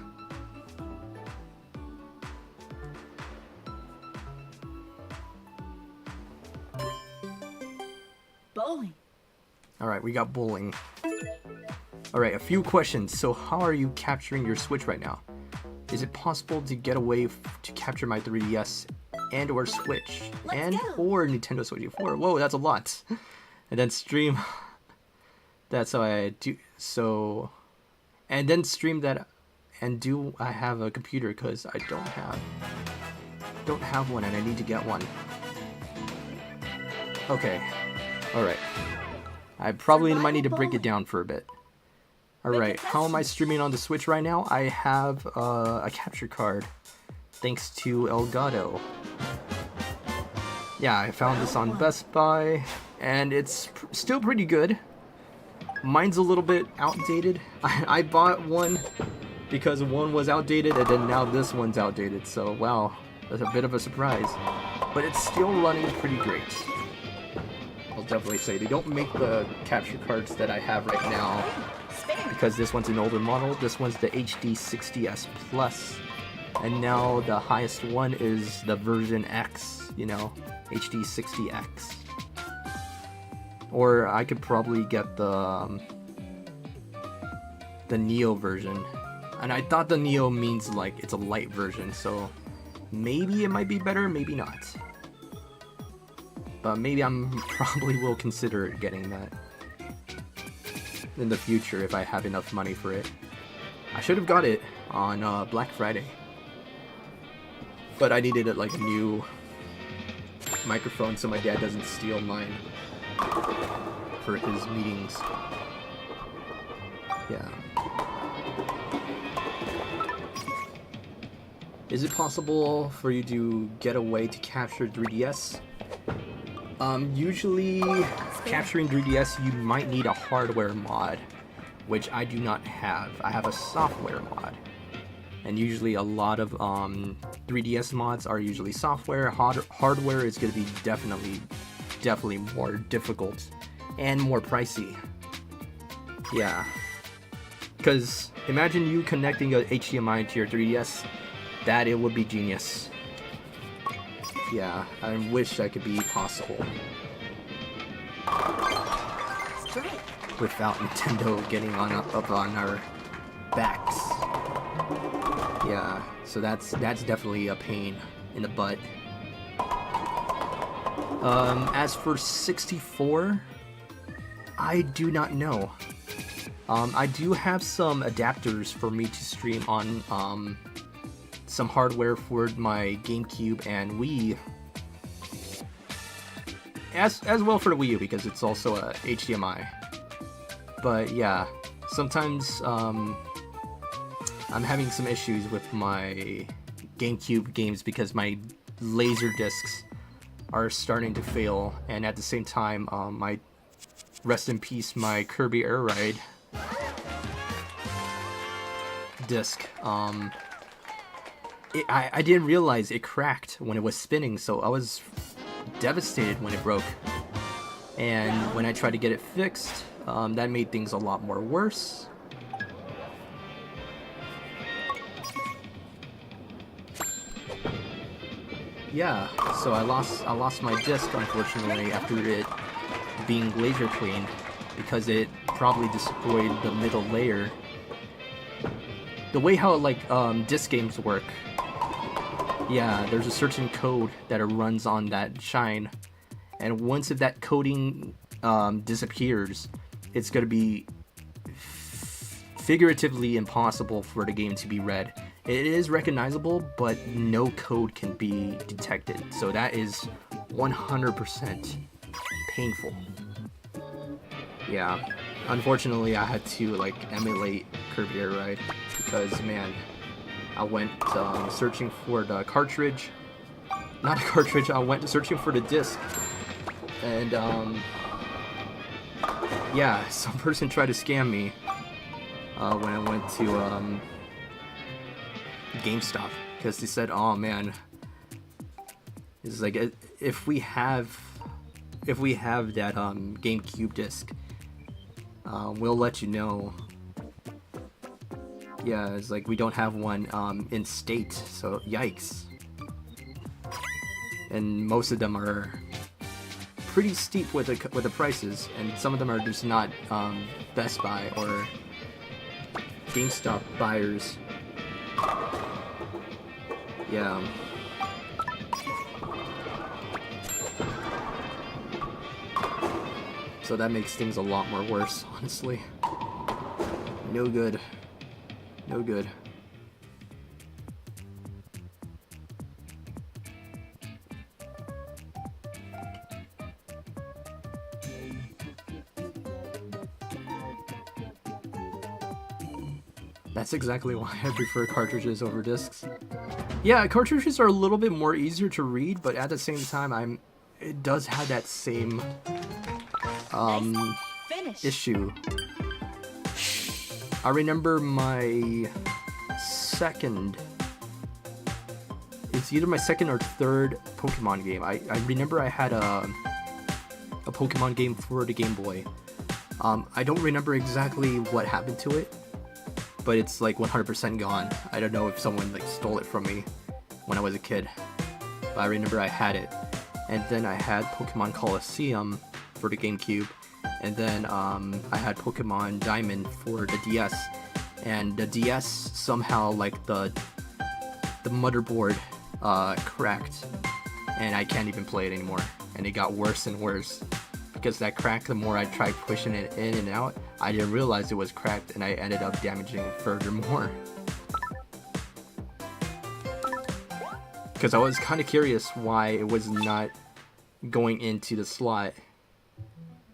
Bowling. Alright, we got bowling. Alright, a few questions. So how are you capturing your Switch right now? Is it possible to get away to capture my 3DS and or Switch or Nintendo 64? Whoa, that's a lot. And then stream. That's how I do. So, and then stream that. And do I have a computer? Because I don't have one, and I need to get one. Okay. All right. I probably might need to break it down for a bit. Alright, how am I streaming on the Switch right now? I have a capture card, thanks to Elgato. Yeah, I found this on Best Buy, and it's still pretty good. Mine's a little bit outdated. I bought one because one was outdated, and then now this one's outdated, so wow, that's a bit of a surprise. But it's still running pretty great. I'll definitely say. They don't make the capture cards that I have right now, because this one's an older model. This one's the HD60S Plus, and now the highest one is the version X, you know, HD60X. Or I could probably get the the Neo version. And I thought the Neo means like it's a light version, so maybe it might be better, maybe not. But maybe I'm probably will consider getting that in the future if I have enough money for it. I should have got it on Black Friday, but I needed it like a new microphone so my dad doesn't steal mine for his meetings. Yeah. Is it possible for you to get a way to capture 3DS? Usually capturing 3DS you might need a hardware mod, which I do not have. I have a software mod. And usually a lot of 3DS mods are usually software. Hardware is going to be definitely more difficult and more pricey. Yeah. Because imagine you connecting a HDMI to your 3DS. That it would be genius. Yeah, I wish that could be possible. Strike. Without Nintendo getting up on our backs. Yeah, so that's definitely a pain in the butt. As for 64, I do not know. I do have some adapters for me to stream on some hardware for my GameCube and Wii, as well for the Wii U because it's also a HDMI. But yeah, sometimes I'm having some issues with my GameCube games because my laser discs are starting to fail, and at the same time, my rest in peace, my Kirby Air Ride disc. I didn't realize it cracked when it was spinning, so I was devastated when it broke. And when I tried to get it fixed, that made things a lot more worse. Yeah, so I lost my disc unfortunately after it being laser cleaned because it probably destroyed the middle layer. The way how like disc games work. Yeah, there's a certain code that it runs on that shine, and once if that coding disappears, it's going to be figuratively impossible for the game to be read. It is recognizable, but no code can be detected, so that is 100% painful. Yeah, unfortunately I had to like emulate Kirby Air Ride because man, I went searching for the cartridge. Not a cartridge, I went searching for the disc. And, yeah, some person tried to scam me when I went to GameStop. Because they said, oh man, it's like, if we have that GameCube disc, we'll let you know. Yeah, it's like we don't have one in state, so yikes. And most of them are pretty steep with the prices, and some of them are just not Best Buy or GameStop buyers. Yeah. So that makes things a lot more worse, honestly. No good. No good. That's exactly why I prefer cartridges over discs. Yeah, cartridges are a little bit more easier to read, but at the same time, it does have that same issue. I remember my second, it's either my second or third Pokemon game. I remember I had a Pokemon game for the Game Boy. I don't remember exactly what happened to it, but it's like 100% gone. I don't know if someone like stole it from me when I was a kid, but I remember I had it. And then I had Pokemon Colosseum for the GameCube, and then I had Pokemon Diamond for the DS, and the DS somehow like the motherboard cracked, and I can't even play it anymore. And it got worse and worse because that crack. The more I tried pushing it in and out, I didn't realize it was cracked, and I ended up damaging it furthermore. Because I was kind of curious why it was not going into the slot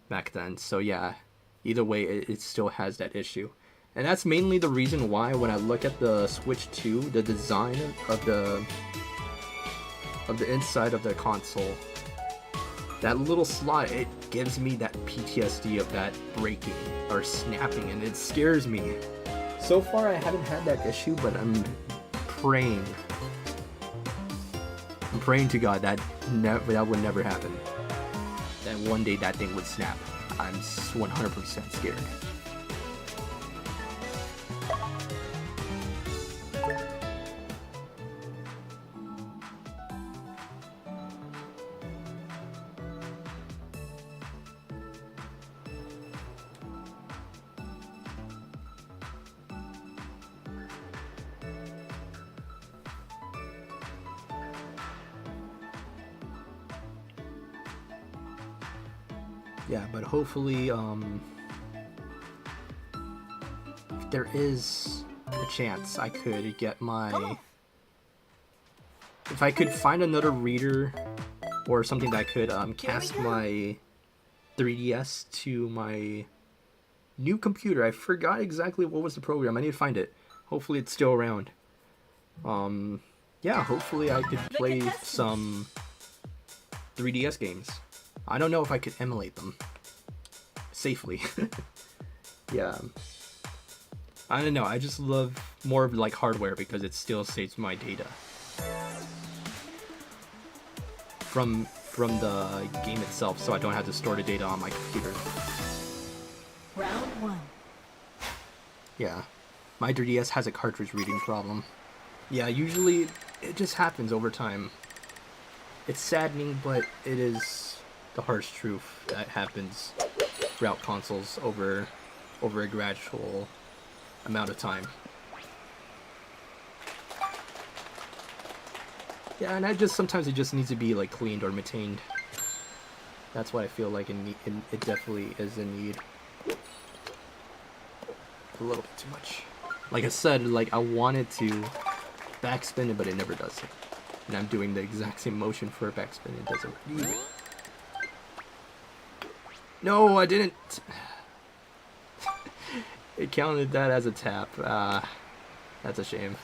back then. So yeah, either way, it still has that issue. And that's mainly the reason why when I look at the Switch 2, the design of the inside of the console, that little slot, it gives me that PTSD of that breaking or snapping, and it scares me. So far I haven't had that issue, but I'm praying to God that would never happen. That one day that thing would snap. I'm 100% scared. Yeah, but hopefully, if there is a chance I could get my... If I could find another reader or something that I could cast my 3DS to my new computer. I forgot exactly what was the program. I need to find it. Hopefully it's still around. Yeah, hopefully I could play some 3DS games. I don't know if I could emulate them safely. Yeah. I don't know, I just love more of like hardware because it still saves my data from the game itself, so I don't have to store the data on my computer. Round 1. Yeah. My 3DS has a cartridge reading problem. Yeah, usually it just happens over time. It's saddening, but it is the harsh truth that happens throughout consoles over a gradual amount of time. Yeah, and sometimes it just needs to be like cleaned or maintained. That's what I feel like it definitely is in need. A little bit too much. Like I said, like I wanted to backspin it, but it never does it. And I'm doing the exact same motion for a backspin, it doesn't either. No, I didn't. It counted that as a tap. That's a shame.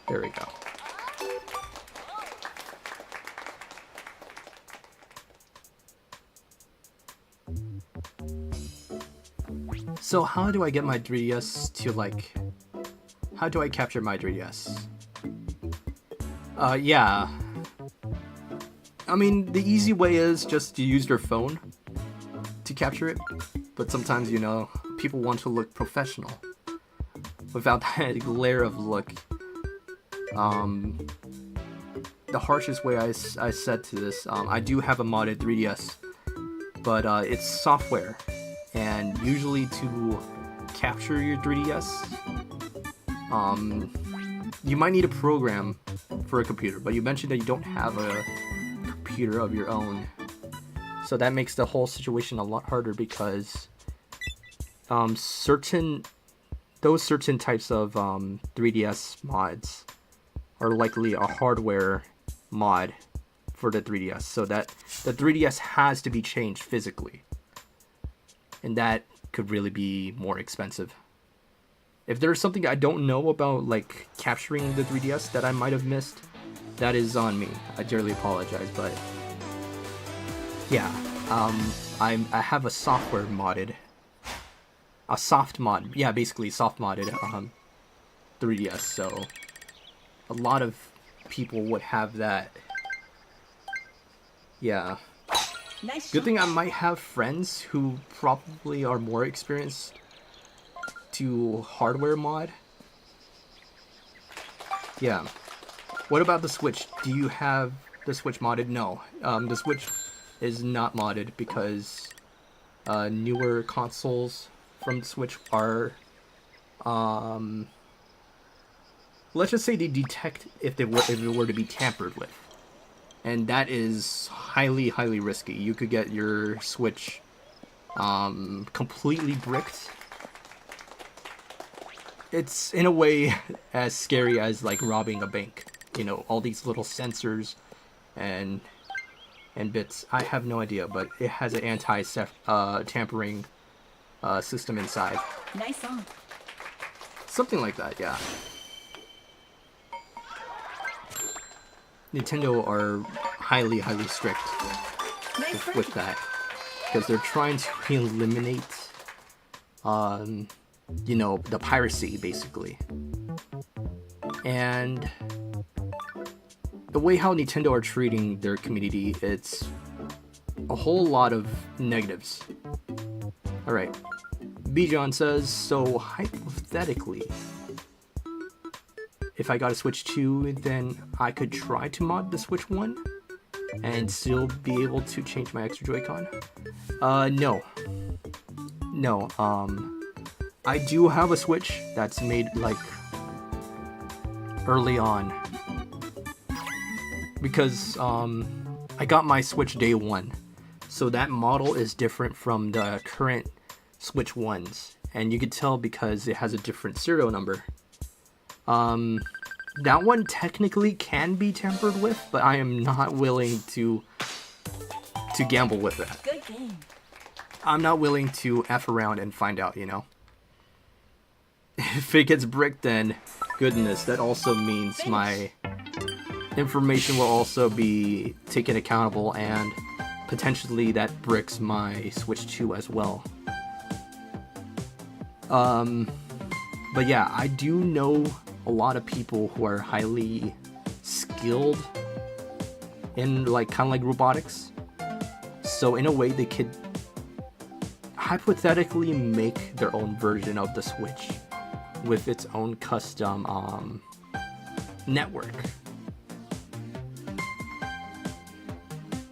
There we go. So how do I get my 3DS to like... How do I capture my 3DS? Yeah. I mean, the easy way is just to use your phone to capture it. But sometimes, you know, people want to look professional without that glare of look. The harshest way I said to this, I do have a modded 3DS, but it's software, and usually to capture your 3DS, you might need a program for a computer, but you mentioned that you don't have a computer of your own, so that makes the whole situation a lot harder because certain types of 3DS mods are likely a hardware mod for the 3DS, so that the 3DS has to be changed physically, and that could really be more expensive. If there's something I don't know about like capturing the 3DS that I might have missed, that is on me. I dearly apologize, but yeah, I have a software modded, a soft mod, yeah, basically soft modded 3DS, so a lot of people would have that. Yeah. Nice Good shot. thing I might have friends who probably are more experienced to hardware mod. Yeah. What about the Switch? Do you have the Switch modded? No. The Switch is not modded because newer consoles from the Switch are, let's just say they detect if it were to be tampered with, and that is highly risky. You could get your Switch completely bricked. It's in a way as scary as like robbing a bank. You know, all these little sensors and bits. I have no idea, but it has an anti-tampering system inside. Nice song. Something like that, yeah. Nintendo are highly strict Nice with that, because they're trying to eliminate, you know, the piracy basically. And the way how Nintendo are treating their community, it's a whole lot of negatives. Alright, Bijan says, so hypothetically, if I got a Switch 2, then I could try to mod the Switch 1 and still be able to change my extra Joy-Con? No. No, I do have a Switch that's made, like, early on. Because, I got my Switch day one. So that model is different from the current Switch 1s. And you could tell because it has a different serial number. That one technically can be tampered with, but I am not willing to gamble with that. Good game. I'm not willing to F around and find out, you know? If it gets bricked, then goodness, that also means my information will also be taken accountable, and potentially that bricks my Switch 2 as well. But yeah, I do know a lot of people who are highly skilled in like kind of like robotics. So in a way they could hypothetically make their own version of the Switch with its own custom network.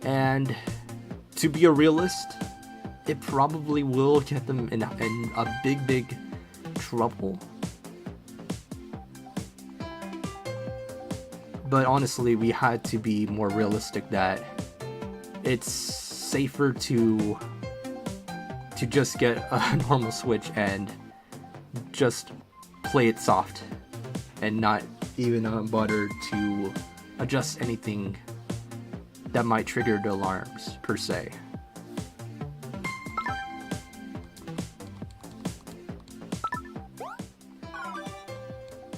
And to be a realist, it probably will get them in a big trouble. But honestly, we had to be more realistic that it's safer to just get a normal Switch and just play it soft and not even bother to adjust anything that might trigger the alarms per se.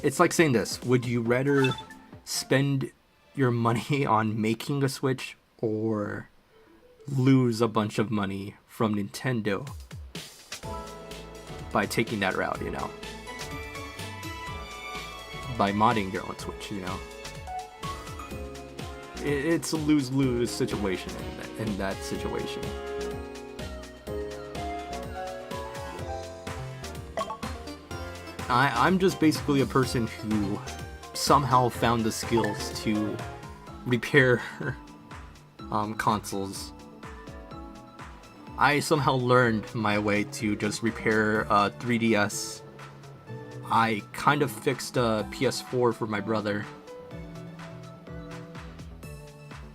It's like saying this: would you rather spend your money on making a Switch or lose a bunch of money from Nintendo by taking that route, you know? By modding your own Switch, you know? It's a lose-lose situation in that situation. I'm just basically a person who somehow found the skills to repair consoles. I somehow learned my way to just repair 3DS. I kind of fixed a PS4 for my brother.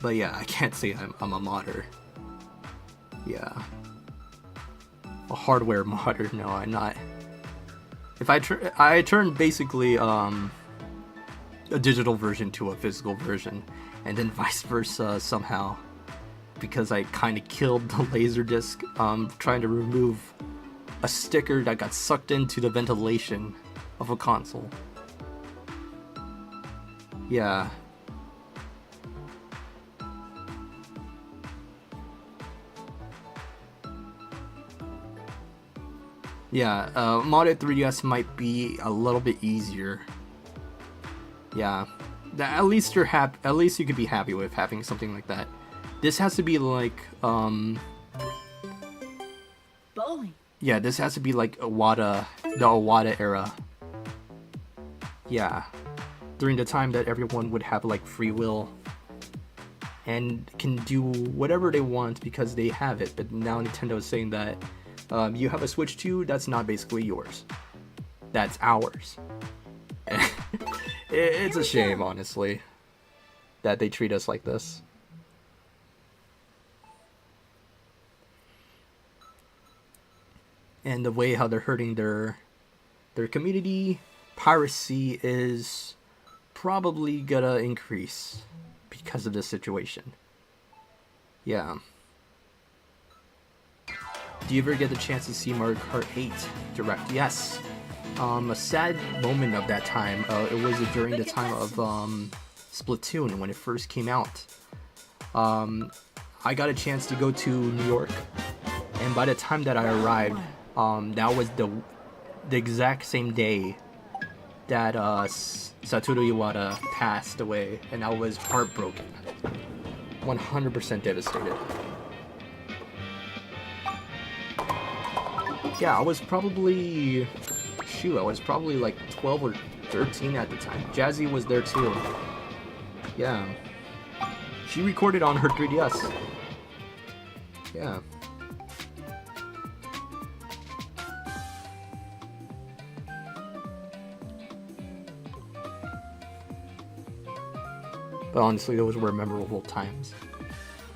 But yeah, I can't say I'm a modder. Yeah. A hardware modder, no, I'm not. If I turn basically a digital version to a physical version, and then vice versa somehow, because I kind of killed the Laserdisc trying to remove a sticker that got sucked into the ventilation of a console. Yeah. Yeah, modded 3DS might be a little bit easier. Yeah, at least you're happy. At least you could be happy with having something like that. This has to be like Bowling. yeah, this has to be like the Iwata era. Yeah, during the time that everyone would have like free will and can do whatever they want because they have it. But now Nintendo is saying that you have a Switch 2, that's not basically yours. That's ours. It's a shame, honestly, that they treat us like this. And the way how they're hurting their community, piracy is probably gonna increase because of this situation. Yeah. Do you ever get the chance to see Mario Kart 8 Direct? Yes. A sad moment of that time, it was during the time of Splatoon, when it first came out. I got a chance to go to New York, and by the time that I arrived, that was the exact same day that Satoru Iwata passed away, and I was heartbroken. 100% devastated. Yeah, I was probably like 12 or 13 at the time. Jazzy was there too. Yeah. She recorded on her 3DS. Yeah. But honestly, those were memorable times.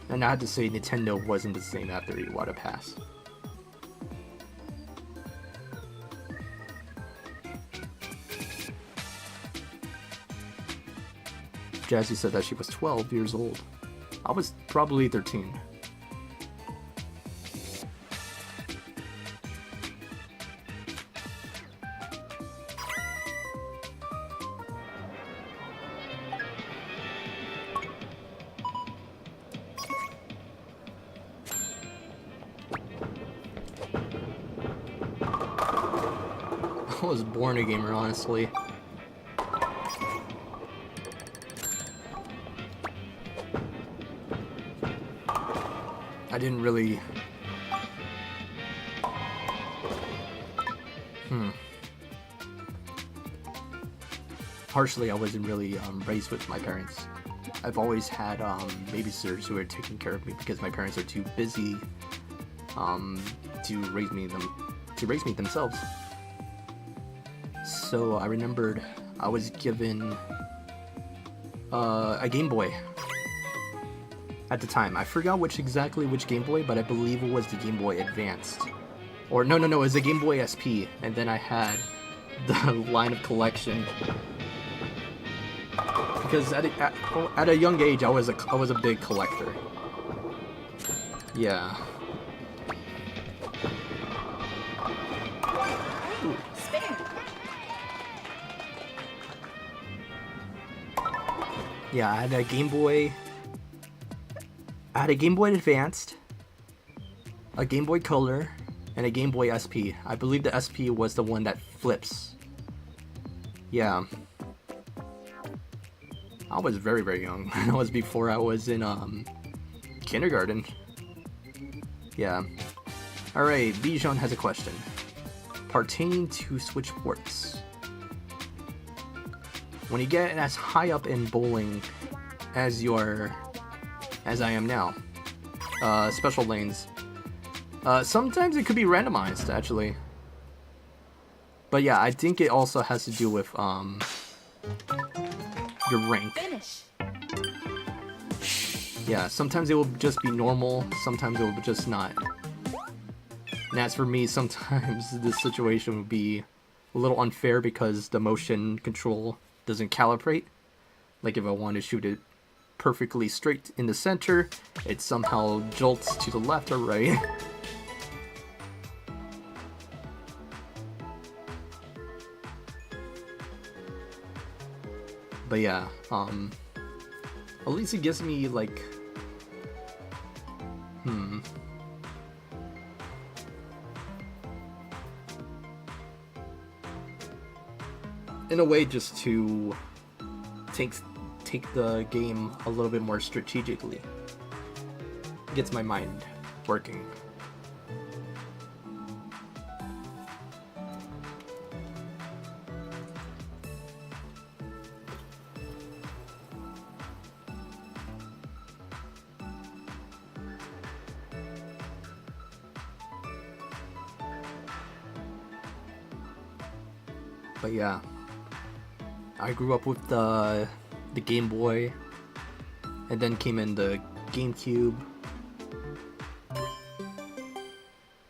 And I had to say, Nintendo wasn't the same after Iwata passed. Jazzy said that she was 12 years old. I was probably 13. I was born a gamer, honestly. I didn't really... Partially, I wasn't really raised with my parents. I've always had babysitters who are taking care of me because my parents are too busy to raise me themselves. So I remembered I was given a Game Boy at the time. I forgot which Game Boy, but I believe it was the Game Boy Advanced. Or no, it was the Game Boy SP, and then I had the line of collection. Because at a young age, I was a big collector. Yeah. Ooh, spare. Yeah, I had a Game Boy. I had a Game Boy Advanced, a Game Boy Color, and a Game Boy SP. I believe the SP was the one that flips. Yeah. I was very, very young. That was before I was in kindergarten. Yeah. Alright, Bijan has a question. Pertaining to Switch ports. When you get as high up in bowling as I am now, special lanes, sometimes it could be randomized, actually. But yeah, I think it also has to do with your rank. Finish. Yeah, sometimes it will just be normal, sometimes it will just not. And as for me, sometimes this situation would be a little unfair because the motion control doesn't calibrate. Like if I want to shoot it perfectly straight in the center, it somehow jolts to the left or right. But yeah, at least it gives me like, in a way, just to take the game a little bit more strategically. Gets my mind working. But yeah, I grew up with the Game Boy, and then came in the GameCube.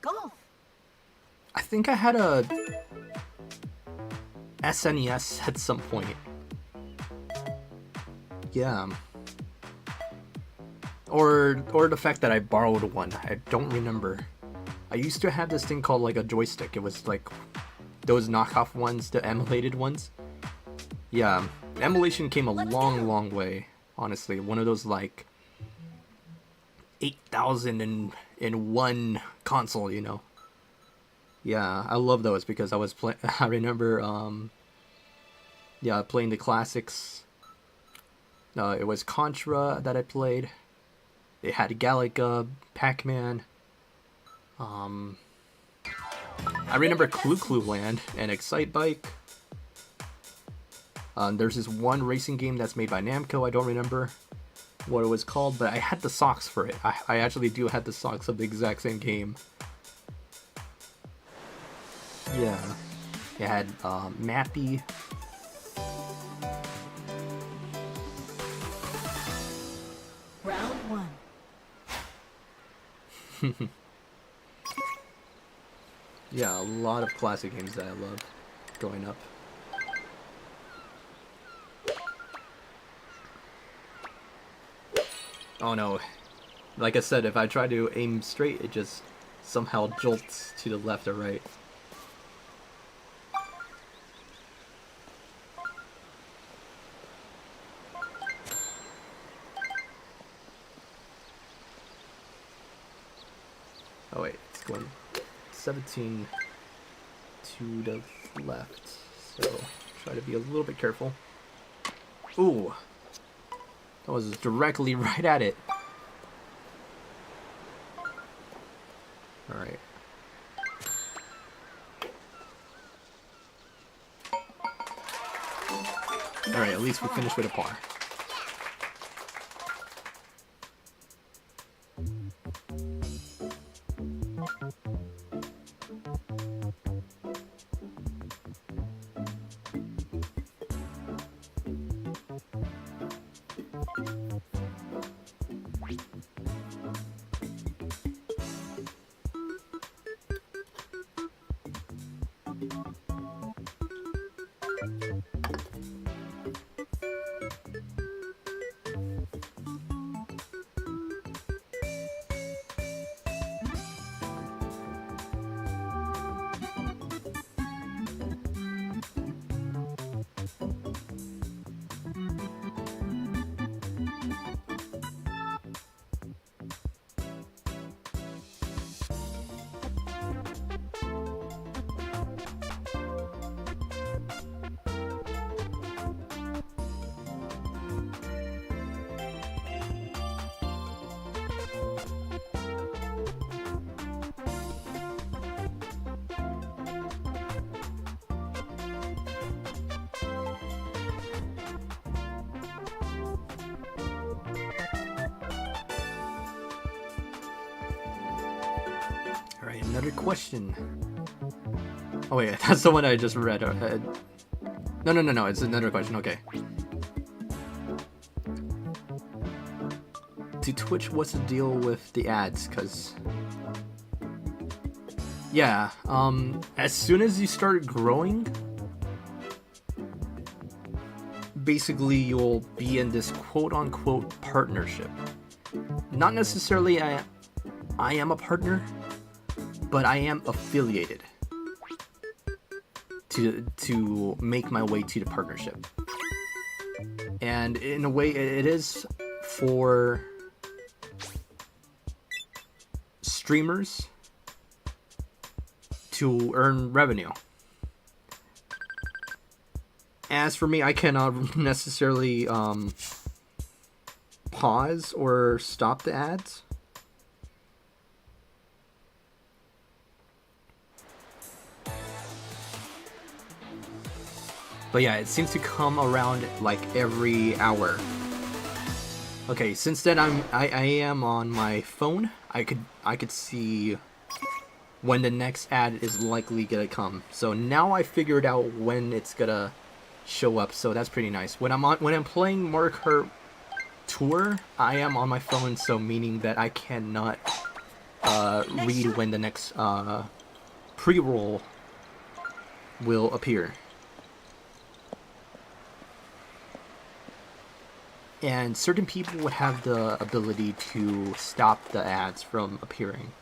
Golf. I think I had a SNES at some point. Yeah. Or the fact that I borrowed one. I don't remember. I used to have this thing called like a joystick. It was like those knockoff ones, the emulated ones. Yeah, emulation came a long way, honestly. One of those like 8,000 in one console, you know. Yeah, I love those because I was I remember yeah, playing the classics. It was Contra that I played. It had Galaga, Pac-Man. I remember Clue Land and Excitebike. There's this one racing game that's made by Namco. I don't remember what it was called, but I had the socks for it. I actually do have the socks of the exact same game. Yeah. It had Mappy. Round 1. Yeah, a lot of classic games that I loved growing up. Oh no. Like I said, if I try to aim straight, it just somehow jolts to the left or right. Oh wait, it's going 17 to the left, so try to be a little bit careful. Ooh, that was directly right at it. Alright. Alright, at least we finished with a par. Alright, another question. Oh wait, that's the one I just read. No, it's another question, okay. To Twitch, what's the deal with the ads? Cause... yeah, as soon as you start growing, basically you'll be in this quote-unquote partnership. Not necessarily I am a partner, but I am affiliated to make my way to the partnership. And in a way, it is for streamers to earn revenue. As for me, I cannot necessarily pause or stop the ads. But yeah, it seems to come around like every hour. Okay, since then I am on my phone. I could see when the next ad is likely gonna come. So now I figured out when it's gonna show up, so that's pretty nice. When I'm playing Mario Kart Tour, I am on my phone, so meaning that I cannot read when the next pre-roll will appear. And certain people would have the ability to stop the ads from appearing.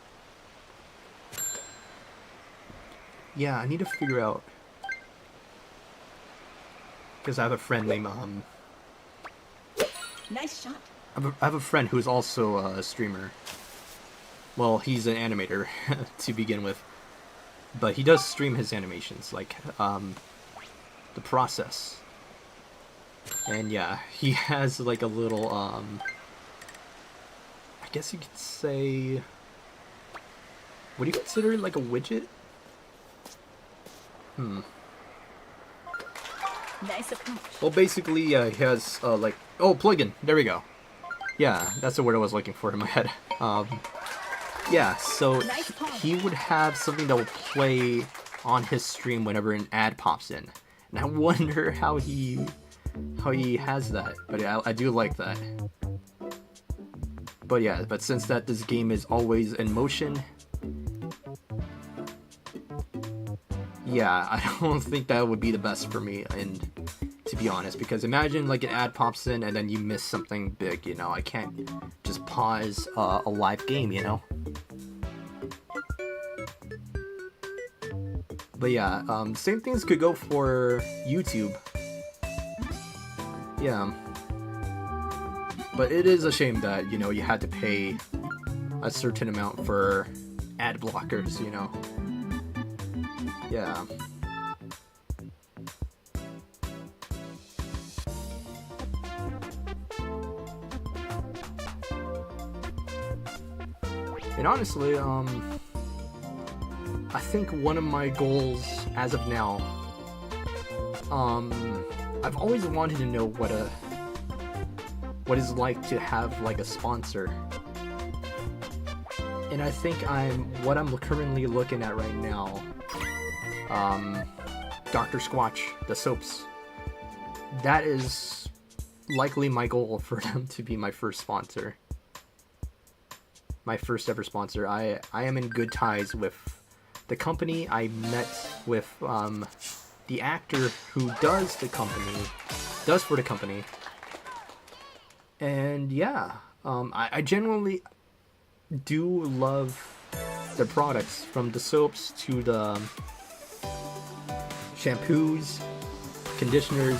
Yeah, I need to figure out, because I have a friend named Nice shot. I have a friend who's also a streamer. Well, he's an animator to begin with, but he does stream his animations, like the process. And yeah, he has like a little I guess you could say, what do you consider it, like a widget? Nice approach. Well, basically, he has like, oh, plugin. There we go. Yeah, that's the word I was looking for in my head. Yeah, so he would have something that will play on his stream whenever an ad pops in, and I wonder how he has that. But I do like that. But yeah, but since that this game is always in motion, yeah, I don't think that would be the best for me, and to be honest, because imagine like an ad pops in and then you miss something big, you know. I can't just pause a live game, you know. But yeah, same things could go for YouTube. Yeah. But it is a shame that, you know, you had to pay a certain amount for ad blockers, you know. Yeah. And honestly, I think one of my goals as of now, I've always wanted to know what it's like to have like a sponsor. And I think what I'm currently looking at right now, Dr. Squatch, the soaps, that is likely my goal for them to be my first sponsor. My first ever sponsor. I am in good ties with the company. I met with the actor who does for the company. And yeah, I generally do love the products, from the soaps to the shampoos, conditioners.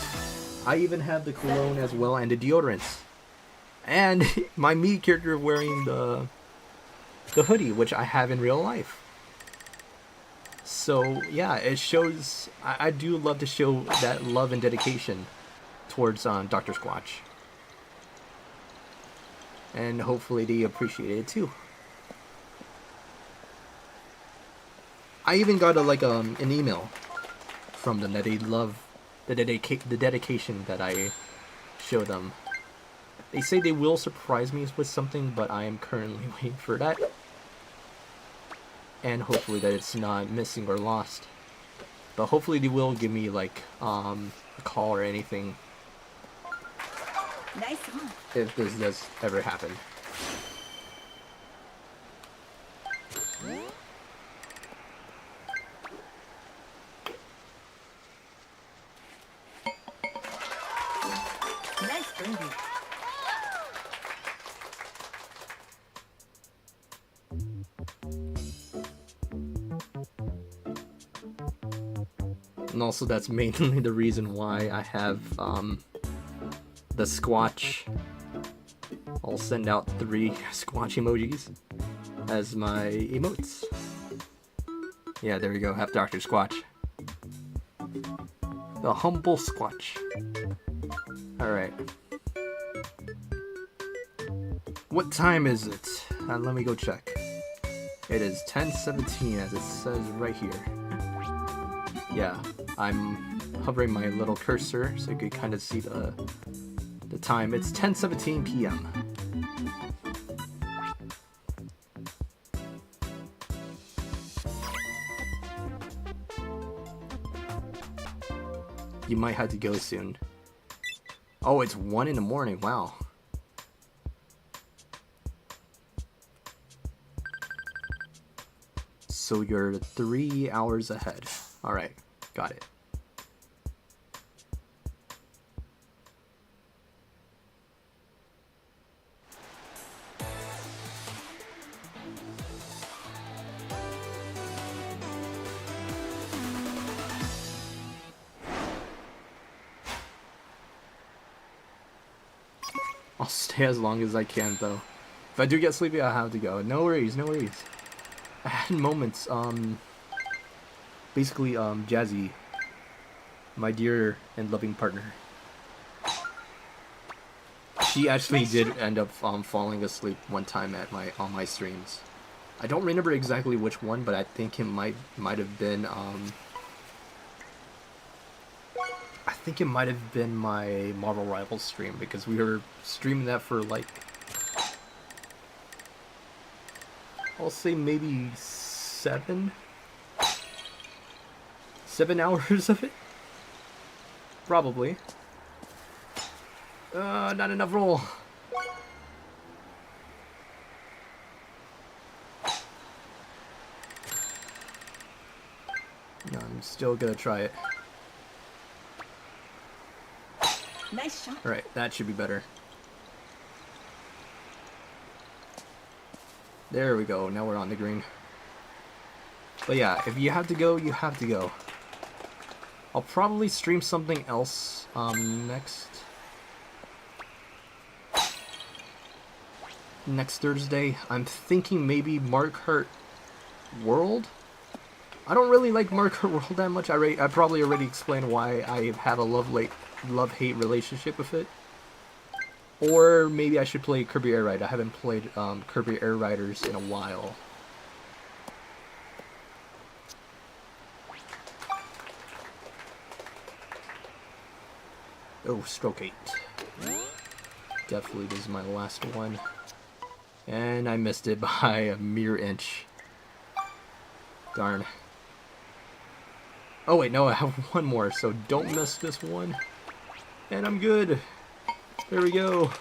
I even have the cologne as well, and the deodorants. And my Mii character wearing the hoodie, which I have in real life. So yeah, it shows. I do love to show that love and dedication towards Dr. Squatch. And hopefully they appreciate it too. I even got an email from them that they love the dedication that I show them. They say they will surprise me with something, but I am currently waiting for that. And hopefully that it's not missing or lost. But hopefully they will give me like a call or anything. Nice one. If this does ever happen. Nice birdie. And also that's mainly the reason why I have the Squatch. I'll send out 3 Squatch emojis as my emotes. Yeah, there we go. Have Dr. Squatch. The humble Squatch. Alright. What time is it? Let me go check. It is 10:17 as it says right here. Yeah, I'm hovering my little cursor so you can kind of see the time. It's 10:17 p.m. you might have to go soon. Oh, it's 1 in the morning. Wow. So you're 3 hours ahead. All right, got it. I'll stay as long as I can, though. If I do get sleepy, I have to go. No worries, no worries. I had moments, basically, Jazzy, my dear and loving partner, she actually did end up, falling asleep one time at on my streams. I don't remember exactly which one, but I think it might have been, I think it might have been my Marvel Rivals stream, because we were streaming that for, like, I'll say maybe 7 hours of it? Probably. Not enough roll. No, I'm still gonna try it. Nice shot. Alright, that should be better. There we go, now we're on the green. But yeah, if you have to go, you have to go. I'll probably stream something else next Thursday. I'm thinking maybe Mario Kart World? I don't really like Mario Kart World that much. I probably already explained why I have a love-hate relationship with it. Or maybe I should play Kirby Air Ride. I haven't played Kirby Air Riders in a while. Oh, stroke 8. Definitely this is my last one. And I missed it by a mere inch. Darn. Oh wait, no, I have one more, so don't miss this one. And I'm good. There we go.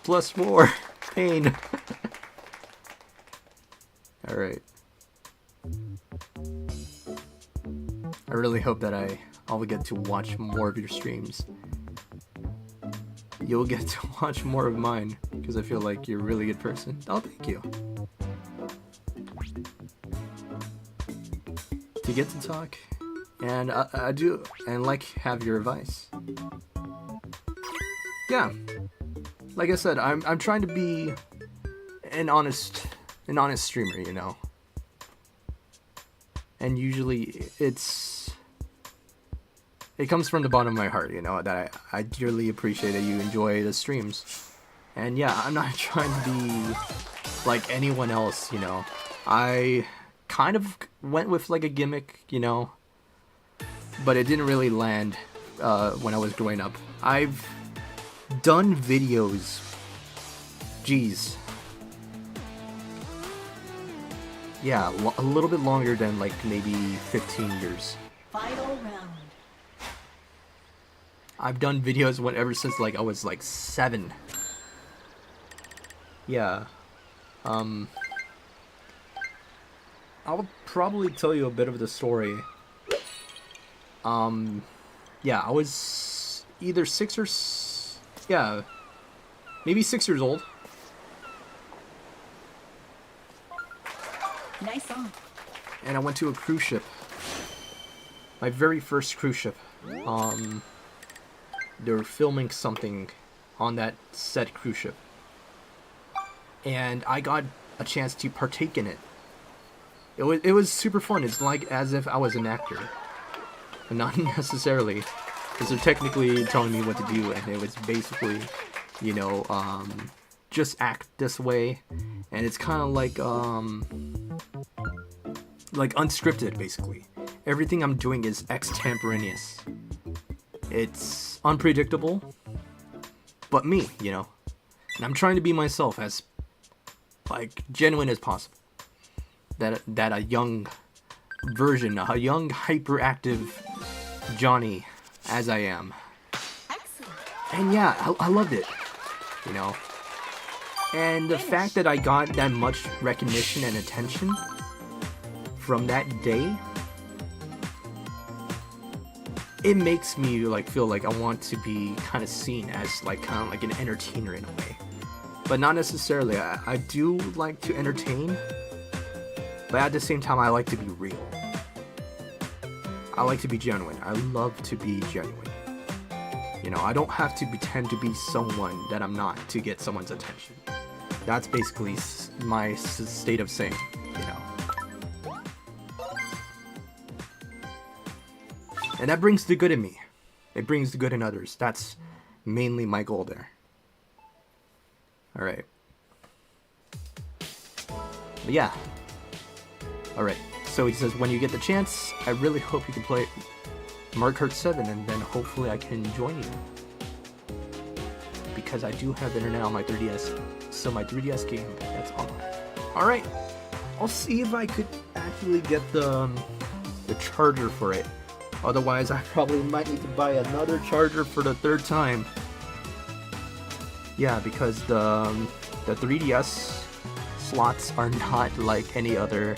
Plus 4. Pain. Alright. I really hope that I'll get to watch more of your streams. You'll get to watch more of mine, because I feel like you're a really good person. Oh, thank you. To get to talk, and I do, and like, have your advice. Yeah, like I said, I'm trying to be an honest streamer, you know. And usually it comes from the bottom of my heart, you know, that I dearly appreciate that you enjoy the streams. And yeah, I'm not trying to be like anyone else, you know. I kind of went with like a gimmick, you know, but it didn't really land when I was growing up. I've done videos, geez, yeah, a little bit longer than like maybe 15 years. Final round. I've done videos ever since like I was like 7. Yeah. I'll probably tell you a bit of the story. Yeah, I was either 6 or yeah, maybe 6 years old. Nice song. And I went to a cruise ship. My very first cruise ship. They were filming something on that said cruise ship. And I got a chance to partake in it. It was super fun. It's like as if I was an actor. But not necessarily. Because they're technically telling me what to do, and it was basically, you know, just act this way. And it's kind of like unscripted, basically. Everything I'm doing is extemporaneous. It's unpredictable, but me, you know. And I'm trying to be myself as, like, genuine as possible. That a young version, a young hyperactive Johnny as I am. Excellent. And yeah, I loved it, you know. And the fact that I got that much recognition and attention from that day, it makes me like feel like I want to be kind of seen as like kind of like an entertainer in a way. But not necessarily. I do like to entertain, but at the same time I like to be real. I like to be genuine. I love to be genuine. You know, I don't have to pretend to be someone that I'm not to get someone's attention. That's basically my state of saying, you know. And that brings the good in me. It brings the good in others. That's mainly my goal there. Alright. But yeah. Alright. So he says, when you get the chance, I really hope you can play Mario Kart 7 and then hopefully I can join you. Because I do have internet on my 3DS. So my 3DS game, that's online. Alright. I'll see if I could actually get the charger for it. Otherwise, I probably might need to buy another charger for the third time. Yeah, because the 3DS slots are not like any other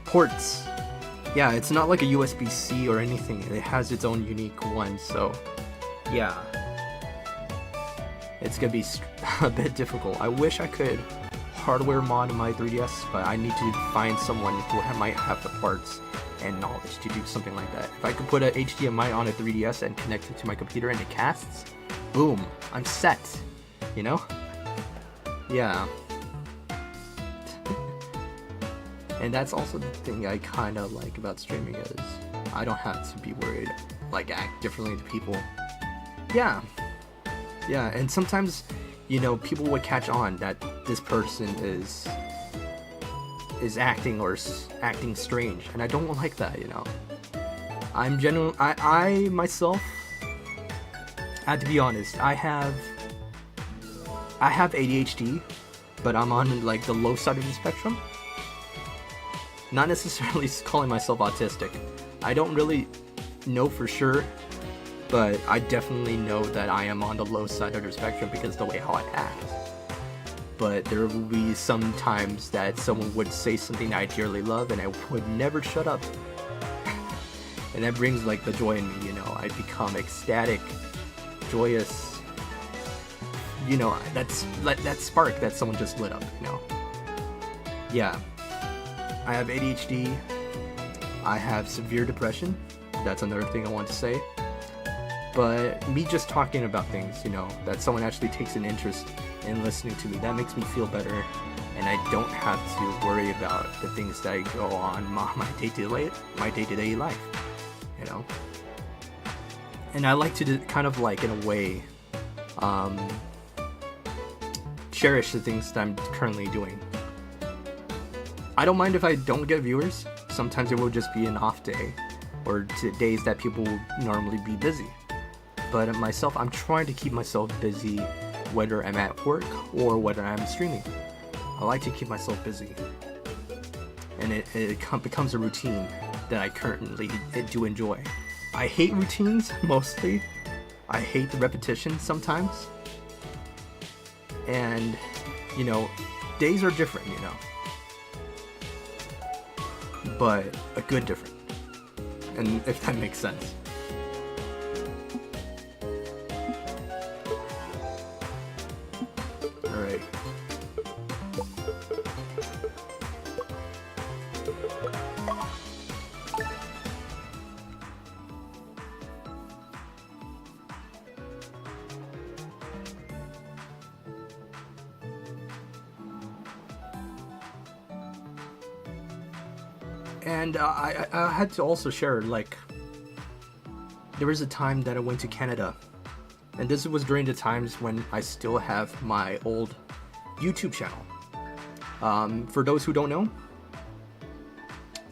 ports. Yeah, it's not like a USB-C or anything. It has its own unique one, so yeah. It's gonna be a bit difficult. I wish I could hardware mod my 3DS, but I need to find someone who might have the parts and knowledge to do something like that. If I could put a HDMI on a 3DS and connect it to my computer and it casts, boom, I'm set, you know? Yeah. And that's also the thing I kind of like about streaming is I don't have to be worried, like act differently to people. Yeah. Yeah, and sometimes, you know, people would catch on that this person is acting or acting strange, and I don't like that, you know. I'm genuine. I myself, I have to be honest. I have ADHD, but I'm on like the low side of the spectrum. Not necessarily calling myself autistic. I don't really know for sure, but I definitely know that I am on the low side of the spectrum because of the way how I act. But there will be some times that someone would say something I dearly love and I would never shut up. And that brings like the joy in me, you know. I become ecstatic, joyous. You know, that's like that spark that someone just lit up, you know. Yeah. I have ADHD. I have severe depression. That's another thing I want to say. But me just talking about things, you know, that someone actually takes an interest in listening to me, that makes me feel better, and I don't have to worry about the things that go on my day-to-day life, you know. And I like to kind of like, in a way, cherish the things that I'm currently doing. I don't mind if I don't get viewers. Sometimes it will just be an off day, or days that people will normally be busy. But myself, I'm trying to keep myself busy whether I'm at work or whether I'm streaming. I like to keep myself busy. And it becomes a routine that I currently do enjoy. I hate routines, mostly. I hate the repetition sometimes. And, you know, days are different, you know. But a good different. And if that makes sense. Alright. And I had to also share, like, there was a time that I went to Canada, and this was during the times when I still have my old YouTube channel. For those who don't know,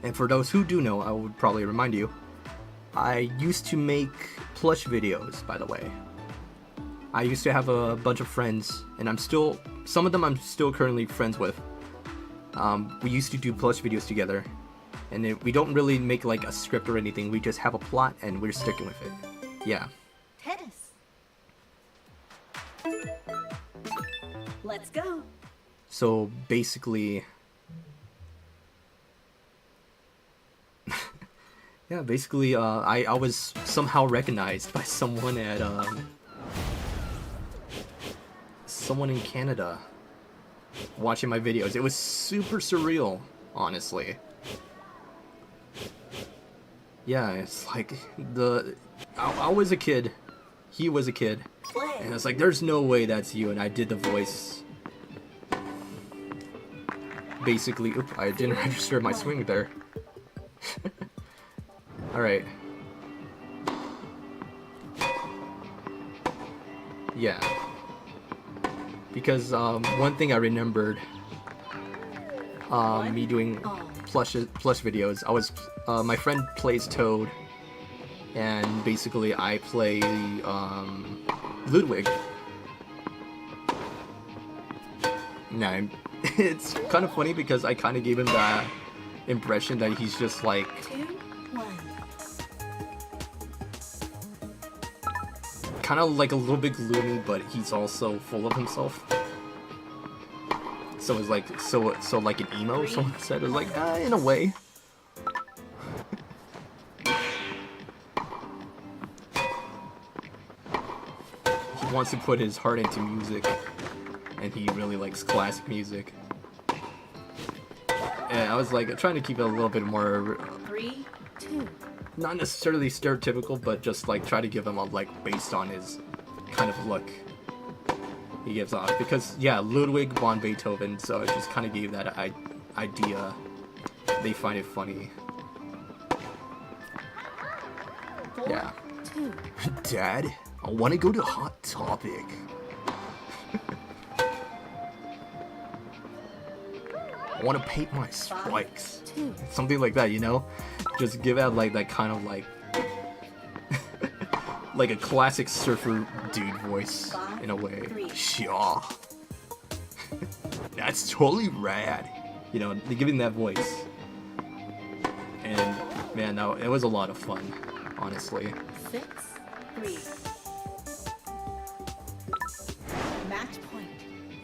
and for those who do know, I would probably remind you, I used to make plush videos, by the way. I used to have a bunch of friends, and some of them I'm still currently friends with. We used to do plush videos together. and we don't really make like a script or anything. We just have a plot and we're sticking with it. Yeah. Tennis. Let's go. So basically, yeah, basically, I was somehow recognized by someone at someone in Canada watching my videos. It was super surreal, honestly. Yeah, it's like I was a kid, he was a kid, Play. and it's like there's no way that's you, and I did the voice. Basically, oop, I didn't register my swing there. Alright. Yeah. Because one thing I remembered me doing plush videos, I was my friend plays Toad, and basically I play Ludwig. Now it's kind of funny because I kind of gave him that impression that he's just like 2, 1. kind of like a little bit gloomy, but he's also full of himself. So it's like so like an emo. Someone said it was like in a way. He wants to put his heart into music, and he really likes classic music. And I was like trying to keep it a little bit more 3, 2. not necessarily stereotypical, but just like try to give him a like based on his kind of look he gives off. Because yeah, Ludwig von Beethoven, so I just kind of gave that idea. They find it funny. 4, Yeah. 2. Dad, I want to go to Hot Topic. I want to paint my spikes. 2. Something like that, you know? Just give out like that kind of like like a classic surfer dude voice in a way. Shaw. That's totally rad. You know, they're giving that voice. And man, no, it was a lot of fun, honestly. 6, 3. Match point.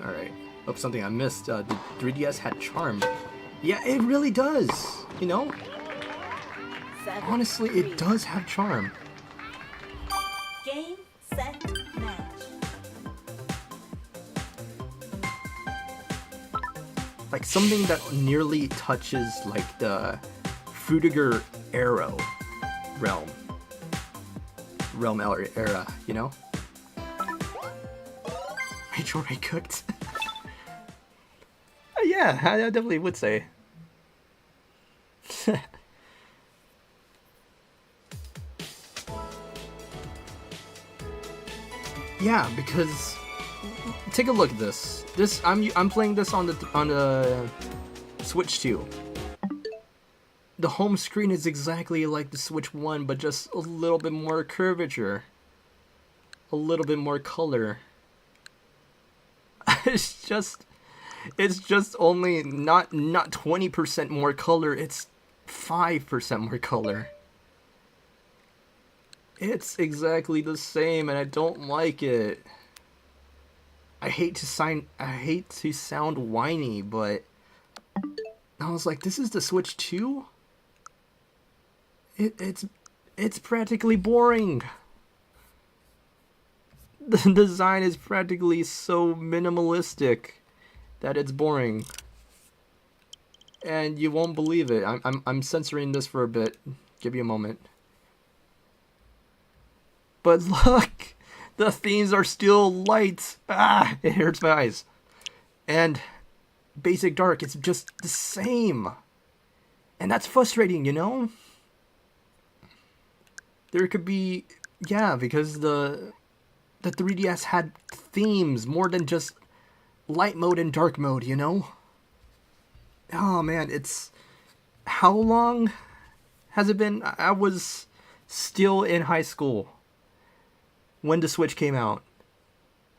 Alright. Oh, something I missed. The 3DS had charm. Yeah, it really does. You know? 7, Honestly, 3. it does have charm. Game, set, match. Like something that nearly touches like the Fruitiger Arrow realm era, you know? Rachel Ray cooked. Yeah, I definitely would say. Yeah, because take a look at this. I'm playing this on the Switch 2. The home screen is exactly like the Switch 1, but just a little bit more curvature, a little bit more color. It's just only not 20% more color. It's 5% more color. It's exactly the same, and I don't like it. I hate to sound whiny, but I was like, this is the Switch 2? It's practically boring. The design is practically so minimalistic that it's boring. And you won't believe it. I'm censoring this for a bit. Give you a moment. But look, the themes are still light. Ah, it hurts my eyes. And Basic Dark, it's just the same. And that's frustrating, you know? There could be, yeah, because the 3DS had themes more than just light mode and dark mode, you know? Oh man, it's, how long has it been? I was still in high school when the Switch came out.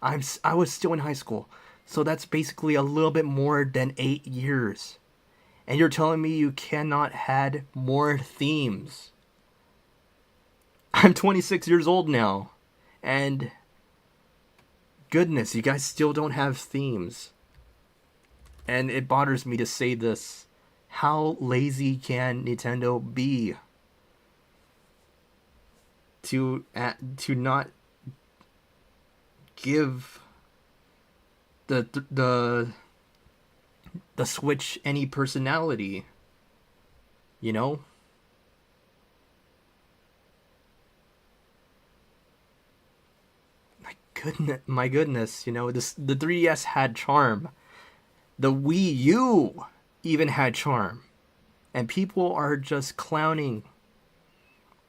I was still in high school, so that's basically a little bit more than 8 years. And you're telling me you cannot add more themes. I'm 26 years old now. And goodness, you guys still don't have themes. And it bothers me to say this. How lazy can Nintendo be? To not give the Switch any personality, you know? My goodness, you know, the 3DS had charm. The Wii U even had charm. And people are just clowning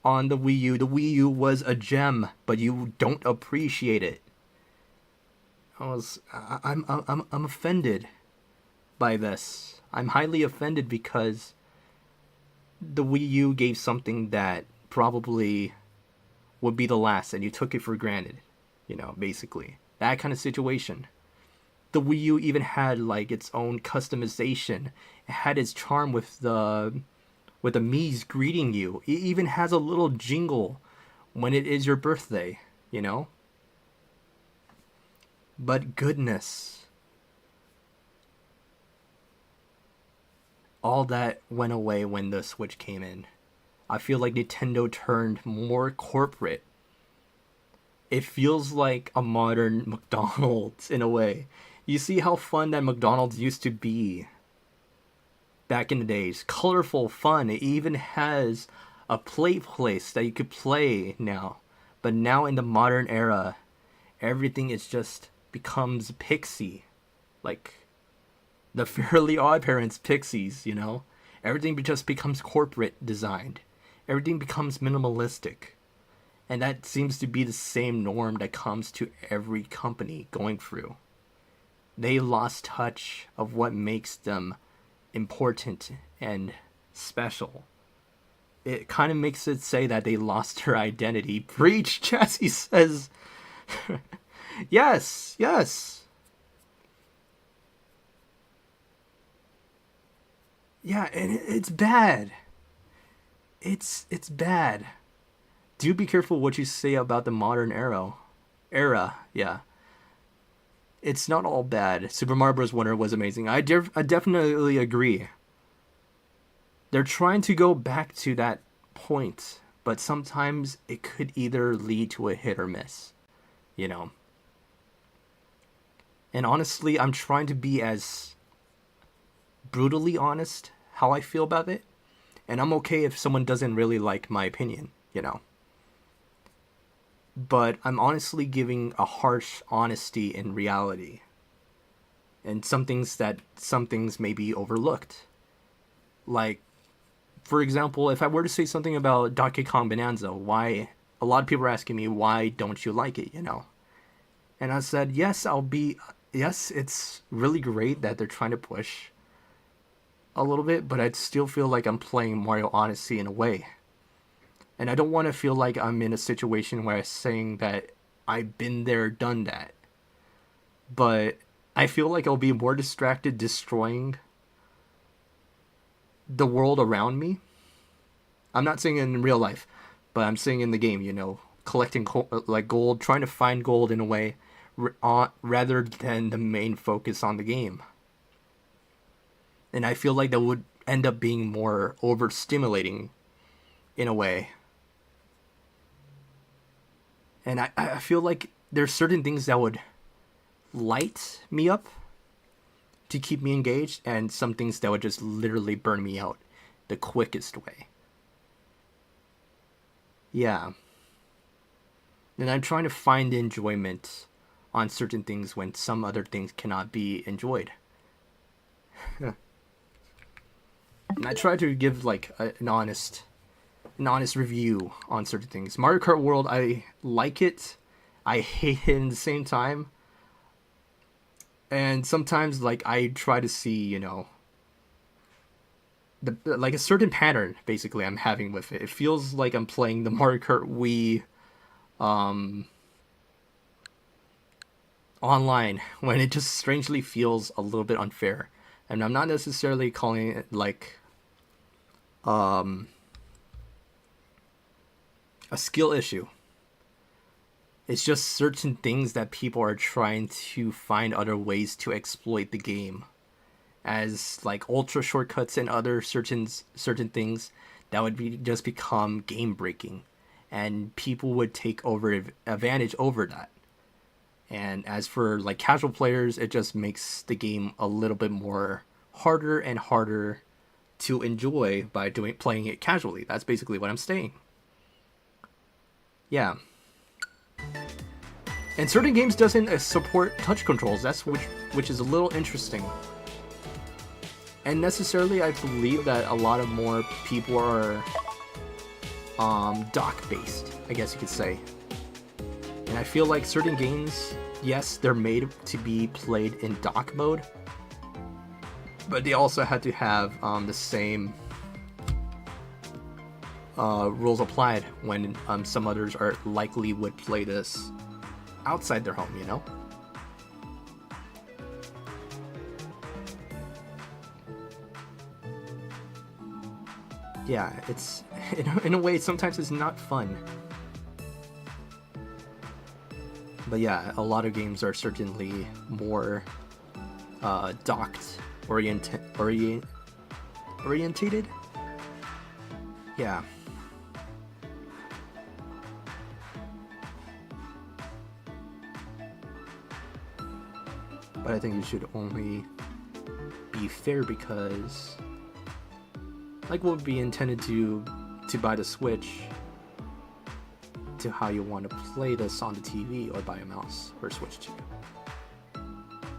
on the Wii U. The Wii U was a gem, but you don't appreciate it. I'm offended by this. I'm highly offended because the Wii U gave something that probably would be the last, and you took it for granted. You know, basically that kind of situation. The Wii U even had like its own customization. It had its charm with the Mii's greeting you. It even has a little jingle when it is your birthday, you know? But goodness, all that went away when the Switch came in. I feel like Nintendo turned more corporate. It feels like a modern McDonald's in a way. You see how fun that McDonald's used to be back in the days. Colorful, fun. It even has a play place that you could play now. But now in the modern era, everything is just becomes pixie. Like the Fairly Odd Parents pixies, you know? Everything just becomes corporate designed. Everything becomes minimalistic. And that seems to be the same norm that comes to every company going through. They lost touch of what makes them important and special. It kind of makes it say that they lost their identity. Preach, Jesse says. Yes. Yeah, and it's bad. It's bad. Do be careful what you say about the modern era, yeah. It's not all bad. Super Mario Bros. Wonder was amazing. I definitely agree. They're trying to go back to that point, but sometimes it could either lead to a hit or miss, you know. And honestly, I'm trying to be as brutally honest how I feel about it, and I'm okay if someone doesn't really like my opinion, you know. But I'm honestly giving a harsh honesty in reality. And some things may be overlooked. Like, for example, if I were to say something about Donkey Kong Bonanza, why a lot of people are asking me, why don't you like it, you know? And I said, yes, it's really great that they're trying to push a little bit, but I'd still feel like I'm playing Mario Odyssey in a way. And I don't want to feel like I'm in a situation where I'm saying that I've been there, done that. But I feel like I'll be more distracted destroying the world around me. I'm not saying in real life, but I'm saying in the game, you know, collecting like gold, trying to find gold in a way rather than the main focus on the game. And I feel like that would end up being more overstimulating in a way. And I feel like there's certain things that would light me up to keep me engaged, and some things that would just literally burn me out the quickest way. Yeah. And I'm trying to find enjoyment on certain things when some other things cannot be enjoyed. And I try to give like an honest review on certain things. Mario Kart World, I like it. I hate it in the same time. And sometimes, like, I try to see, you know, like a certain pattern, basically, I'm having with it. It feels like I'm playing the Mario Kart Wii online, when it just strangely feels a little bit unfair And I'm not necessarily calling it like a skill issue. It's just certain things that people are trying to find other ways to exploit the game, as like ultra shortcuts and other certain things that would be just become game breaking, and people would take advantage over that. And as for like casual players, it just makes the game a little bit more harder and harder to enjoy by playing it casually. That's basically what I'm saying. Yeah. And certain games doesn't support touch controls. That's which is a little interesting. And necessarily, I believe that a lot of more people are dock based, I guess you could say. And I feel like certain games, yes, they're made to be played in dock mode, but they also had to have the same rules applied when some others are likely would play this outside their home, you know? Yeah, it's in a way sometimes it's not fun. But yeah, a lot of games are certainly more docked orientated. Yeah. But I think you should only be fair because, like, what would be intended to buy the Switch to how you want to play this on the TV, or buy a mouse or Switch 2.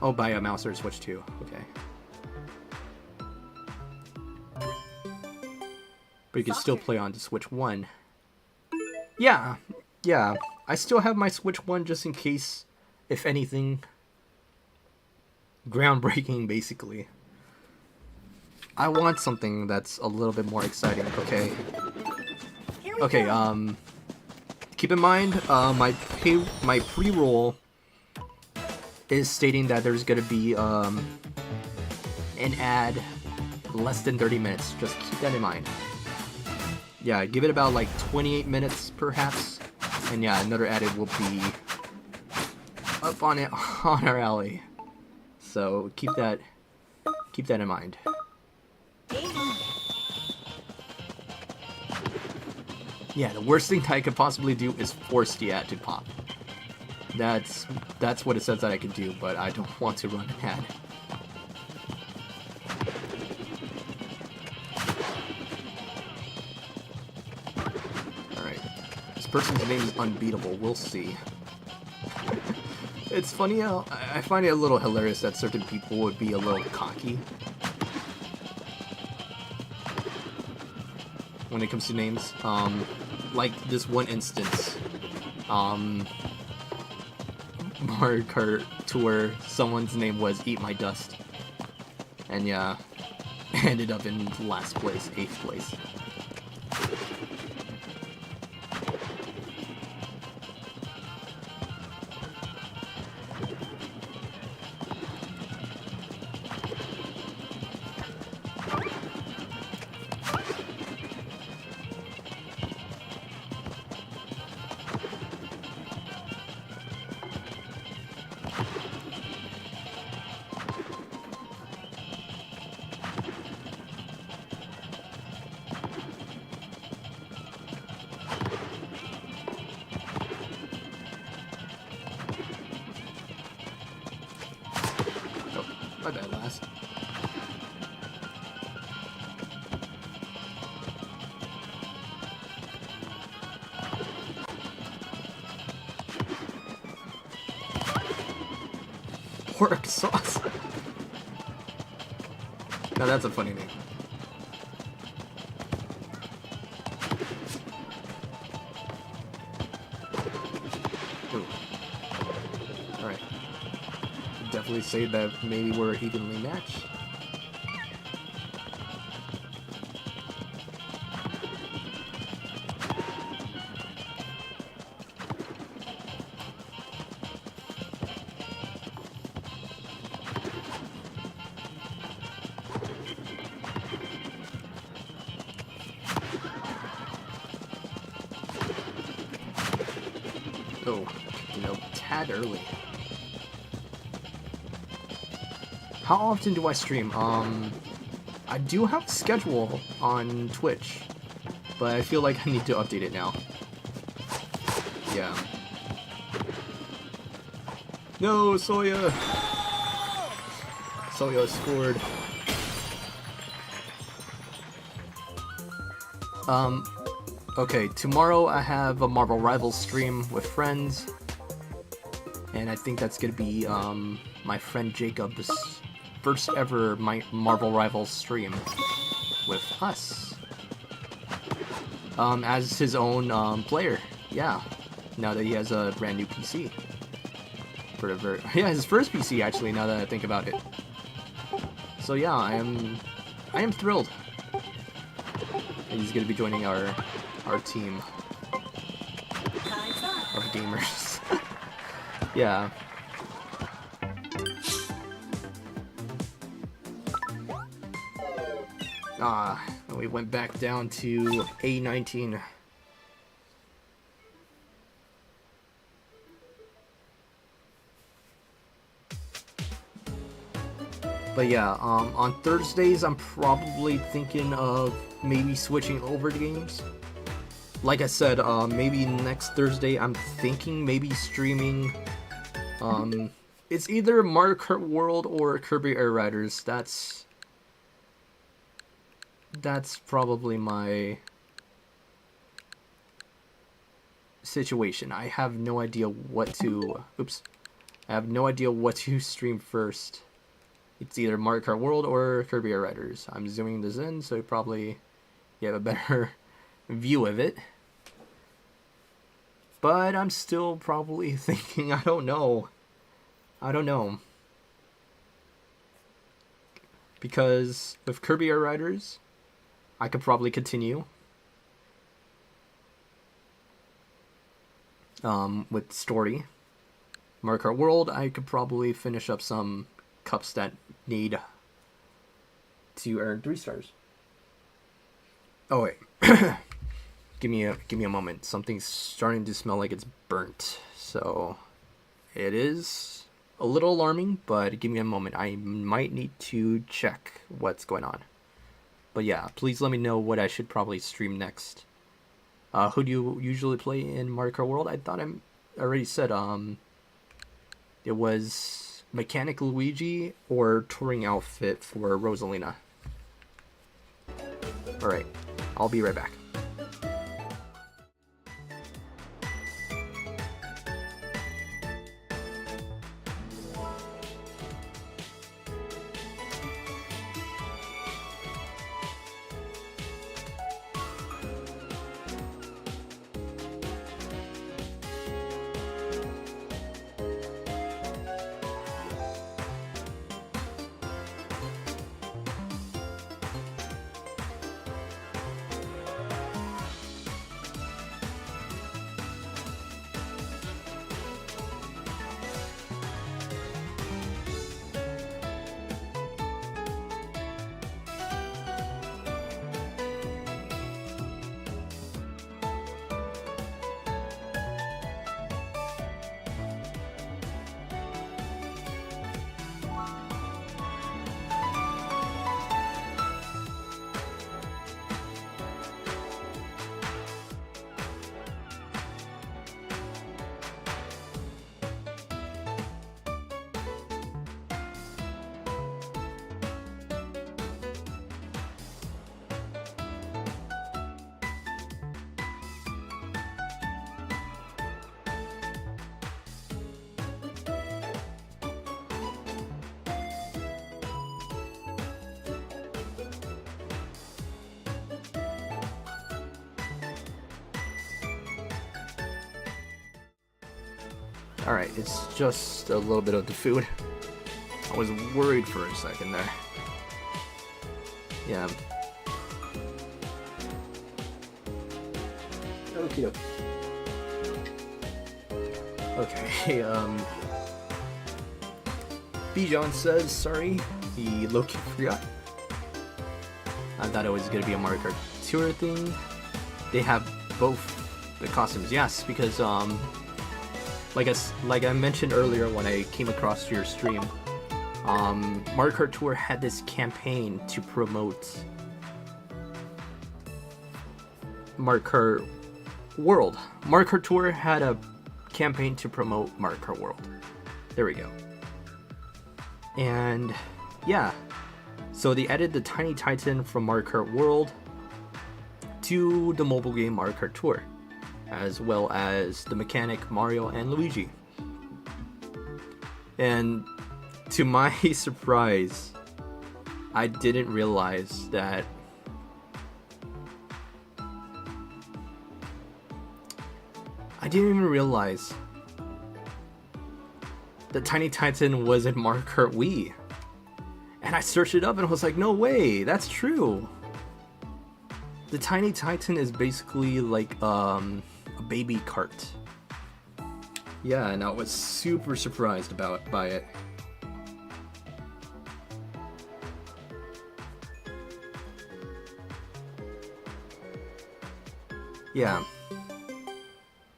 Oh, buy a mouse or Switch 2. Okay. But you can still play on the Switch 1. Yeah. I still have my Switch 1 just in case, if anything groundbreaking, basically. I want something that's a little bit more exciting. Okay. Okay, keep in mind, my pre-roll is stating that there's gonna be an ad less than 30 minutes. Just keep that in mind. Yeah, give it about like 28 minutes perhaps, and yeah, another ad will be up on our alley. So keep that in mind. Yeah, the worst thing that I could possibly do is force the ad to pop. That's what it says that I can do, but I don't want to run an ad. Alright. This person's name is Unbeatable. We'll see. It's funny how I find it a little hilarious that certain people would be a little cocky when it comes to names. Like this one instance, Mario Kart Tour, someone's name was Eat My Dust, and yeah, ended up in last place, 8th place. My bad, lass. Pork sauce. Now that's a funny name. Ooh. Alright. Definitely say that maybe we're evenly matched. Oh, tad early. How often do I stream? I do have a schedule on Twitch, but I feel like I need to update it now. Yeah. No, Soya! Soya scored. Okay, tomorrow I have a Marvel Rivals stream with friends. And I think that's gonna be, my friend Jacob's first ever Marvel Rivals stream with us. As his own, player. Yeah. Now that he has a brand new PC. Yeah, his first PC actually, now that I think about it. So yeah, I am thrilled. And he's gonna be joining our team Time's up. of gamers. Yeah. And we went back down to A19. But yeah, on Thursdays I'm probably thinking of maybe switching over to games. Like I said, maybe next Thursday I'm thinking maybe streaming, it's either Mario Kart World or Kirby Air Riders. That's probably my situation. I have no idea what to, I have no idea what to stream first. It's either Mario Kart World or Kirby Air Riders. I'm zooming this in, so you probably have a better view of it. But I'm still probably thinking, I don't know. Because with Kirby Air Riders, I could probably continue. With story. Mario Kart World, I could probably finish up some cups that need to earn 3 stars. Oh wait. Give me a moment. Something's starting to smell like it's burnt. So it is a little alarming, but give me a moment. I might need to check what's going on. But yeah, please let me know what I should probably stream next. Who do you usually play in Mario Kart World? I thought I already said it was Mechanic Luigi or Touring Outfit for Rosalina. Alright, I'll be right back. Alright, it's just a little bit of the food. I was worried for a second there. Yeah. Okay. Okay, Bijan says, sorry, he low-key forgot. I thought it was gonna be a Mario Kart Tour thing. They have both the costumes, yes, because, like I mentioned earlier when I came across your stream, Mario Kart Tour had this campaign to promote Mario Kart World. Mario Kart Tour had a campaign to promote Mario Kart World. There we go. And yeah, so they added the Tiny Titan from Mario Kart World to the mobile game Mario Kart Tour, as well as the mechanic Mario and Luigi. And to my surprise, I didn't realize that that Tiny Titan was in Mario Kart Wii. And I searched it up and I was like, no way, that's true. The Tiny Titan is basically like a baby cart. Yeah, and I was super surprised by it. Yeah.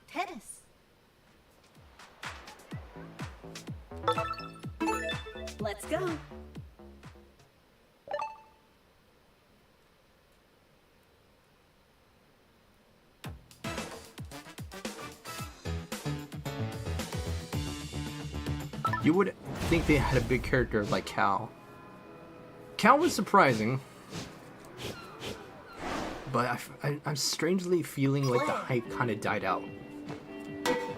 Tennis. Let's go. You would think they had a big character like Cal. Cal was surprising, but I'm strangely feeling like the hype kind of died out.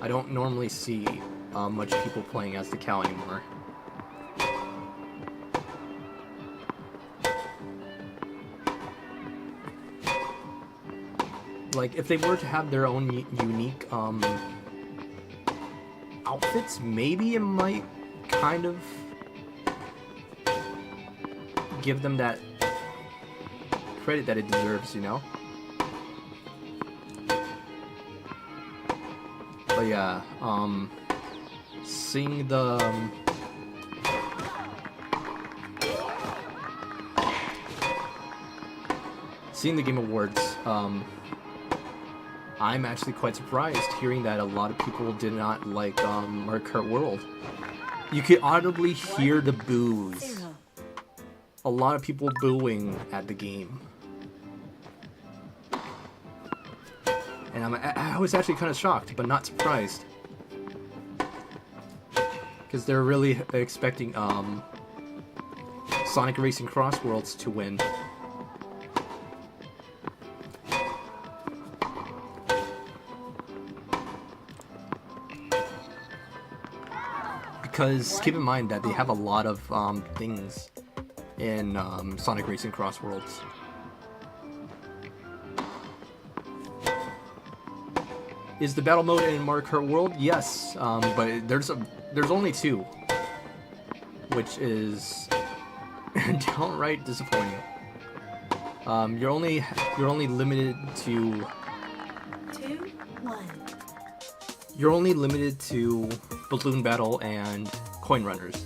I don't normally see much people playing as the Cal anymore. Like, if they were to have their own unique outfits, maybe it might kind of give them that credit that it deserves, you know? But yeah, seeing the Game Awards, I'm actually quite surprised hearing that a lot of people did not like Mario Kart World. You could audibly hear the boos. 0. A lot of people booing at the game. And I was actually kind of shocked, but not surprised. Because they're really expecting Sonic Racing Cross Worlds to win. Because keep in mind that they have a lot of things in Sonic Racing Cross Worlds. Is the battle mode in Mario Kart World? Yes, but there's only 2, which is downright disappointing. You're only limited to 2, 1. You're only limited to Balloon Battle and Coin Runners.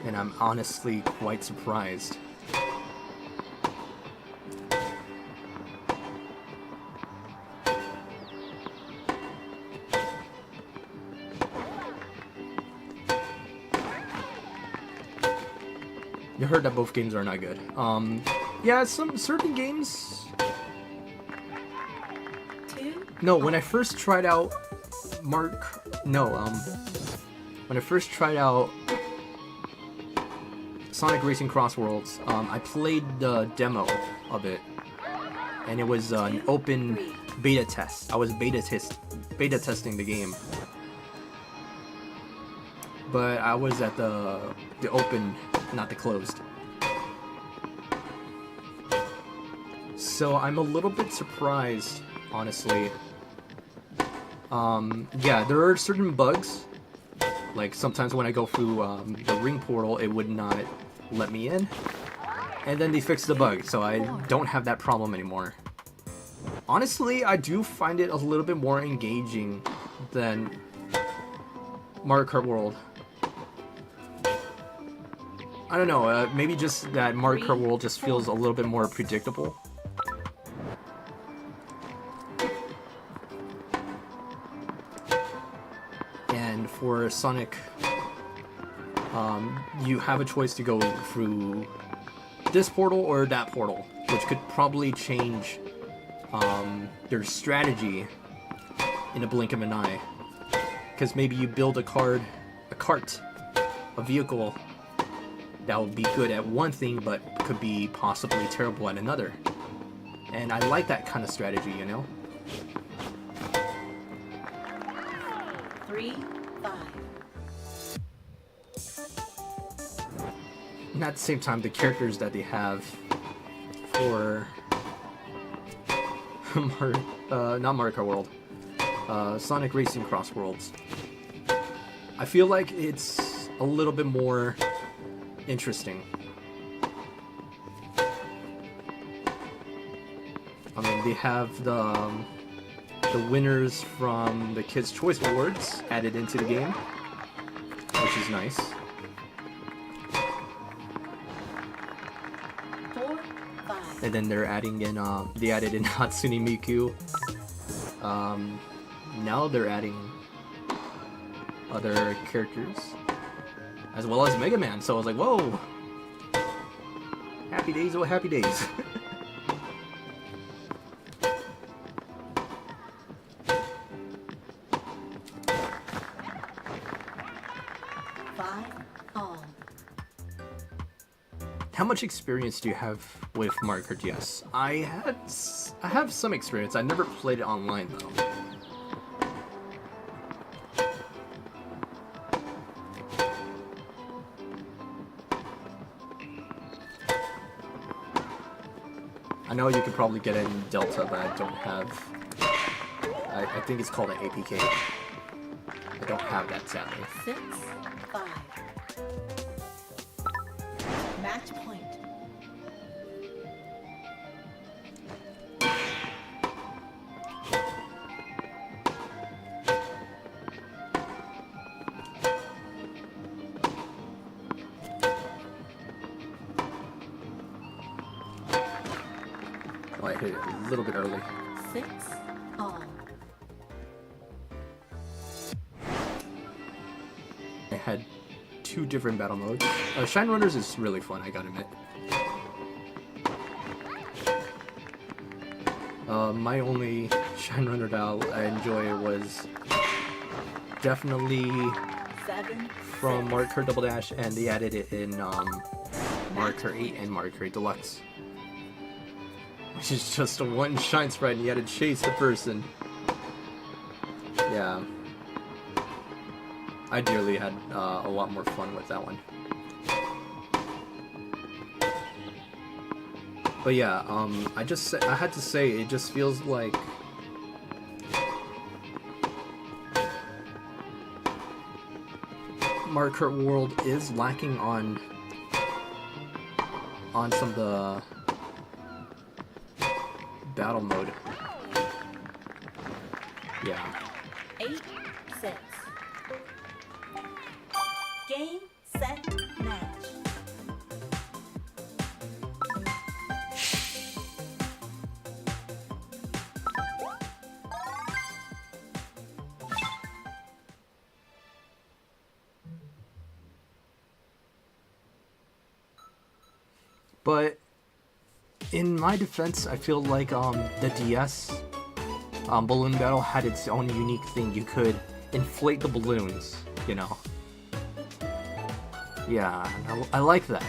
And I'm honestly quite surprised. You heard that both games are not good. Yeah, some certain games. No, when I first tried out when I first tried out Sonic Racing Cross Worlds, I played the demo of it, and it was an open beta test. I was beta testing the game, but I was at the open, not the closed. So I'm a little bit surprised, honestly. Yeah, there are certain bugs. Like sometimes when I go through the ring portal, it would not let me in. And then they fixed the bug, so I don't have that problem anymore. Honestly, I do find it a little bit more engaging than Mario Kart World. I don't know, maybe just that Mario Kart World just feels a little bit more predictable. where Sonic, you have a choice to go through this portal or that portal, which could probably change your strategy in a blink of an eye. Because maybe you build a cart, a vehicle that would be good at one thing but could be possibly terrible at another. And I like that kind of strategy, you know? 3, 5. And at the same time, the characters that they have for not Mario Kart World, Sonic Racing Cross Worlds, I feel like it's a little bit more interesting. I mean, they have the winners from the Kids' Choice Awards added into the game, which is nice. 4, 5. And then they're adding in, they added in Hatsune Miku. Now they're adding other characters, as well as Mega Man. So I was like, whoa! Happy days, oh happy days. 5 all. How much experience do you have with Mario Kart DS? I have some experience. I never played it online though. I know you could probably get it in Delta, but I don't have. I think it's called an APK. I don't have that sadly. 6, 5. Match point. Oh, I hit it a little bit early. 6 all. I had 2 different battle modes. Shine Runners is really fun, I gotta admit. My only Shine Runner that I enjoy was definitely 7, from Mario Kart Double Dash, and they added it in Mario Kart 8 and Mario Kart Deluxe. Which is just a one shine sprite and you had to chase the person. Yeah. I dearly had a lot more fun with that one. But yeah, I had to say, it just feels like Mario Kart World is lacking on some of the battle mode. Yeah. 8, 6. Game, set, match. But in my defense, I feel like the DS balloon battle had its own unique thing. You could inflate the balloons, you know. Yeah, I like that.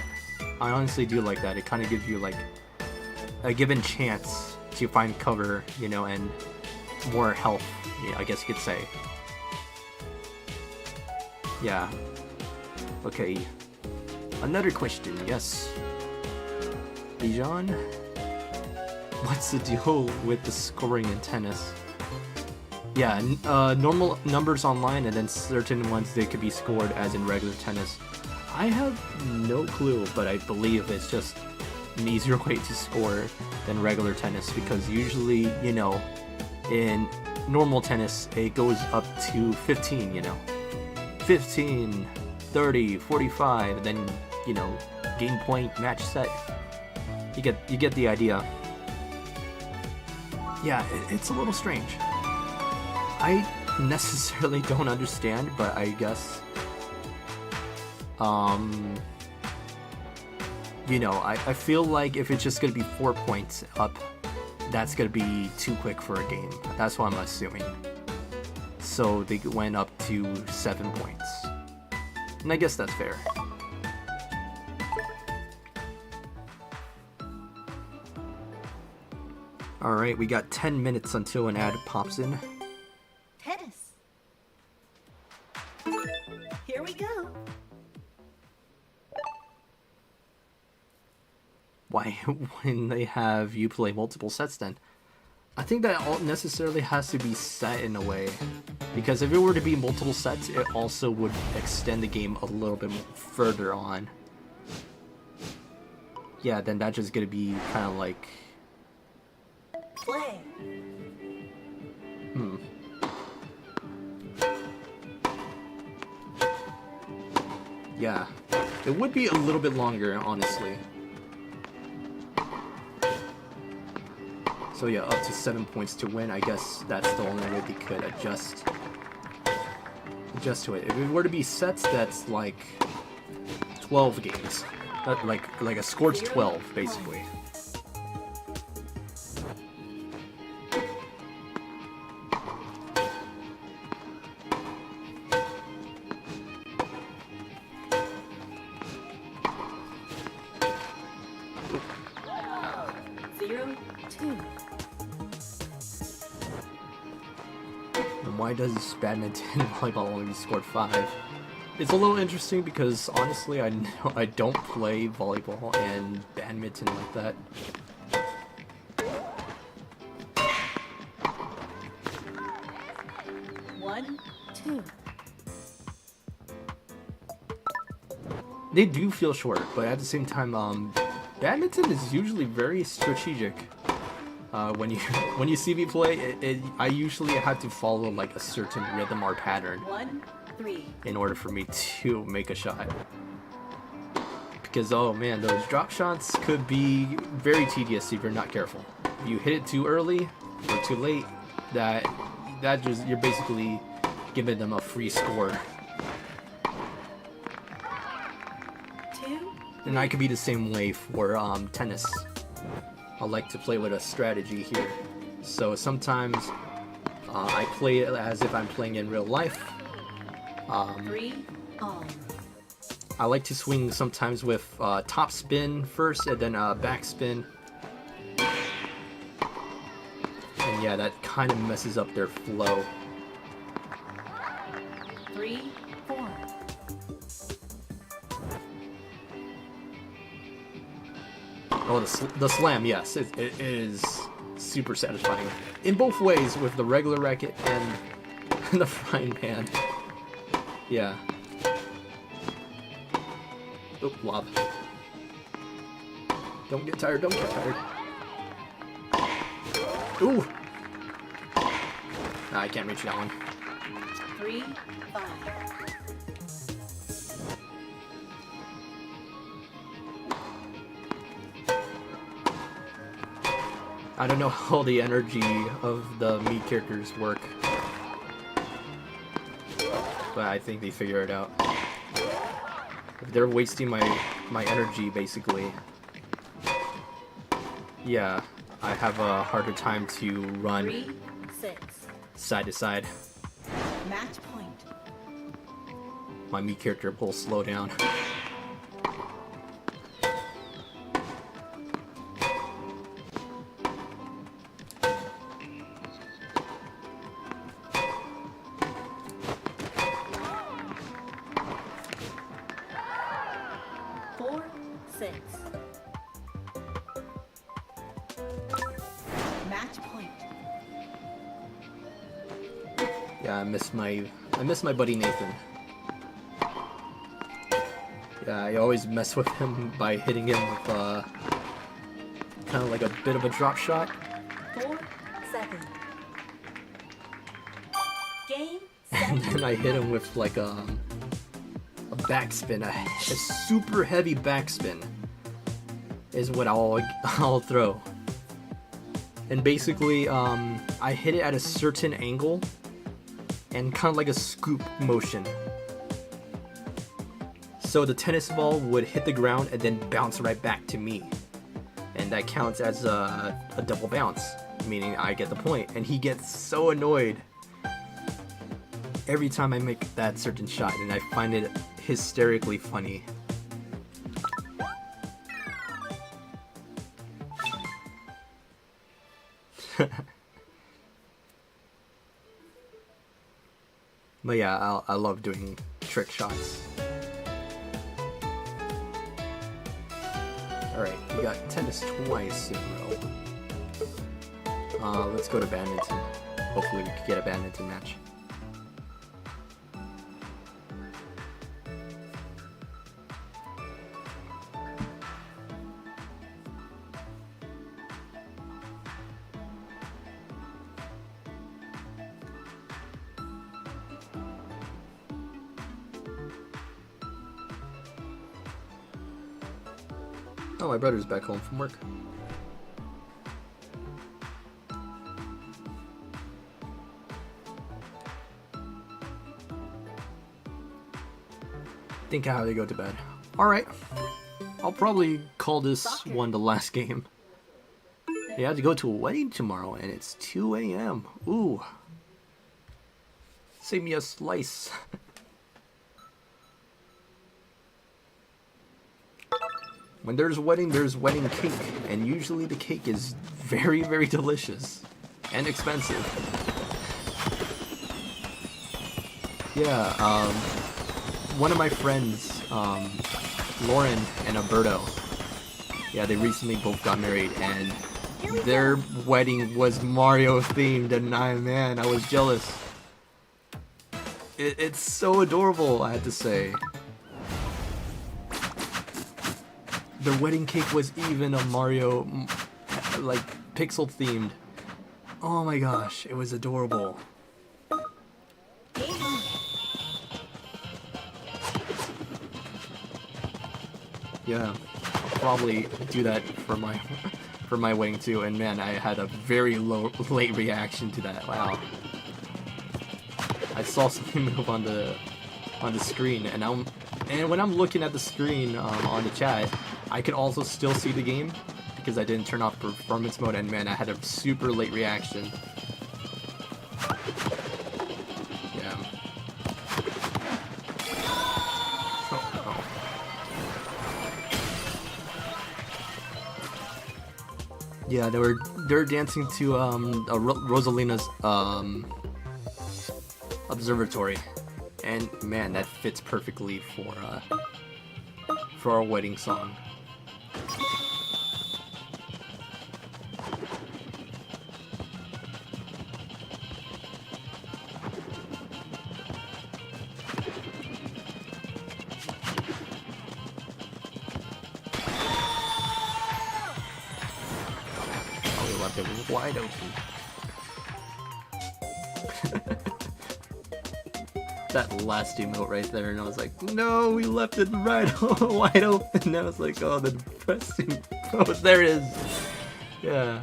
I honestly do like that. It kind of gives you like a given chance to find cover, you know, and more health, yeah, I guess you could say. Yeah. Okay. Another question, yes. Bijan? What's the deal with the scoring in tennis? Yeah, normal numbers online, and then certain ones they could be scored as in regular tennis. I have no clue, but I believe it's just an easier way to score than regular tennis, because usually, you know, in normal tennis, it goes up to 15, you know. 15, 30, 45, then, you know, game point, match set. You get the idea. Yeah, it's a little strange. I necessarily don't understand, but I guess, you know, I feel like if it's just gonna be 4 points up, that's gonna be too quick for a game. That's what I'm assuming. So they went up to 7 points. And I guess that's fair. Alright, we got 10 minutes until an ad pops in. Tennis. Here we go. Why, when they have you play multiple sets then? I think that all necessarily has to be set in a way. Because if it were to be multiple sets, it also would extend the game a little bit further on. Yeah, then that's just gonna be kind of like... Play. Yeah, it would be a little bit longer, honestly. So yeah, up to 7 points to win. I guess that's the only way they could adjust to it. If it were to be sets, that's like 12 games, like a scorched 12, basically. Why does badminton and volleyball only scored 5? It's a little interesting because honestly, I don't play volleyball and badminton like that. One, two. They do feel short, but at the same time, badminton is usually very strategic. When you see me play, I usually have to follow like a certain rhythm or pattern 1, 3. in order for me to make a shot. Because oh man, those drop shots could be very tedious if you're not careful. If you hit it too early or too late, that just you're basically giving them a free score. 2. And I could be the same way for tennis. I like to play with a strategy here. So sometimes I play it as if I'm playing in real life. 3 on. I like to swing sometimes with top spin first and then back spin. And yeah, that kind of messes up their flow. 3, 4. Oh, the slam, yes, it is super satisfying. In both ways, with the regular racket and the frying pan. Yeah. Oh, lob. Don't get tired, don't get tired. Ooh! Nah, I can't reach that one. 3, 5. I don't know how the energy of the Mii characters work, but I think they figure it out. They're wasting my energy, basically. Yeah, I have a harder time to run 3, 6. side to side. Match point. My Mii character will slow down. Match point. Yeah, I miss my buddy Nathan. Yeah, I always mess with him by hitting him with kind of like a bit of a drop shot. 4, 7. Game. And then I hit him with like a backspin, a super heavy backspin is what I'll throw. And basically, I hit it at a certain angle, and kind of like a scoop motion. So the tennis ball would hit the ground and then bounce right back to me. And that counts as a double bounce, meaning I get the point. And he gets so annoyed every time I make that certain shot, and I find it hysterically funny. But yeah, I love doing trick shots. Alright, we got tennis twice in a row. Let's go to badminton. Hopefully we can get a badminton match. Oh, my brother's back home from work. Think how they go to bed. Alright. I'll probably call this one the last game. They have to go to a wedding tomorrow and it's 2 a.m. Ooh. Save me a slice. When there's wedding cake, and usually the cake is very, very delicious and expensive. Yeah, one of my friends, Lauren and Alberto, yeah, they recently both got married, and their wedding was Mario themed, and man, I was jealous. It's so adorable, I have to say. Their wedding cake was even a Mario, like, pixel themed. Oh my gosh, it was adorable. Yeah, I'll probably do that for my wedding too. And man, I had a very late reaction to that. Wow. I saw something move on the screen, and when I'm looking at the screen on the chat, I can also still see the game because I didn't turn off performance mode, and man, I had a super late reaction. Yeah. Oh. Yeah, they're dancing to Rosalina's Observatory, and man, that fits perfectly for our wedding song. Oh, we left it wide open. That last emote right there, and I was like, no, we left it right wide open. And I was like, oh, the depressing. Oh, there it is. Yeah.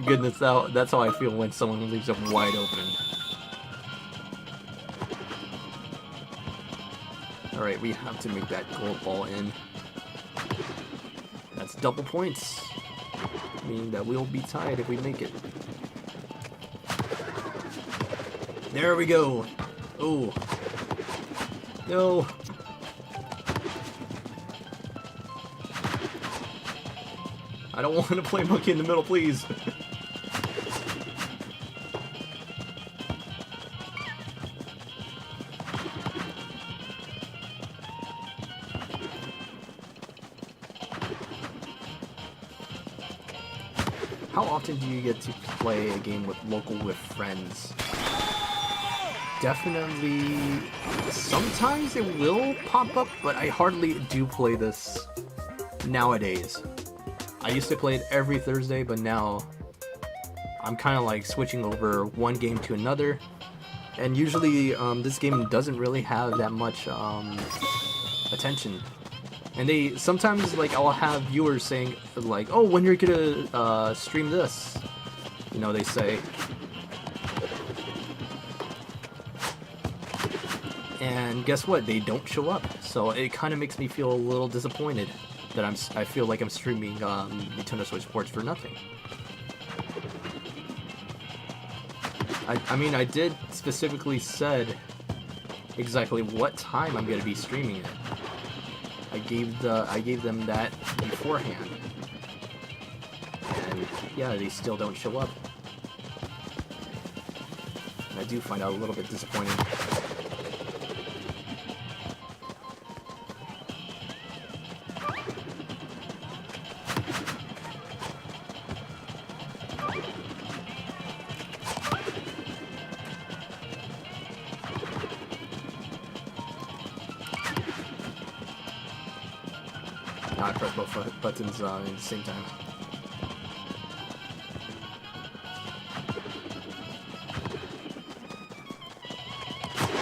Goodness, that's how I feel when someone leaves it wide open. Alright, we have to make that gold ball in. That's double points, meaning that we'll be tied if we make it. There we go. Oh. No. I don't want to play monkey in the middle, please. How often do you get to play a game with friends? Definitely, sometimes it will pop up, but I hardly do play this nowadays. I used to play it every Thursday, but now I'm kind of like switching over one game to another. And usually this game doesn't really have that much attention. And they sometimes, like, I'll have viewers saying like, oh, when you're gonna stream this, you know, they say. And guess what? They don't show up. So it kind of makes me feel a little disappointed that I feel like I'm streaming Nintendo Switch Sports for nothing. I mean, I did specifically said exactly what time I'm gonna be streaming it. I gave them that beforehand. And yeah, they still don't show up. And I do find out a little bit disappointing. I press both buttons at the same time.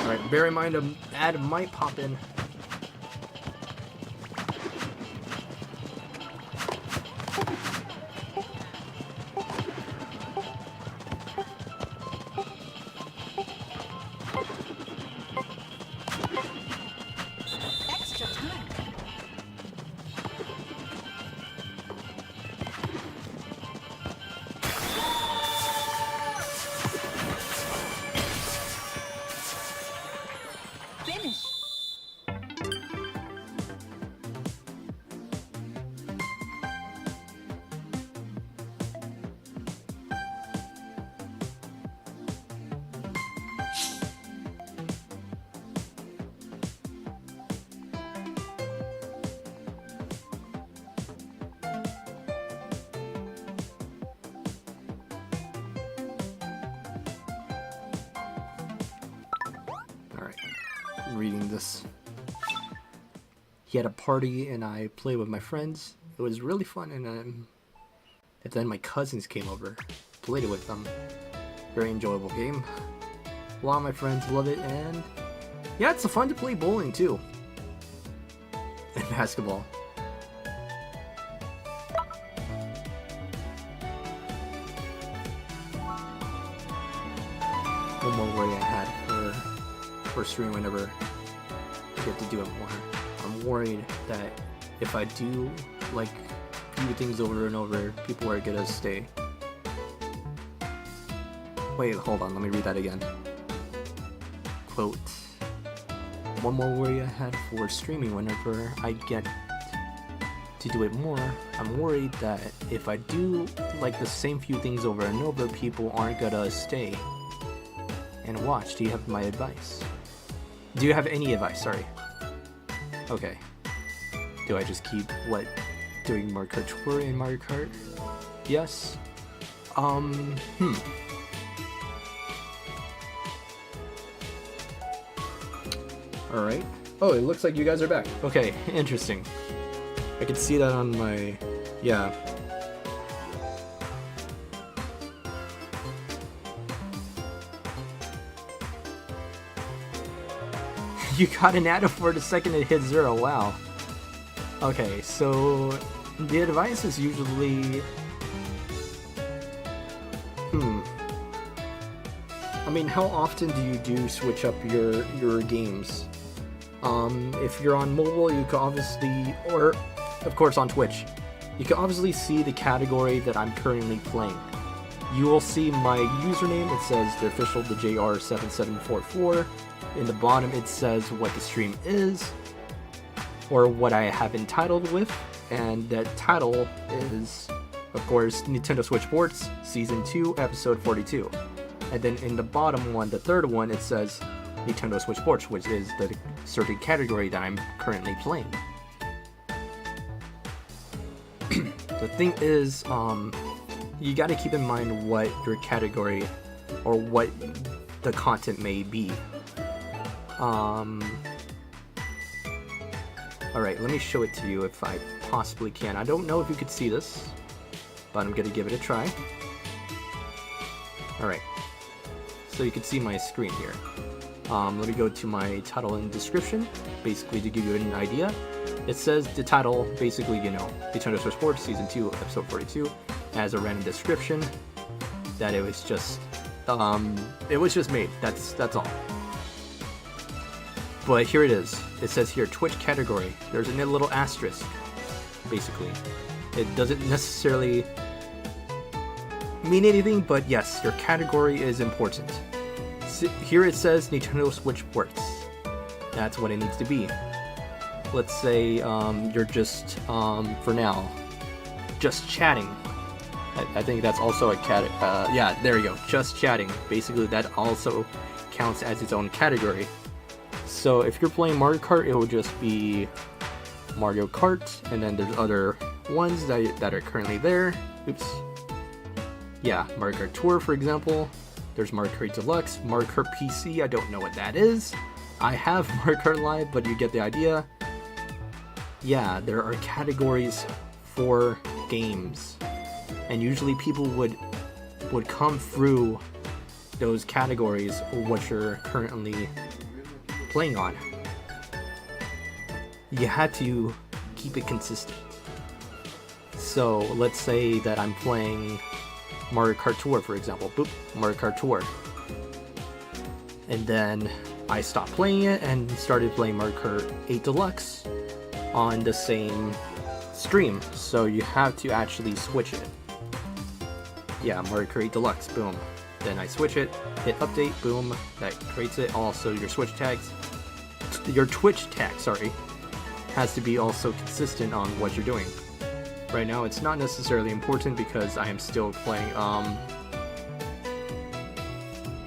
Alright, bear in mind an ad might pop in. Extra time. Finish. Alright, reading this. He had a party and I played with my friends. It was really fun, and then my cousins came over, played it with them. Very enjoyable game. A lot of my friends love it, and yeah, it's fun to play bowling too. And basketball. One more worry I had for stream whenever I get to do it more. I'm worried that if I do like few things over and over, people are gonna stay. Wait, hold on, let me read that again. Quote, one more worry I had for streaming whenever I get to do it more, I'm worried that if I do like the same few things over and over, people aren't gonna stay and watch. Do you have my advice? Do you have any advice? Sorry. Okay. Do I just keep, doing Mario Kart Tour in Mario Kart? Yes. Alright. Oh, it looks like you guys are back. Okay, interesting. I can see that on my... yeah. You got an ad for the second it hit 0, wow. Okay, so the advice is usually... I mean, how often do you switch up your games? If you're on mobile, you can obviously, or of course on Twitch, you can obviously see the category that I'm currently playing. You will see my username, it says the official, the JR7744. In the bottom it says what the stream is, or what I have entitled with, and that title is, of course, Nintendo Switch Sports Season 2, Episode 42. And then in the bottom one, the third one, it says Nintendo Switch Sports, which is the certain category that I'm currently playing. The thing is, you gotta keep in mind what your category, or what the content may be. Alright, let me show it to you if I possibly can. I don't know if you could see this, but I'm gonna give it a try. Alright, so you can see my screen here. Let me go to my title and description, basically to give you an idea. It says the title, basically, you know, Nintendo Switch Sports Season 2, Episode 42, as a random description, that it was just made, that's all. But here it is. It says here Twitch category. There's a little asterisk, basically. It doesn't necessarily mean anything, but yes, your category is important. Here it says Nintendo Switch Sports. That's what it needs to be. Let's say you're just, for now, just chatting. I think that's also a yeah, there you go, just chatting. Basically, that also counts as its own category. So if you're playing Mario Kart, it will just be Mario Kart, and then there's other ones that are currently there. Oops. Yeah, Mario Kart Tour, for example. There's Mario Kart Deluxe, Mario Kart PC, I don't know what that is. I have Mario Kart Live, but you get the idea. Yeah, there are categories for games. And usually people would come through those categories what you're currently playing on. You had to keep it consistent. So let's say that I'm playing Mario Kart Tour, for example. Boop, Mario Kart Tour. And then I stopped playing it and started playing Mario Kart 8 Deluxe on the same stream. So you have to actually switch it. Yeah, Mario Kart 8 Deluxe, boom. Then I switch it, hit update, boom, that creates it. Also your Twitch tag, sorry, has to be also consistent on what you're doing. Right now it's not necessarily important because I am still playing,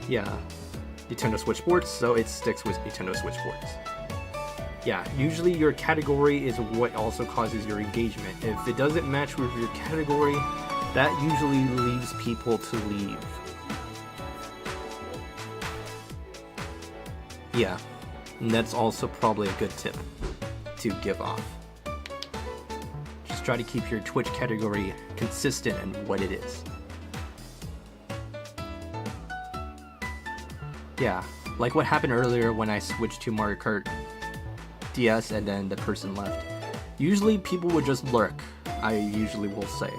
yeah, Nintendo Switch Sports, so it sticks with Nintendo Switch Sports. Yeah, usually your category is what also causes your engagement. If it doesn't match with your category, that usually leaves people to leave. Yeah, and that's also probably a good tip to give off. Just try to keep your Twitch category consistent in what it is. Yeah, like what happened earlier when I switched to Mario Kart DS and then the person left. Usually people would just lurk, I usually will say.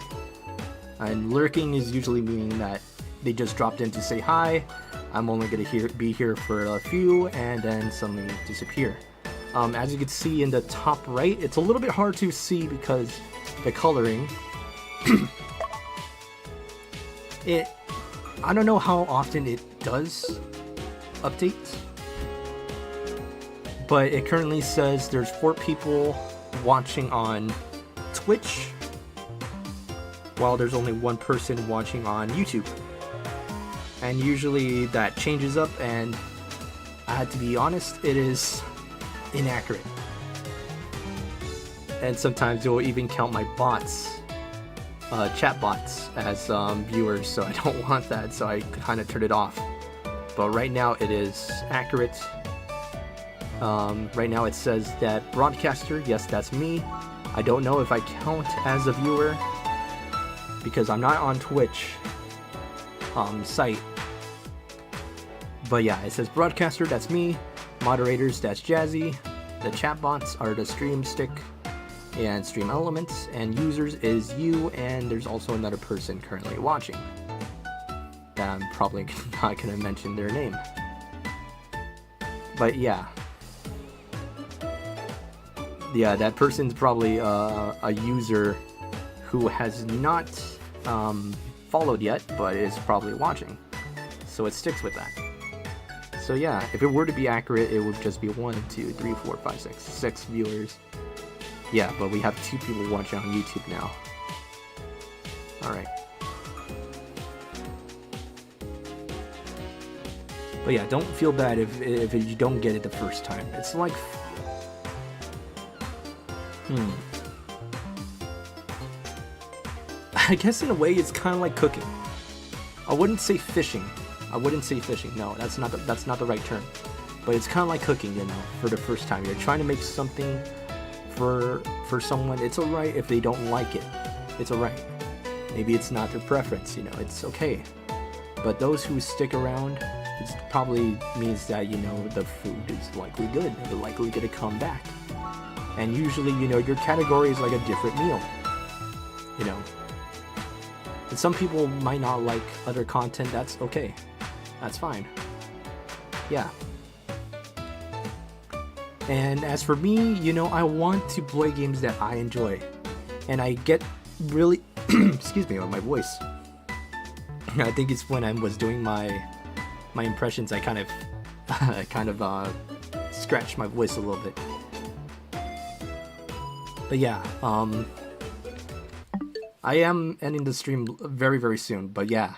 And lurking is usually meaning that they just dropped in to say hi, I'm only gonna be here for a few, and then suddenly disappear. As you can see in the top right, it's a little bit hard to see because the coloring. I don't know how often it does update, but it currently says there's 4 people watching on Twitch, while there's only 1 person watching on YouTube. And usually that changes up, and I had to be honest, it is inaccurate. And sometimes it will even count my bots, chat bots, as viewers, so I don't want that, so I kind of turned it off. But right now it is accurate. Right now it says that broadcaster, yes, that's me. I don't know if I count as a viewer because I'm not on Twitch site. But yeah, it says broadcaster, that's me. Moderators, that's Jazzy. The chat bots are the Stream Stick and Stream Elements, and users is you, and there's also another person currently watching that I'm probably not gonna mention their name. But yeah, that person's probably a user who has not followed yet, but is probably watching, so it sticks with that. So yeah, if it were to be accurate, it would just be 1, 2, 3, 4, 5, 6 viewers. Yeah, but we have 2 people watching on YouTube now. Alright. But yeah, don't feel bad if you don't get it the first time. It's like... I guess in a way it's kind of like cooking. I wouldn't say fishing. No, that's not the right term. But it's kind of like cooking, you know, for the first time. You're trying to make something for someone. It's alright if they don't like it. It's alright. Maybe it's not their preference, you know, it's okay. But those who stick around, it probably means that, you know, the food is likely good. They're likely going to come back. And usually, you know, your category is like a different meal. You know. And some people might not like other content, that's okay. That's fine. Yeah. And as for me, you know, I want to play games that I enjoy. And I get really excuse me on my voice. I think it's when I was doing my impressions, I kind of scratched my voice a little bit. But yeah, I am ending the stream very, very soon. But yeah,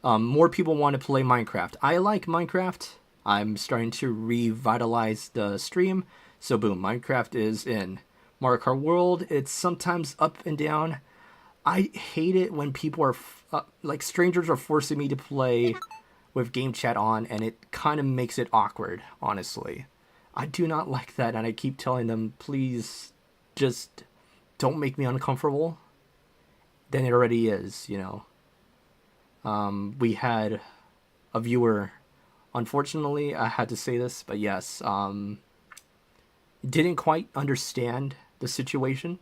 more people want to play Minecraft. I like Minecraft. I'm starting to revitalize the stream. So boom, Minecraft is in. Mario Kart World, it's sometimes up and down. I hate it when people are, like strangers are forcing me to play with game chat on, and it kind of makes it awkward, honestly. I do not like that, and I keep telling them, please, just don't make me uncomfortable. Then it already is, you know. We had a viewer, unfortunately, I had to say this, but yes, didn't quite understand the situation.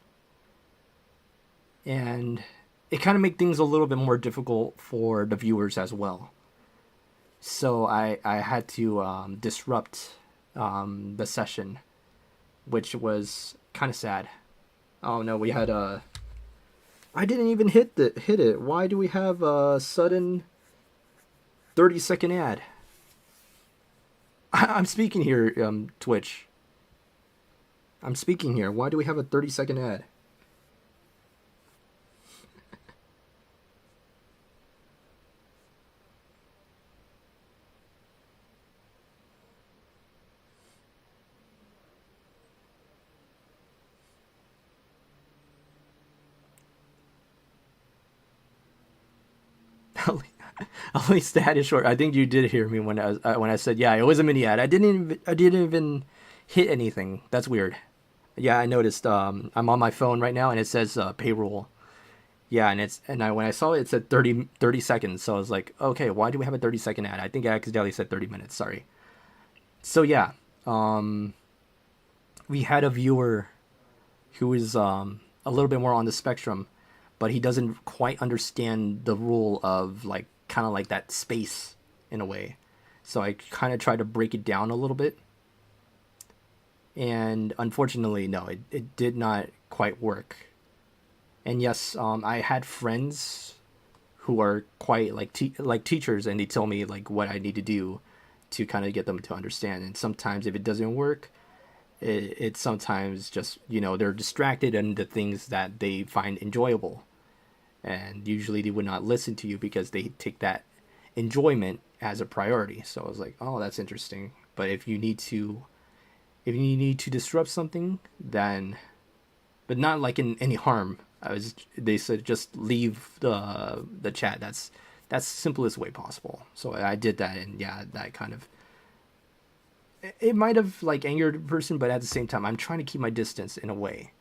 And it kind of made things a little bit more difficult for the viewers as well. So I had to disrupt the session, which was kind of sad. Oh no, we had I didn't even hit it. Why do we have a sudden 30-second ad? I'm speaking here, Twitch. I'm speaking here. Why do we have a 30-second ad? At least the ad is short. I think you did hear me when I said yeah, it was a mini ad. I didn't even hit anything. That's weird. Yeah, I noticed. I'm on my phone right now and it says payroll. Yeah, and when I saw it, it said 30 seconds. So I was like, okay, why do we have a 30-second ad? I think I accidentally said 30 minutes. Sorry. So yeah, we had a viewer who is a little bit more on the spectrum, but he doesn't quite understand the rule of like kind of like that space in a way. So I kind of tried to break it down a little bit. And unfortunately, no, it did not quite work. And yes, I had friends who are quite like teachers, and they tell me like what I need to do to kind of get them to understand. And sometimes if it doesn't work, it sometimes just, you know, they're distracted in the things that they find enjoyable. And usually they would not listen to you because they take that enjoyment as a priority. So I was like, oh, that's interesting. But if you need to disrupt something, then, but not like in any harm. They said just leave the chat. That's the simplest way possible. So I did that, and yeah, that kind of, it might have like angered a person, but at the same time, I'm trying to keep my distance in a way.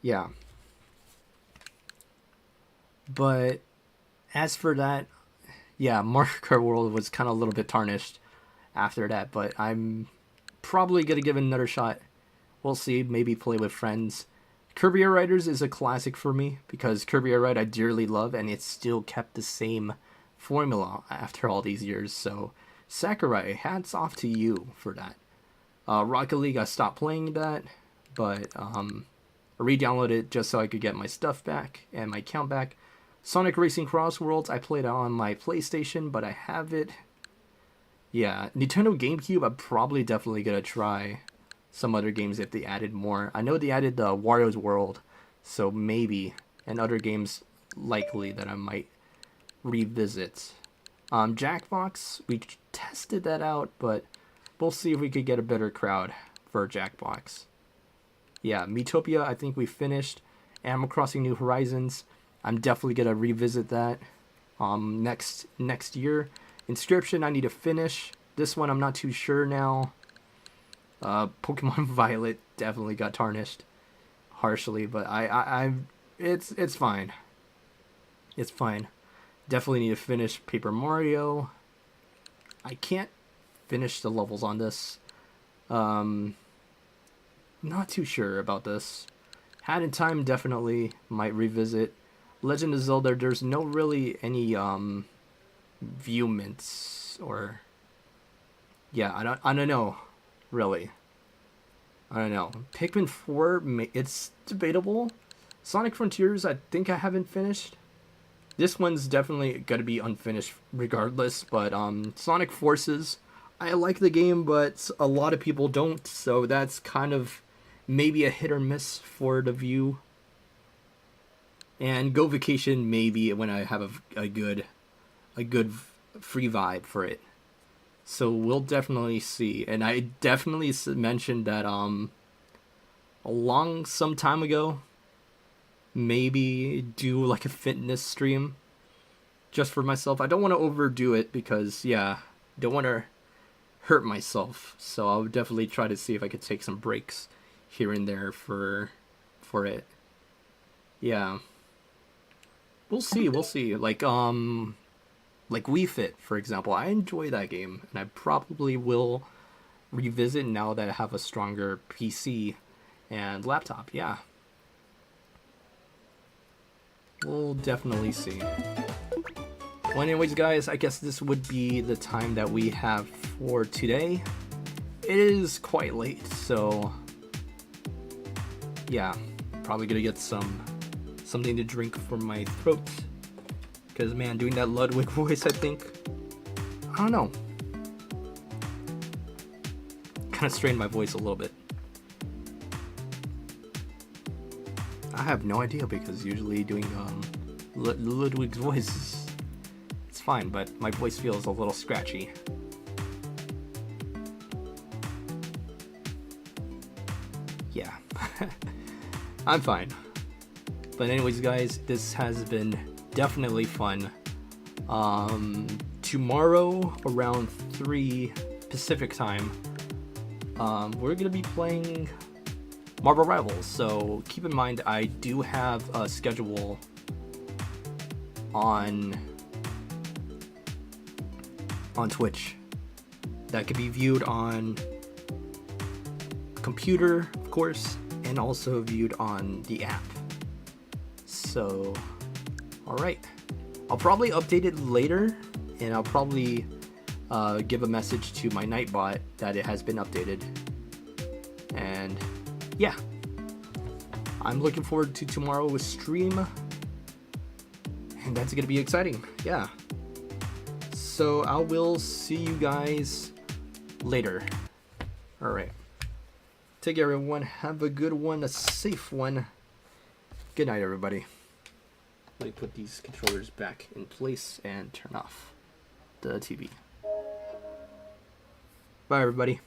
Yeah. But as for that, yeah, Mario Kart World was kind of a little bit tarnished after that, but I'm probably going to give it another shot. We'll see, maybe play with friends. Kirby Air Riders is a classic for me, because Kirby Air Ride I dearly love, and it's still kept the same formula after all these years, so Sakurai, hats off to you for that. Rocket League, I stopped playing that, but I re-downloaded it just so I could get my stuff back and my account back. Sonic Racing Cross Worlds, I played it on my PlayStation, but I have it. Yeah, Nintendo GameCube, I'm probably definitely gonna try some other games if they added more. I know they added the Wario's World, so maybe, and other games likely that I might revisit. Jackbox, we tested that out, but we'll see if we could get a better crowd for Jackbox. Yeah, Miitopia, I think we finished. Animal Crossing New Horizons, I'm definitely gonna revisit that next year. Inscription, I need to finish. This one, I'm not too sure now. Pokemon Violet definitely got tarnished harshly, but it's fine. It's fine. Definitely need to finish Paper Mario. I can't finish the levels on this. Not too sure about this. Had in Time, definitely might revisit. Legend of Zelda, there's no really any viewments or, yeah, I don't know really. I don't know. Pikmin 4, it's debatable. Sonic Frontiers, I think I haven't finished. This one's definitely gonna be unfinished regardless, but Sonic Forces, I like the game, but a lot of people don't, so that's kind of maybe a hit or miss for the view. And Go Vacation maybe when I have a good free vibe for it. So we'll definitely see. And I definitely mentioned that some time ago, maybe do like a fitness stream just for myself. I don't want to overdo it because don't want to hurt myself. So I'll definitely try to see if I could take some breaks here and there for it. Yeah. We'll see. Like Wii Fit, for example. I enjoy that game, and I probably will revisit now that I have a stronger PC and laptop. Yeah. We'll definitely see. Well, anyways, guys, I guess this would be the time that we have for today. It is quite late, so yeah, probably gonna get something to drink for my throat. Because, man, doing that Ludwig voice, I don't know. Kind of strained my voice a little bit. I have no idea because usually doing Ludwig's voice it's fine, but my voice feels a little scratchy. Yeah. I'm fine. But anyways, guys, this has been definitely fun. Tomorrow around 3 Pacific time, we're gonna be playing Marvel Rivals. So keep in mind, I do have a schedule on Twitch that can be viewed on computer, of course, and also viewed on the app. So, alright. I'll probably update it later, and I'll probably give a message to my Nightbot that it has been updated. And yeah, I'm looking forward to tomorrow's stream, and that's gonna be exciting. Yeah. So I will see you guys later. Alright. Take care, everyone. Have a good one, a safe one. Good night, everybody. Let me put these controllers back in place and turn off the TV. Bye, everybody.